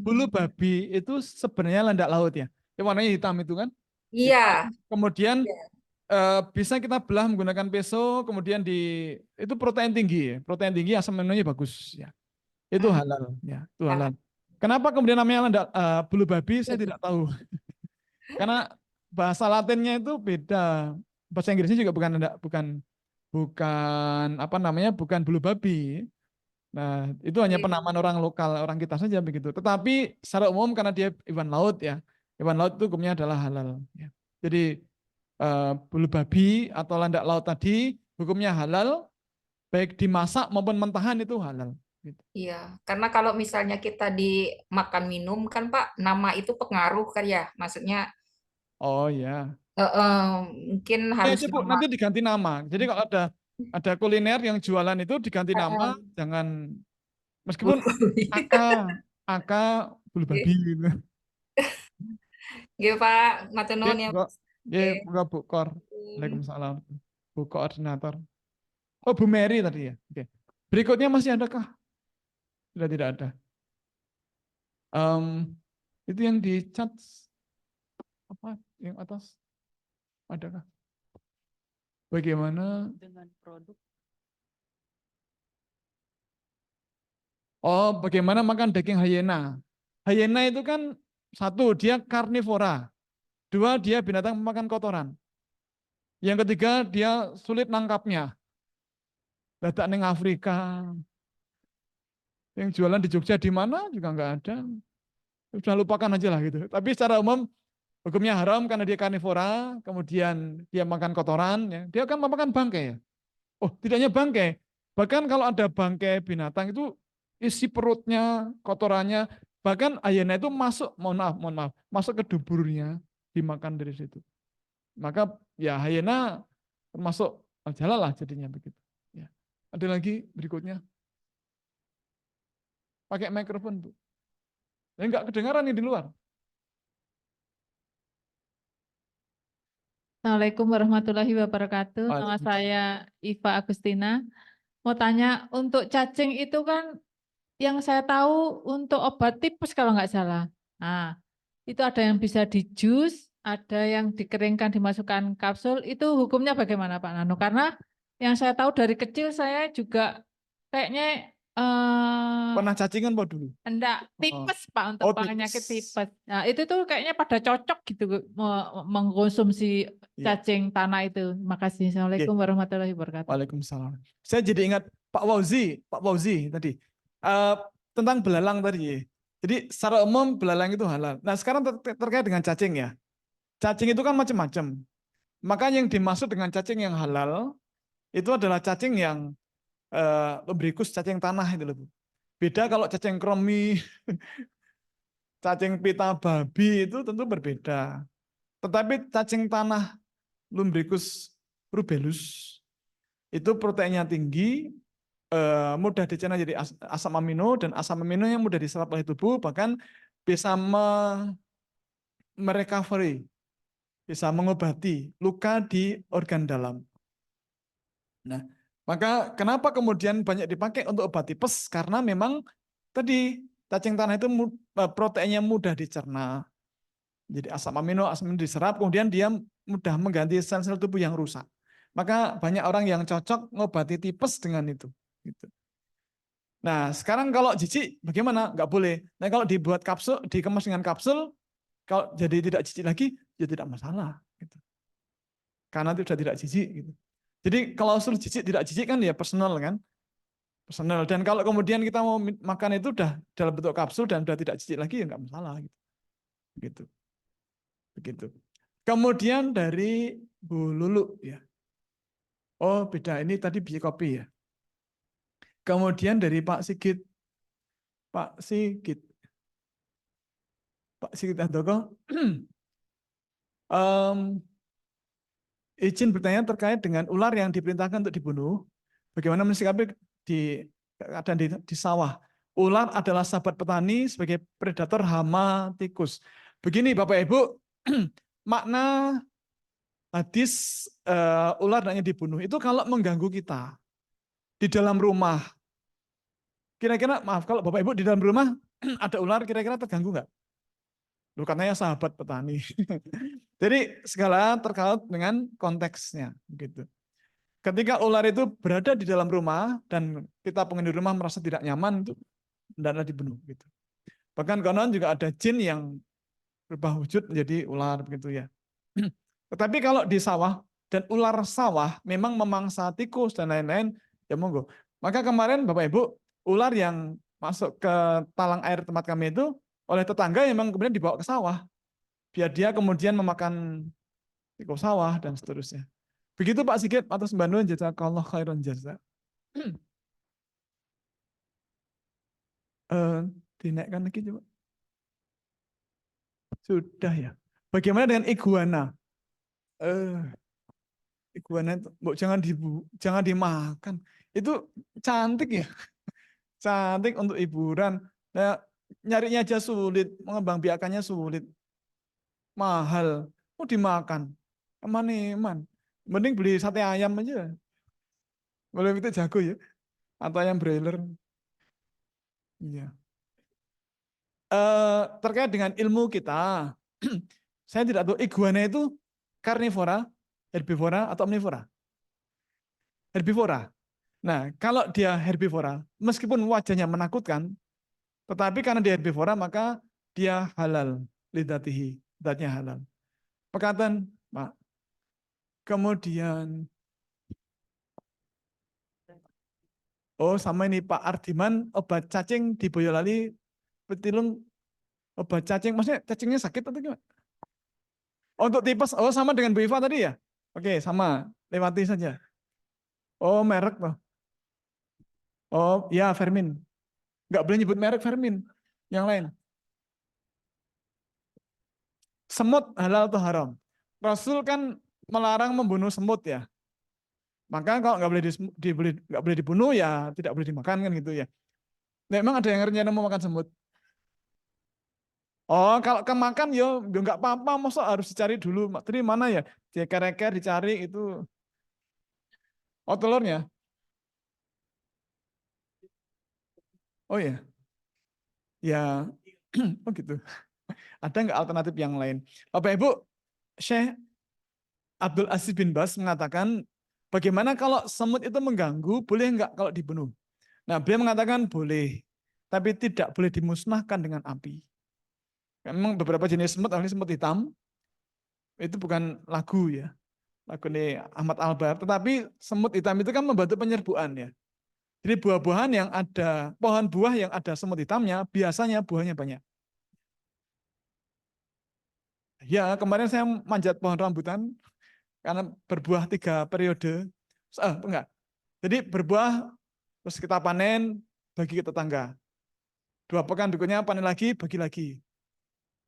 bulu babi itu sebenarnya landak laut ya. Yang warnanya hitam itu kan? Iya. Kemudian bisa kita belah menggunakan peso, kemudian itu protein tinggi, asam aminonya bagus ya. Itu halal ya, itu halal. Kenapa kemudian namanya landak bulu babi? Saya tidak tahu. Karena bahasa Latinnya itu beda. Bahasa Inggrisnya juga bukan bukan bulu babi. Nah, itu hanya penamaan orang lokal, orang kita saja begitu. Tetapi secara umum karena dia hewan laut ya, hewan laut itu hukumnya adalah halal. Ya. Jadi bulu babi atau landak laut tadi hukumnya halal, baik dimasak maupun mentahan itu halal. Gitu. Iya, karena kalau misalnya kita dimakan minum kan, Pak, nama itu pengaruh kan ya, maksudnya. Oh ya. Mungkin Ya, harus Bu, nama. nanti diganti nama. Jadi kalau ada kuliner yang jualan itu diganti nama, jangan meskipun aka bulu babi gitu. Nggih, Pak, matur nuwun ya. Enggak Bu Kor. Waalaikumsalam. Bu Koordinator. Oh, Bu Mary tadi ya. Oke. Berikutnya masih adakah? Sudah tidak ada. Itu yang di chat apa? Yang atas adakah? Bagaimana dengan produk? Oh, bagaimana makan daging hyena? Hyena itu kan satu, dia karnivora. Dua, dia binatang memakan kotoran. Yang ketiga, dia sulit nangkapnya. Dadak ning Afrika. Yang jualan di Jogja di mana juga nggak ada. Sudah lupakan aja lah gitu. Tapi secara umum hukumnya haram karena dia karnivora, kemudian dia makan kotoran, ya. Dia akan memakan bangkai ya. Oh, tidak hanya bangkai. Bahkan kalau ada bangkai binatang itu isi perutnya, kotorannya, bahkan hyena itu masuk, mohon maaf, masuk ke duburnya, dimakan dari situ. Maka ya hyena termasuk halal lah jadinya begitu. Ya. Ada lagi berikutnya. Pakai mikrofon, Bu. Enggak kedengaran nih di luar. Assalamualaikum warahmatullahi wabarakatuh. Nama saya Iva Agustina. Mau tanya, untuk cacing itu kan yang saya tahu untuk obat tipes kalau nggak salah. Nah, itu ada yang bisa di jus, ada yang dikeringkan dimasukkan kapsul. Itu hukumnya bagaimana, Pak Nano? Karena yang saya tahu dari kecil saya juga kayaknya pernah cacingan Pak dulu? Enggak, tipes Pak, untuk penyakit tipes. Nah, itu tuh kayaknya pada cocok gitu mengkonsumsi cacing tanah itu. Terima kasih. Assalamualaikum warahmatullahi wabarakatuh. Waalaikumsalam. Saya jadi ingat Pak Wauzi tadi. Tentang belalang tadi. Jadi secara umum belalang itu halal. Nah, sekarang terkait dengan cacing ya. Cacing itu kan macam-macam. Maka yang dimaksud dengan cacing yang halal itu adalah cacing yang lumbricus, cacing tanah itu loh. Beda kalau cacing kremi, cacing pita babi itu tentu berbeda. Tetapi cacing tanah lumbricus rubellus itu proteinnya tinggi, mudah dicerna jadi asam amino, dan asam amino yang mudah diserap oleh tubuh, bahkan bisa merecovery, bisa mengobati luka di organ dalam. Nah, maka kenapa kemudian banyak dipakai untuk obat tipes? Karena memang tadi cacing tanah itu proteinnya mudah dicerna. Jadi asam amino diserap, kemudian dia mudah mengganti sel-sel tubuh yang rusak. Maka banyak orang yang cocok ngobati tipes dengan itu. Gitu. Nah, sekarang kalau jijik bagaimana? Nggak boleh. Nah, kalau dibuat kapsul, dikemas dengan kapsul, kalau jadi tidak jijik lagi, ya tidak masalah. Gitu. Karena itu sudah tidak jijik. Gitu. Jadi kalau suruh jijik tidak jijik kan ya personal kan, personal. Dan kalau kemudian kita mau makan itu udah dalam bentuk kapsul dan sudah tidak jijik lagi ya nggak masalah gitu. Begitu. Kemudian dari Bu Lulu ya, Oh, beda. Ini tadi biji kopi ya. Kemudian dari Pak Sigit. Pak Sigit Handoko. Izin bertanya terkait dengan ular yang diperintahkan untuk dibunuh. Bagaimana mensikapi di keadaan di sawah? Ular adalah sahabat petani sebagai predator hama tikus. Begini Bapak Ibu, makna hadis ular hanya dibunuh itu kalau mengganggu kita di dalam rumah. Kira-kira, maaf, kalau Bapak Ibu di dalam rumah ada ular, kira-kira terganggu nggak? Loh, katanya sahabat petani. Jadi segala terkait dengan konteksnya. Gitu. Ketika ular itu berada di dalam rumah dan kita penghuni rumah merasa tidak nyaman, itu hendaklah dibunuh. Gitu. Bahkan konon juga ada jin yang berubah wujud menjadi ular, begitu ya. Tetapi kalau di sawah dan ular sawah memang memangsa tikus dan lain-lain, ya monggo. Maka kemarin Bapak Ibu, ular yang masuk ke talang air tempat kami itu oleh tetangga memang kemudian dibawa ke sawah. Biar dia kemudian memakan tikus sawah dan seterusnya. Begitu Pak Sigit, atas bantuan jazakallah khairan jaza. Dinaikkan lagi coba. Sudah ya. Bagaimana dengan iguana? Iguana itu jangan dimakan. Itu cantik ya. Cantik untuk hiburan. Nah, nyarinya aja sulit, mengembangbiakannya sulit. Mahal. Mau dimakan. Eman-eman. Mending beli sate ayam aja. Boleh itu jago ya. Atau ayam broiler. Iya. Terkait dengan ilmu kita, saya tidak tahu iguana itu karnivora, herbivora, atau omnivora. Herbivora. Nah, kalau dia herbivora, meskipun wajahnya menakutkan, tetapi karena dia herbivora, maka dia halal. Lidatihi, zatnya halal. Perkataan, Pak. Kemudian, oh sama ini Pak Ardiman, obat cacing di Boyolali, Petilung, obat cacing, maksudnya cacingnya sakit atau gimana? Untuk tipes, oh sama dengan Bu Iva tadi ya? Oke, sama, lewati saja. Oh merek loh. Oh ya Fermin. Nggak boleh nyebut merek Fermin. Yang lain. Semut halal atau haram? Rasul kan melarang membunuh semut ya. Maka kalau nggak boleh dibunuh ya tidak boleh dimakan kan gitu ya. Nah, memang ada yang rencana mau makan semut. Oh kalau kemakan yo nggak apa-apa, masa harus dicari dulu. Tadi mana ya? Ceker-ceker dicari itu. Oh telurnya. Oh ya. Ya. Oh gitu. Ada nggak alternatif yang lain? Bapak Ibu, Syekh Abdul Aziz bin Bas mengatakan, bagaimana kalau semut itu mengganggu, boleh nggak kalau dibunuh? Nah, beliau mengatakan boleh, tapi tidak boleh dimusnahkan dengan api. Memang beberapa jenis semut, ini semut hitam, itu bukan lagu ya, lagu ini Ahmad Albar, tetapi semut hitam itu kan membantu penyerbuan ya. Jadi buah-buahan yang ada, pohon buah yang ada semut hitamnya, biasanya buahnya banyak. Ya, kemarin saya manjat pohon rambutan, karena berbuah 3 periode. Enggak. Jadi berbuah, terus kita panen, bagi ke tetangga. 2 pekan berikutnya panen lagi, bagi lagi.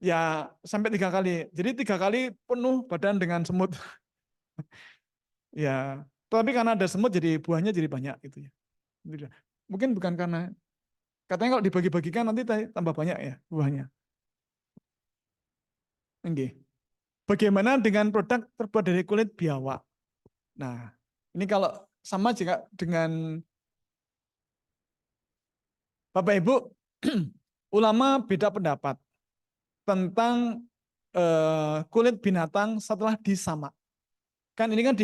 Ya, sampai 3 kali. Jadi 3 kali penuh badan dengan semut. Ya, tapi karena ada semut, jadi buahnya jadi banyak gitu ya. Mungkin bukan karena, katanya kalau dibagi-bagikan nanti tambah banyak ya buahnya. Oke. Bagaimana dengan produk terbuat dari kulit biawak? Nah, ini kalau sama juga dengan Bapak Ibu, ulama beda pendapat tentang kulit binatang setelah disamak. Kan ini kan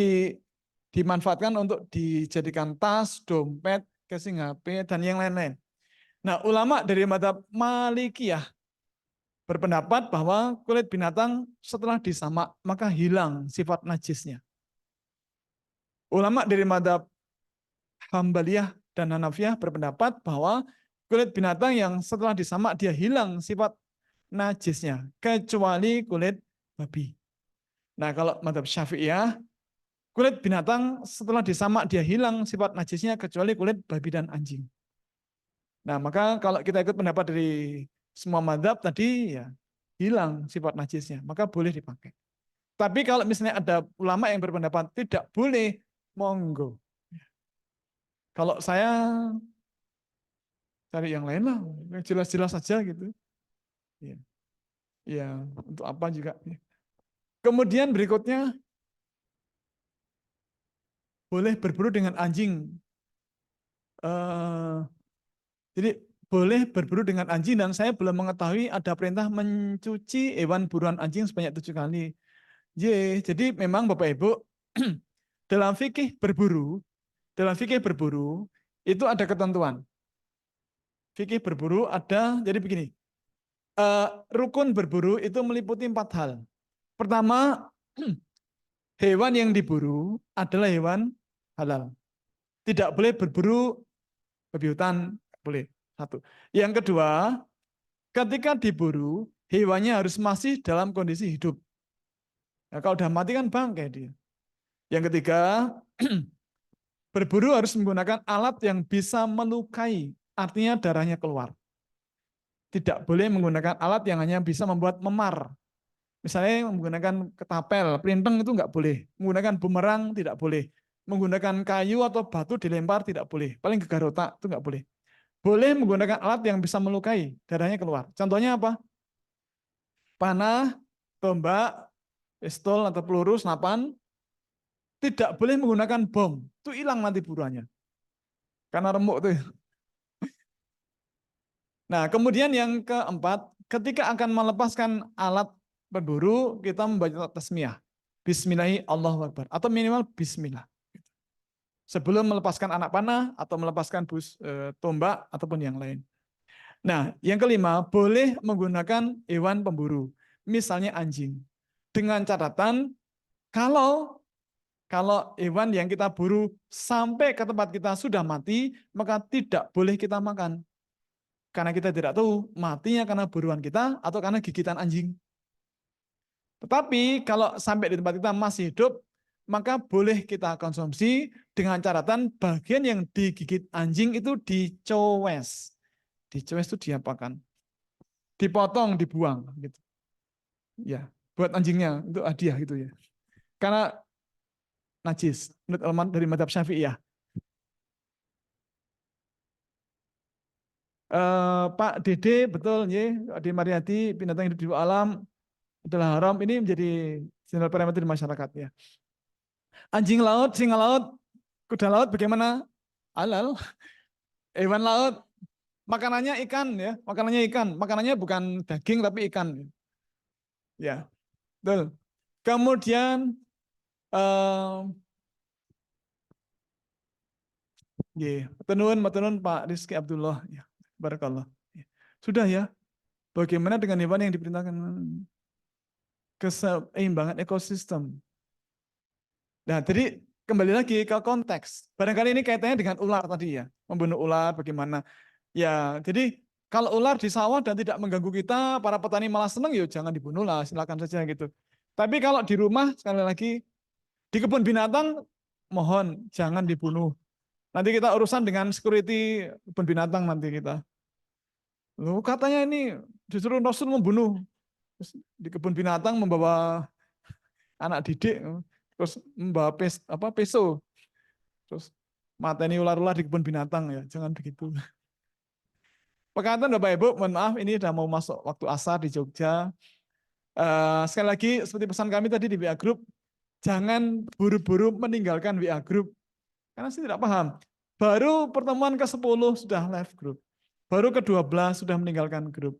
dimanfaatkan untuk dijadikan tas, dompet, casing HP, dan yang lain-lain. Nah, ulama dari mazhab Malikiyah berpendapat bahwa kulit binatang setelah disamak maka hilang sifat najisnya. Ulama dari mazhab Hambaliyah dan Hanafiyah berpendapat bahwa kulit binatang yang setelah disamak dia hilang sifat najisnya kecuali kulit babi. Nah, kalau mazhab Syafi'iyah kulit binatang setelah disamak dia hilang sifat najisnya kecuali kulit babi dan anjing. Nah, maka kalau kita ikut pendapat dari semua mazhab tadi ya hilang sifat najisnya, maka boleh dipakai. Tapi kalau misalnya ada ulama yang berpendapat tidak boleh, monggo. Kalau saya cari yang lain lah, yang jelas-jelas saja gitu. Ya. Ya, untuk apa juga. Kemudian berikutnya boleh berburu dengan anjing. Jadi boleh berburu dengan anjing dan saya belum mengetahui ada perintah mencuci hewan buruan anjing sebanyak 7 kali. Jadi memang Bapak Ibu dalam fikih berburu itu ada ketentuan. Fikih berburu ada, jadi begini. Rukun berburu itu meliputi 4 hal. Pertama, hewan yang diburu adalah hewan halal. Tidak boleh berburu babi hutan, boleh. 1. Yang kedua, ketika diburu, hewannya harus masih dalam kondisi hidup. Nah, kalau udah mati kan bangkai dia. Yang ketiga, berburu harus menggunakan alat yang bisa melukai, artinya darahnya keluar. Tidak boleh menggunakan alat yang hanya bisa membuat memar. Misalnya menggunakan ketapel, pelinteng itu nggak boleh. Menggunakan bumerang tidak boleh. Menggunakan kayu atau batu dilempar tidak boleh. Paling gegar otak itu nggak boleh. Boleh menggunakan alat yang bisa melukai, darahnya keluar. Contohnya apa? Panah, tombak, pistol atau peluru, senapan. Tidak boleh menggunakan bom. Itu hilang nanti buruannya. Karena remuk tuh. Nah, kemudian yang keempat, ketika akan melepaskan alat berburu, kita membaca tasmiyah. Bismillahi Allahu Akbar. Atau minimal bismillah. Sebelum melepaskan anak panah atau melepaskan tombak ataupun yang lain. Nah, yang kelima, boleh menggunakan hewan pemburu. Misalnya anjing. Dengan catatan, kalau hewan yang kita buru sampai ke tempat kita sudah mati, maka tidak boleh kita makan. Karena kita tidak tahu matinya karena buruan kita atau karena gigitan anjing. Tetapi kalau sampai di tempat kita masih hidup, maka boleh kita konsumsi dengan catatan bagian yang digigit anjing itu dicowes. Dicowes itu diapakan? Dipotong, dibuang gitu. Ya, buat anjingnya itu hadiah gitu ya. Karena najis menurut ulama dari mazhab Syafi'iyah. Pak Dede betul ya, Ade Mariati, binatang hidup di bawah alam adalah haram, ini menjadi standar parameter di masyarakat ya. Anjing laut, singa laut, kuda laut bagaimana? Halal. Hewan laut, makanannya ikan ya, makanannya bukan daging tapi ikan. Ya, betul. Kemudian maturnuwun Pak Rizky Abdullah ya. Barakallah. Sudah ya. Bagaimana dengan hewan yang diperintahkan keseimbangan ekosistem? Nah, jadi kembali lagi ke konteks. Barangkali ini kaitannya dengan ular tadi ya. Membunuh ular bagaimana? Ya, jadi kalau ular di sawah dan tidak mengganggu kita, para petani malah senang, ya jangan dibunuh lah, silakan saja gitu. Tapi kalau di rumah, sekali lagi, di kebun binatang, mohon jangan dibunuh. Nanti kita urusan dengan security kebun binatang nanti kita. Loh, katanya ini justru Rasul membunuh. Terus di kebun binatang membawa anak didik, terus membawa peso. Terus mateni ular-ular di kebun binatang ya, jangan begitu. Perkataan Bapak Ibu, mohon maaf ini sudah mau masuk waktu asar di Jogja. Sekali lagi seperti pesan kami tadi di WA Group, jangan buru-buru meninggalkan WA Group. Karena saya tidak paham. Baru pertemuan ke-10 sudah live group. Baru ke-12 sudah meninggalkan grup.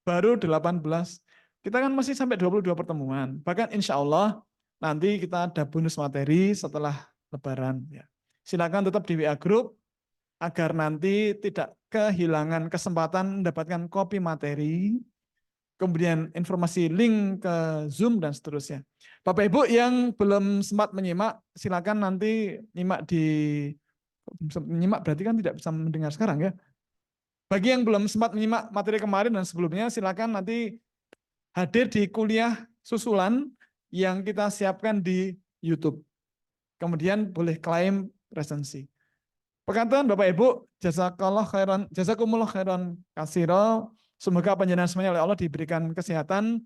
Baru 18. Kita kan masih sampai 22 pertemuan. Bahkan insya Allah nanti kita ada bonus materi setelah Lebaran. Ya. Silakan tetap di WA Group agar nanti tidak kehilangan kesempatan mendapatkan kopi materi, kemudian informasi link ke Zoom dan seterusnya. Bapak Ibu yang belum sempat menyimak, silakan nanti menyimak berarti kan tidak bisa mendengar sekarang ya. Bagi yang belum sempat menyimak materi kemarin dan sebelumnya, silakan nanti hadir di kuliah susulan yang kita siapkan di YouTube. kemudian boleh klaim presensi. Perkataan Bapak Ibu, jazakumullah khairan katsira. Semoga panjenengan semuanya oleh Allah diberikan kesehatan,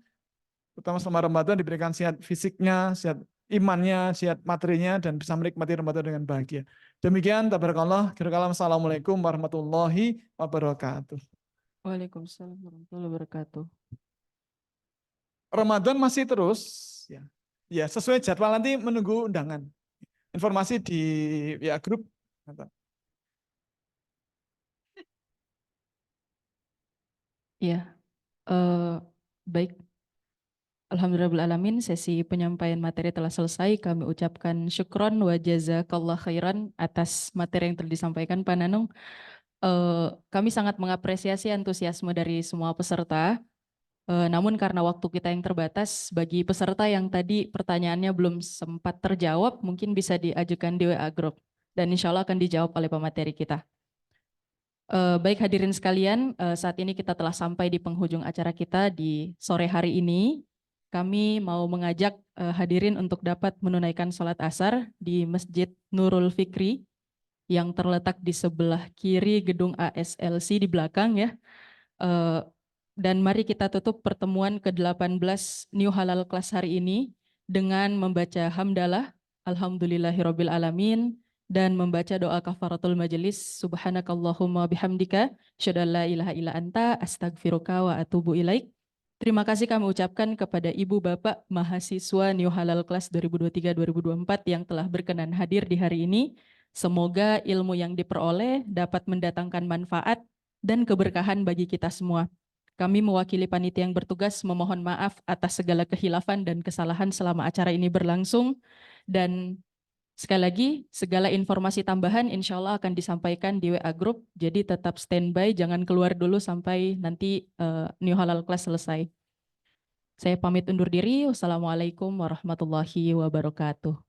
terutama selama Ramadan diberikan sehat fisiknya, sehat imannya, sehat materinya, dan bisa menikmati Ramadan dengan bahagia. Demikian, tabarakallah. Assalamualaikum warahmatullahi wabarakatuh. Waalaikumsalam warahmatullahi wabarakatuh. Ramadan masih terus, ya. Ya, sesuai jadwal nanti menunggu undangan. Informasi di ya grup. Ya, baik. Alhamdulillahirrahmanirrahim, sesi penyampaian materi telah selesai. Kami ucapkan syukron wa jazakallah khairan atas materi yang telah disampaikan Pak Nanung. Kami sangat mengapresiasi antusiasme dari semua peserta. Namun karena waktu kita yang terbatas, bagi peserta yang tadi pertanyaannya belum sempat terjawab, mungkin bisa diajukan di WA Group. Dan insya Allah akan dijawab oleh pemateri kita. Baik hadirin sekalian, saat ini kita telah sampai di penghujung acara kita di sore hari ini. Kami mau mengajak hadirin untuk dapat menunaikan sholat asar di Masjid Nurul Fikri yang terletak di sebelah kiri gedung ASLC di belakang ya. Dan mari kita tutup pertemuan ke-18 New Halal Class hari ini dengan membaca hamdalah, alhamdulillahirabbil alamin, dan membaca doa kafaratul majelis, subhanakallahumma bihamdika, asyhadu an la ilaha illa anta, astagfiruka wa atubu ilaik. Terima kasih kami ucapkan kepada Ibu Bapak mahasiswa New Halal Class 2023-2024 yang telah berkenan hadir di hari ini. Semoga ilmu yang diperoleh dapat mendatangkan manfaat dan keberkahan bagi kita semua. Kami mewakili panitia yang bertugas memohon maaf atas segala kehilafan dan kesalahan selama acara ini berlangsung. Dan sekali lagi, segala informasi tambahan insya Allah akan disampaikan di WA Group. Jadi tetap standby, jangan keluar dulu sampai nanti New Halal Class selesai. Saya pamit undur diri. Wassalamualaikum warahmatullahi wabarakatuh.